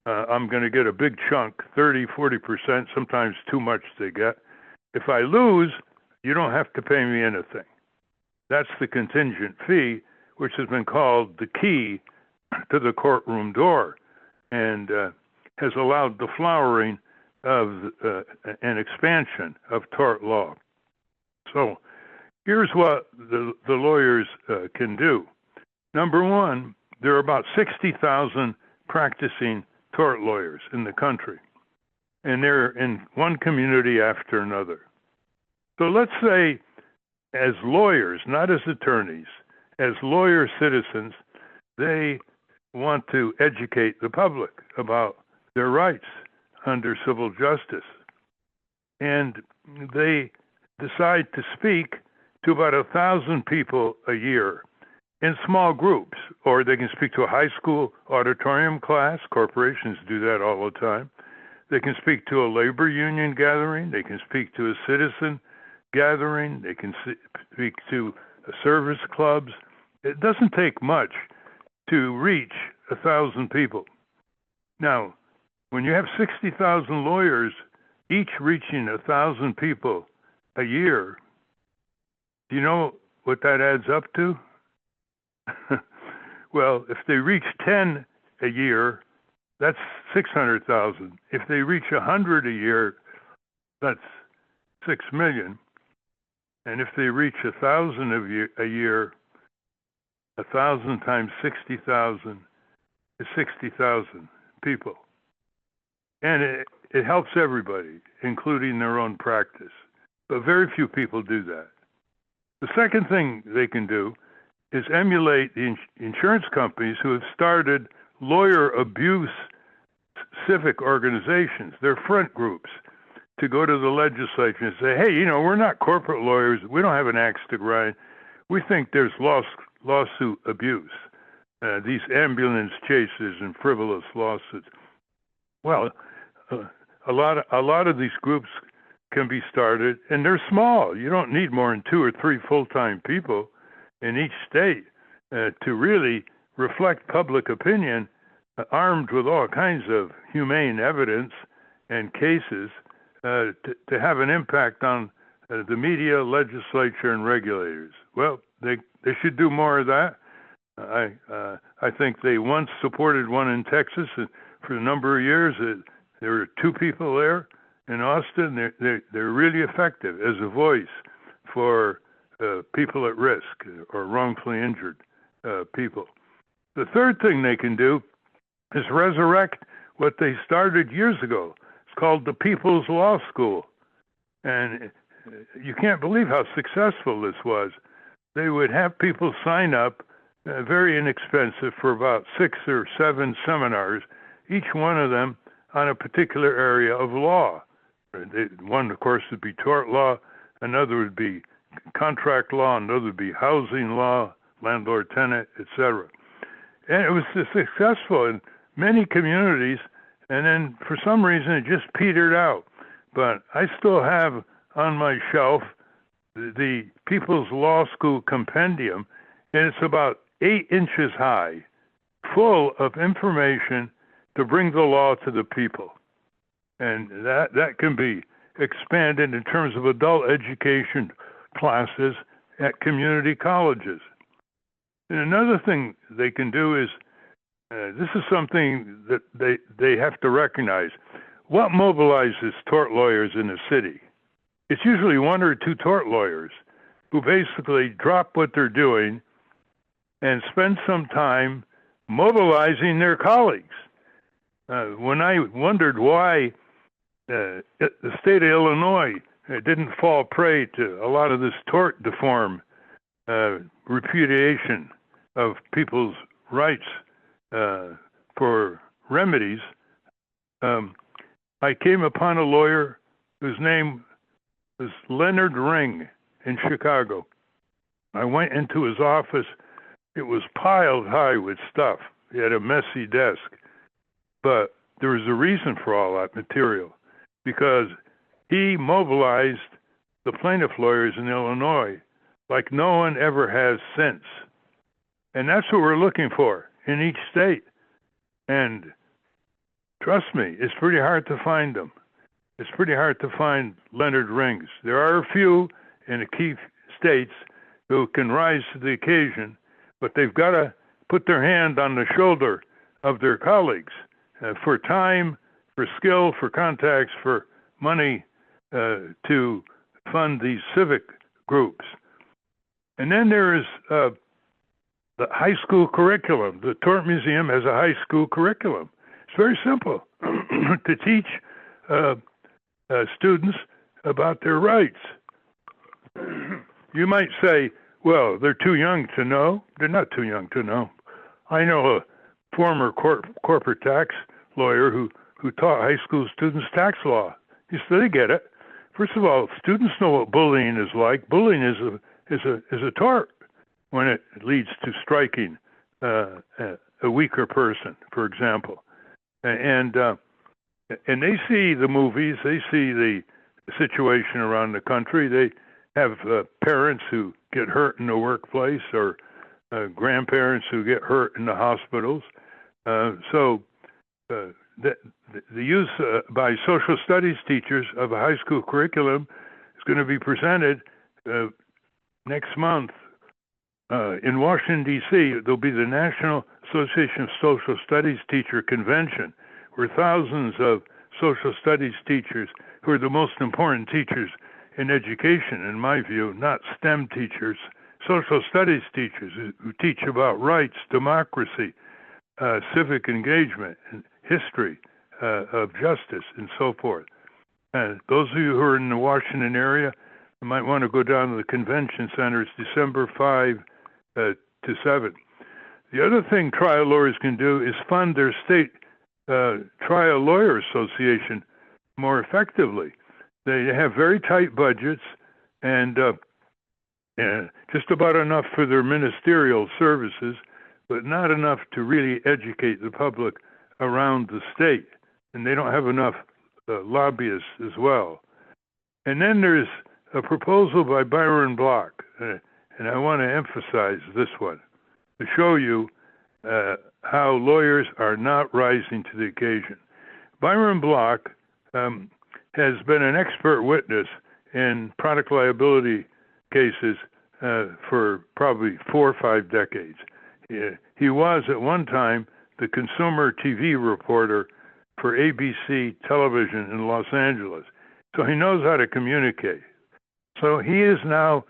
I'm going to get a big chunk, 30, 40%, sometimes too much they get. If I lose, you don't have to pay me anything. That's the contingent fee, which has been called the key to the courtroom door, and has allowed the flowering of an expansion of tort law. So here's what the lawyers can do. Number one, there are about 60,000 practicing tort lawyers in the country, and they're in one community after another. So let's say, as lawyers, not as attorneys, as lawyer citizens, they want to educate the public about their rights under civil justice. And they decide to speak to about 1,000 people a year in small groups, or they can speak to a high school auditorium class. Corporations do that all the time. They can speak to a labor union gathering. They can speak to a citizen gathering. They can speak to service clubs. It doesn't take much to reach 1,000 people. Now, when you have 60,000 lawyers, each reaching 1,000 people a year, do you know what that adds up to? Well, if they reach 10 a year, that's 600,000. If they reach 100 a year, that's 6 million. And if they reach 1,000 a year, 1,000 times 60,000 is 60,000 people. And it helps everybody, including their own practice. But very few people do that. The second thing they can do is emulate the insurance companies who have started lawyer abuse civic organizations, their front groups, to go to the legislature and say, hey, we're not corporate lawyers. We don't have an axe to grind. We think there's lawsuit abuse, these ambulance chases and frivolous lawsuits. Well, a lot of these groups can be started, and they're small. You don't need more than 2 or 3 full-time people in each state to really reflect public opinion, armed with all kinds of humane evidence and cases to have an impact on the media, legislature, and regulators. Well, they should do more of that. I think they once supported one in Texas, and for a number of years there were 2 people there in Austin. They're really effective as a voice for people at risk or wrongfully injured people. The third thing they can do is resurrect what they started years ago. It's called the People's Law School. And you can't believe how successful this was. They would have people sign up, very inexpensive, for about 6 or 7 seminars, each one of them on a particular area of law. One, of course, would be tort law, another would be contract law, another would be housing law, landlord-tenant, etc. And it was successful in many communities, and then for some reason it just petered out. But I still have on my shelf the People's Law School Compendium, and it's about 8 inches high, full of information to bring the law to the people. And that can be expanded in terms of adult education classes at community colleges. And another thing they can do is, this is something that they have to recognize. What mobilizes tort lawyers in a city? It's usually 1 or 2 tort lawyers who basically drop what they're doing and spend some time mobilizing their colleagues. When I wondered why the state of Illinois didn't fall prey to a lot of this tort deform repudiation of people's rights for remedies, I came upon a lawyer whose name was Leonard Ring in Chicago. I went into his office. It was piled high with stuff. He had a messy desk. But there was a reason for all that material, because he mobilized the plaintiff lawyers in Illinois like no one ever has since. And that's what we're looking for in each state. And trust me, it's pretty hard to find them. It's pretty hard to find Leonard Rings. There are a few in the key states who can rise to the occasion, but they've got to put their hand on the shoulder of their colleagues for time, for skill, for contacts, for money to fund these civic groups. And then there is the high school curriculum. The Tort Museum has a high school curriculum. It's very simple to teach students about their rights. You might say, well, they're too young to know. They're not too young to know. I know a former corporate tax lawyer who taught high school students tax law. He said they get it. First of all, students know what bullying is like. Bullying is a tort when it leads to striking a weaker person, for example. And they see the movies. They see the situation around the country. They have parents who get hurt in the workplace, or grandparents who get hurt in the hospitals. So the use by social studies teachers of a high school curriculum is going to be presented next month in Washington, D.C. There'll be the National Association of Social Studies Teacher Convention, where thousands of social studies teachers, who are the most important teachers in education, in my view, not STEM teachers, social studies teachers who teach about rights, democracy, civic engagement, and history of justice, and so forth. Those of you who are in the Washington area, you might want to go down to the convention center. It's December 5 to 7. The other thing trial lawyers can do is fund their state trial lawyer association more effectively. They have very tight budgets, and just about enough for their ministerial services, but not enough to really educate the public around the state. And they don't have enough lobbyists as well. And then there's a proposal by Byron Block, and I want to emphasize this one to show you how lawyers are not rising to the occasion. Byron Block has been an expert witness in product liability cases for probably 4 or 5 decades. He was at one time the consumer TV reporter for ABC television in Los Angeles. So he knows how to communicate. So he is now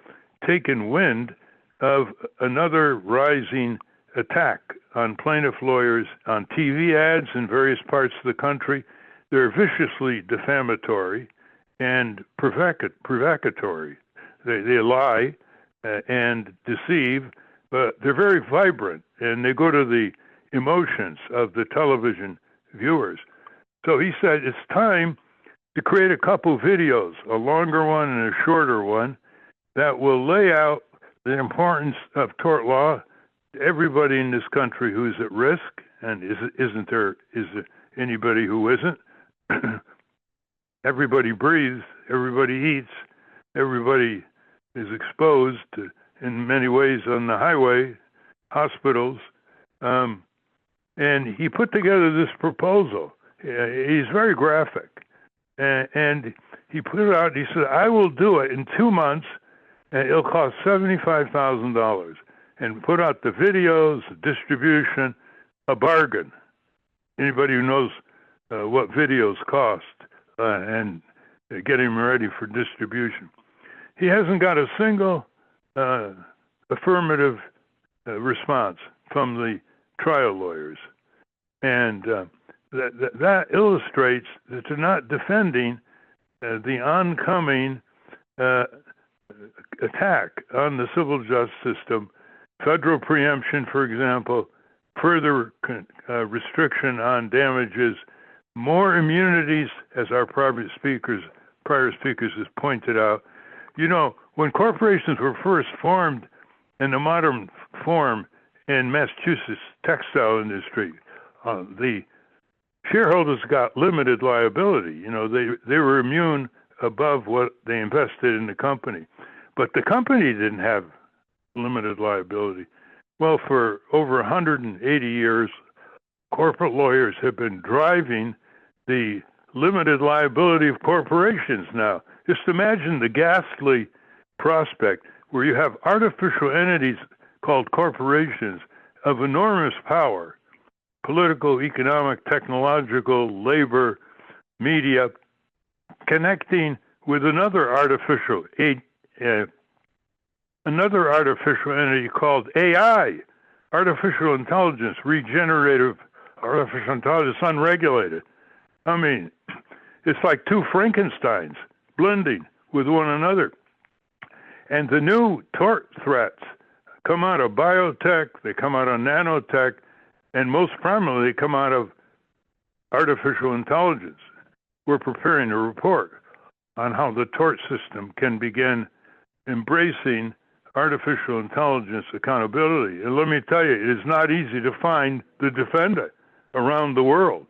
taken wind of another rising attack on plaintiff lawyers on TV ads in various parts of the country. They're viciously defamatory and provocatory. They lie and deceive, but they're very vibrant, and they go to the emotions of the television viewers. So he said it's time to create a couple videos, a longer one and a shorter one, that will lay out the importance of tort law to everybody in this country who's at risk, and is there anybody who isn't? Everybody breathes, everybody eats, everybody is exposed to, in many ways on the highway, hospitals, and he put together this proposal. He's very graphic, and he put it out. He said, "I will do it in 2 months, and it'll cost $75,000." And put out the videos, the distribution, a bargain. Anybody who knows what videos cost and getting them ready for distribution. He hasn't got a single affirmative response from the trial lawyers. And that illustrates that they're not defending the oncoming attack on the civil justice system, federal preemption, for example, further restriction on damages, more immunities, as our prior speakers has pointed out. You know, when corporations were first formed in the modern form in Massachusetts textile industry, the shareholders got limited liability. You know, they were immune above what they invested in the company. But the company didn't have limited liability. Well, for over 180 years, corporate lawyers have been driving the limited liability of corporations now. Just imagine the ghastly prospect where you have artificial entities called corporations of enormous power, political, economic, technological, labor, media, connecting with another artificial entity called AI, artificial intelligence, regenerative artificial intelligence, unregulated. I mean, it's like two Frankensteins blending with one another. And the new tort threats come out of biotech, they come out of nanotech, and most prominently, they come out of artificial intelligence. We're preparing a report on how the tort system can begin embracing artificial intelligence accountability. And let me tell you, it is not easy to find the defendant around the world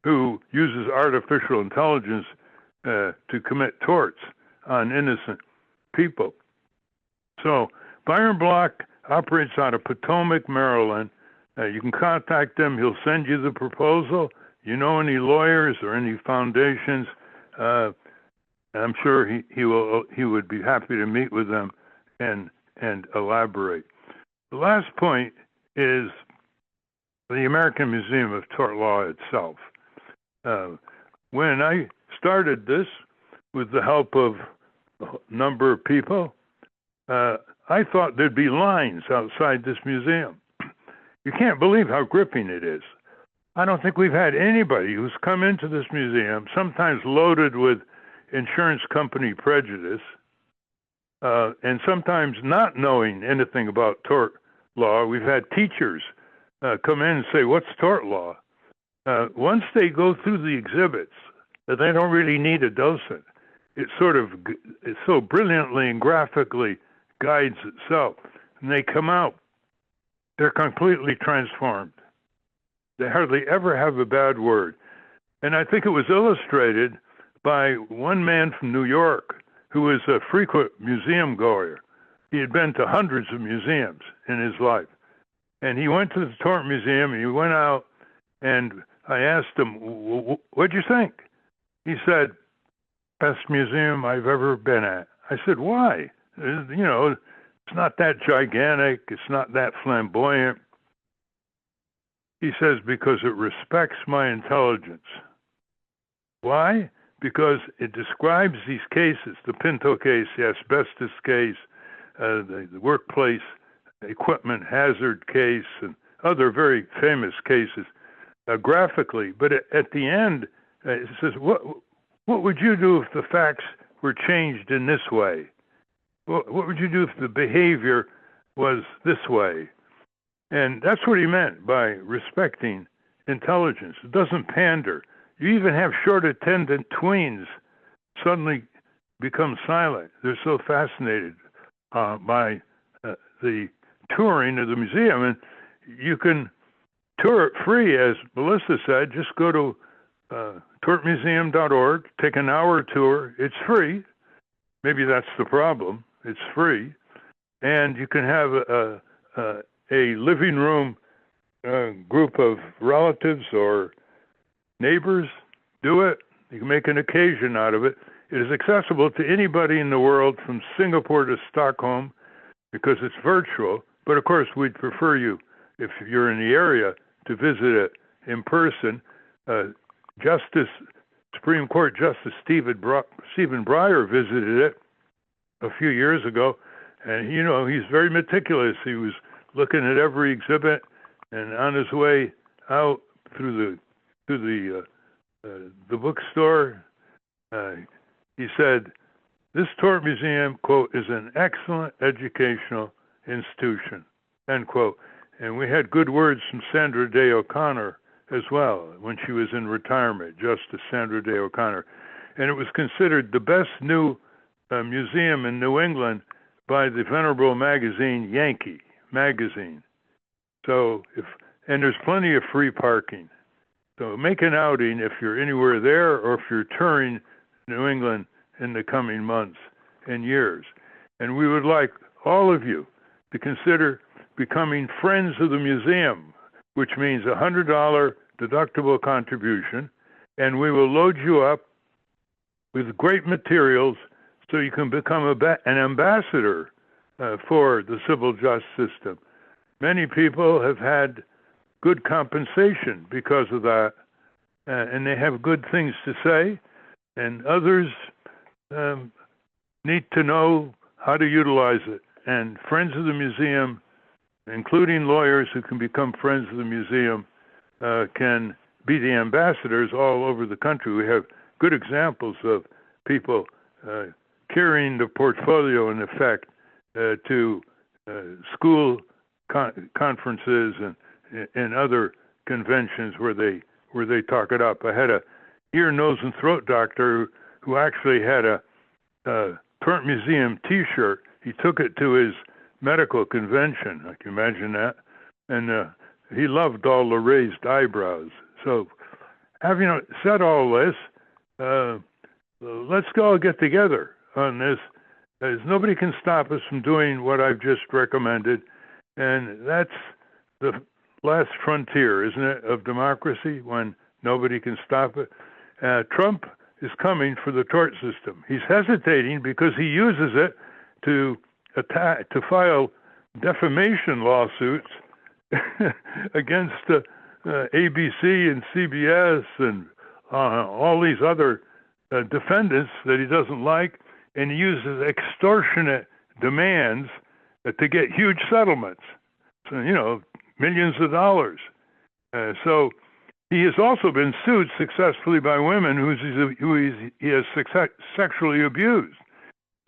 who uses artificial intelligence to commit torts on innocent people. So Byron Block operates out of Potomac, Maryland. You can contact him. He'll send you the proposal. You know any lawyers or any foundations, I'm sure he would be happy to meet with them and elaborate. The last point is the American Museum of Tort Law itself. When I started this with the help of a number of people, I thought there'd be lines outside this museum. You can't believe how gripping it is. I don't think we've had anybody who's come into this museum, sometimes loaded with insurance company prejudice, and sometimes not knowing anything about tort law. We've had teachers come in and say, "What's tort law?" Once they go through the exhibits, they don't really need a docent. It's so brilliantly and graphically guides itself. And they come out, they're completely transformed. They hardly ever have a bad word. And I think it was illustrated by one man from New York who was a frequent museum goer. He had been to hundreds of museums in his life. And he went to the Tort Museum, and he went out, and I asked him, what'd you think? He said, best museum I've ever been at. I said, why? You know, it's not that gigantic. It's not that flamboyant. He says, because it respects my intelligence. Why? Because it describes these cases, the Pinto case, the asbestos case, the workplace equipment hazard case, and other very famous cases graphically. But at the end, it says, what would you do if the facts were changed in this way? What would you do if the behavior was this way? And that's what he meant by respecting intelligence. It doesn't pander. You even have short attendant tweens suddenly become silent. They're so fascinated by the touring of the museum. And you can tour it free, as Melissa said. Just go to tortmuseum.org, take an hour tour. It's free. Maybe that's the problem. It's free. And you can have a living room group of relatives or neighbors do it. You can make an occasion out of it. It is accessible to anybody in the world from Singapore to Stockholm because it's virtual. But of course, we'd prefer you, if you're in the area, to visit it in person. Supreme Court Justice Stephen Breyer visited it a few years ago, and you know he's very meticulous. He was looking at every exhibit, and on his way out through the bookstore, he said, "This Tort Museum, quote, is an excellent educational institution," end quote. And we had good words from Sandra Day O'Connor as well when she was in retirement, Justice Sandra Day O'Connor. And it was considered the best new museum in New England by the venerable magazine Yankee magazine. So and there's plenty of free parking. So make an outing if you're anywhere there or if you're touring New England in the coming months and years. And we would like all of you to consider becoming friends of the museum, which means a $100 deductible contribution, and we will load you up with great materials so you can become an ambassador for the civil justice system. Many people have had good compensation because of that, and they have good things to say, and others need to know how to utilize it. And friends of the museum, including lawyers who can become friends of the museum, can be the ambassadors all over the country. We have good examples of people carrying the portfolio, in effect, to school conferences and other conventions where they talk it up. I had a ear, nose, and throat doctor who actually had a Tort Museum T-shirt. He took it to his medical convention. I can imagine that. And he loved all the raised eyebrows. So having said all this, let's go get together on this, as nobody can stop us from doing what I've just recommended. And that's the last frontier, isn't it, of democracy, when nobody can stop it. Trump is coming for the tort system. He's hesitating because he uses it to file defamation lawsuits against ABC and CBS and all these other defendants that he doesn't like, and he uses extortionate demands to get huge settlements, so, millions of dollars. So he has also been sued successfully by women who he has sexually abused.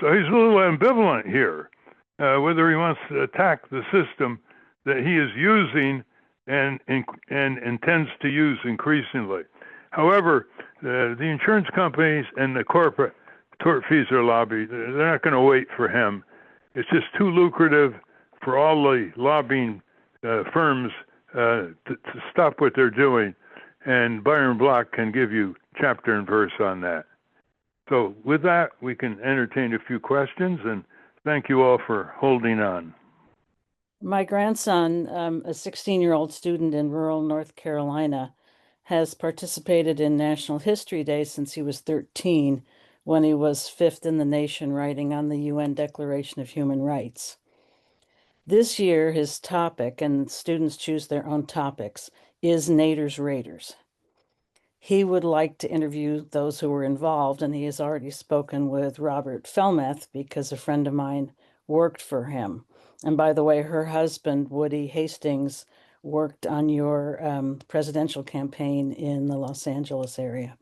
So he's a little ambivalent here, whether he wants to attack the system that he is using and intends to use increasingly. However, the insurance companies and the corporate tortfeasor lobby, they're not going to wait for him. It's just too lucrative for all the lobbying firms to stop what they're doing. And Byron Block can give you chapter and verse on that. So with that, we can entertain a few questions, and thank you all for holding on. My grandson, a 16-year-old student in rural North Carolina, has participated in National History Day since he was 13, when he was 5th in the nation writing on the UN Declaration of Human Rights. This year, his topic, and students choose their own topics, is Naders Raiders. He would like to interview those who were involved, and he has already spoken with Robert Felmeth because a friend of mine worked for him. And by the way, her husband, Woody Hastings, worked on your presidential campaign in the Los Angeles area.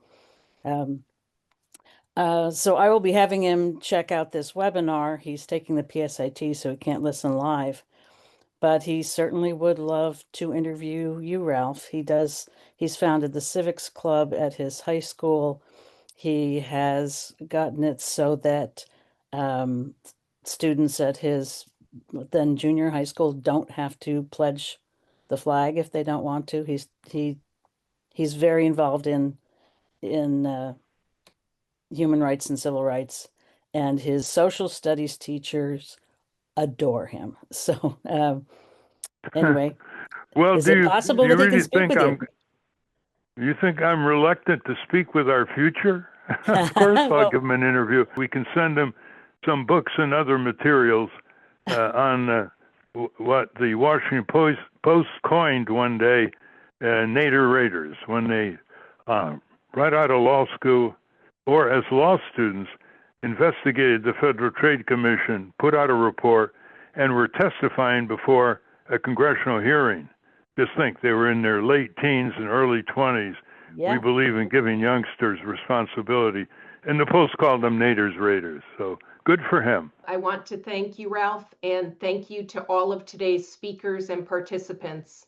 So I will be having him check out this webinar. He's taking the PSAT, so he can't listen live. But he certainly would love to interview you, Ralph. He's founded the Civics Club at his high school. He has gotten it so that students at his then junior high school don't have to pledge the flag if they don't want to. He's very involved in human rights and civil rights, and his social studies teachers adore him. So anyway, Well, is it possible that he can speak with you? You think I'm reluctant to speak with our future? Of course, I'll give him an interview. We can send him some books and other materials on what the Washington Post coined one day, Nader Raiders, when they, right out of law school or as law students, investigated the Federal Trade Commission, put out a report, and were testifying before a congressional hearing. Just think, they were in their late teens and early 20s. Yeah. We believe in giving youngsters responsibility. And the Post called them Naders Raiders. So good for him. I want to thank you, Ralph, and thank you to all of today's speakers and participants.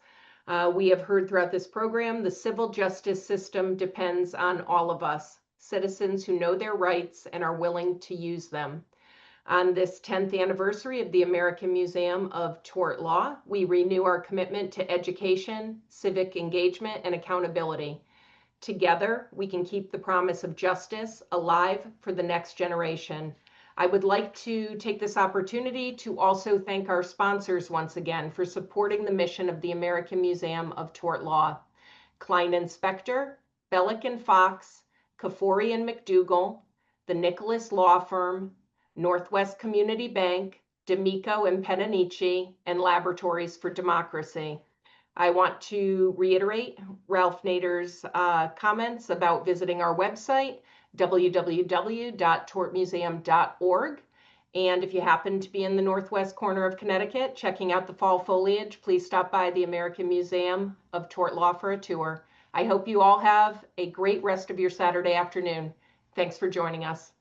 We have heard throughout this program, the civil justice system depends on all of us, citizens who know their rights and are willing to use them. On this 10th anniversary of the American Museum of Tort Law, we renew our commitment to education, civic engagement, and accountability. Together, we can keep the promise of justice alive for the next generation. I would like to take this opportunity to also thank our sponsors once again for supporting the mission of the American Museum of Tort Law. Klein and Spector, Bellick and Fox, Kafori and McDougall, the Nicholas Law Firm, Northwest Community Bank, D'Amico and Penanici, and Laboratories for Democracy. I want to reiterate Ralph Nader's comments about visiting our website, www.tortmuseum.org. And if you happen to be in the northwest corner of Connecticut, checking out the fall foliage, please stop by the American Museum of Tort Law for a tour. I hope you all have a great rest of your Saturday afternoon. Thanks for joining us.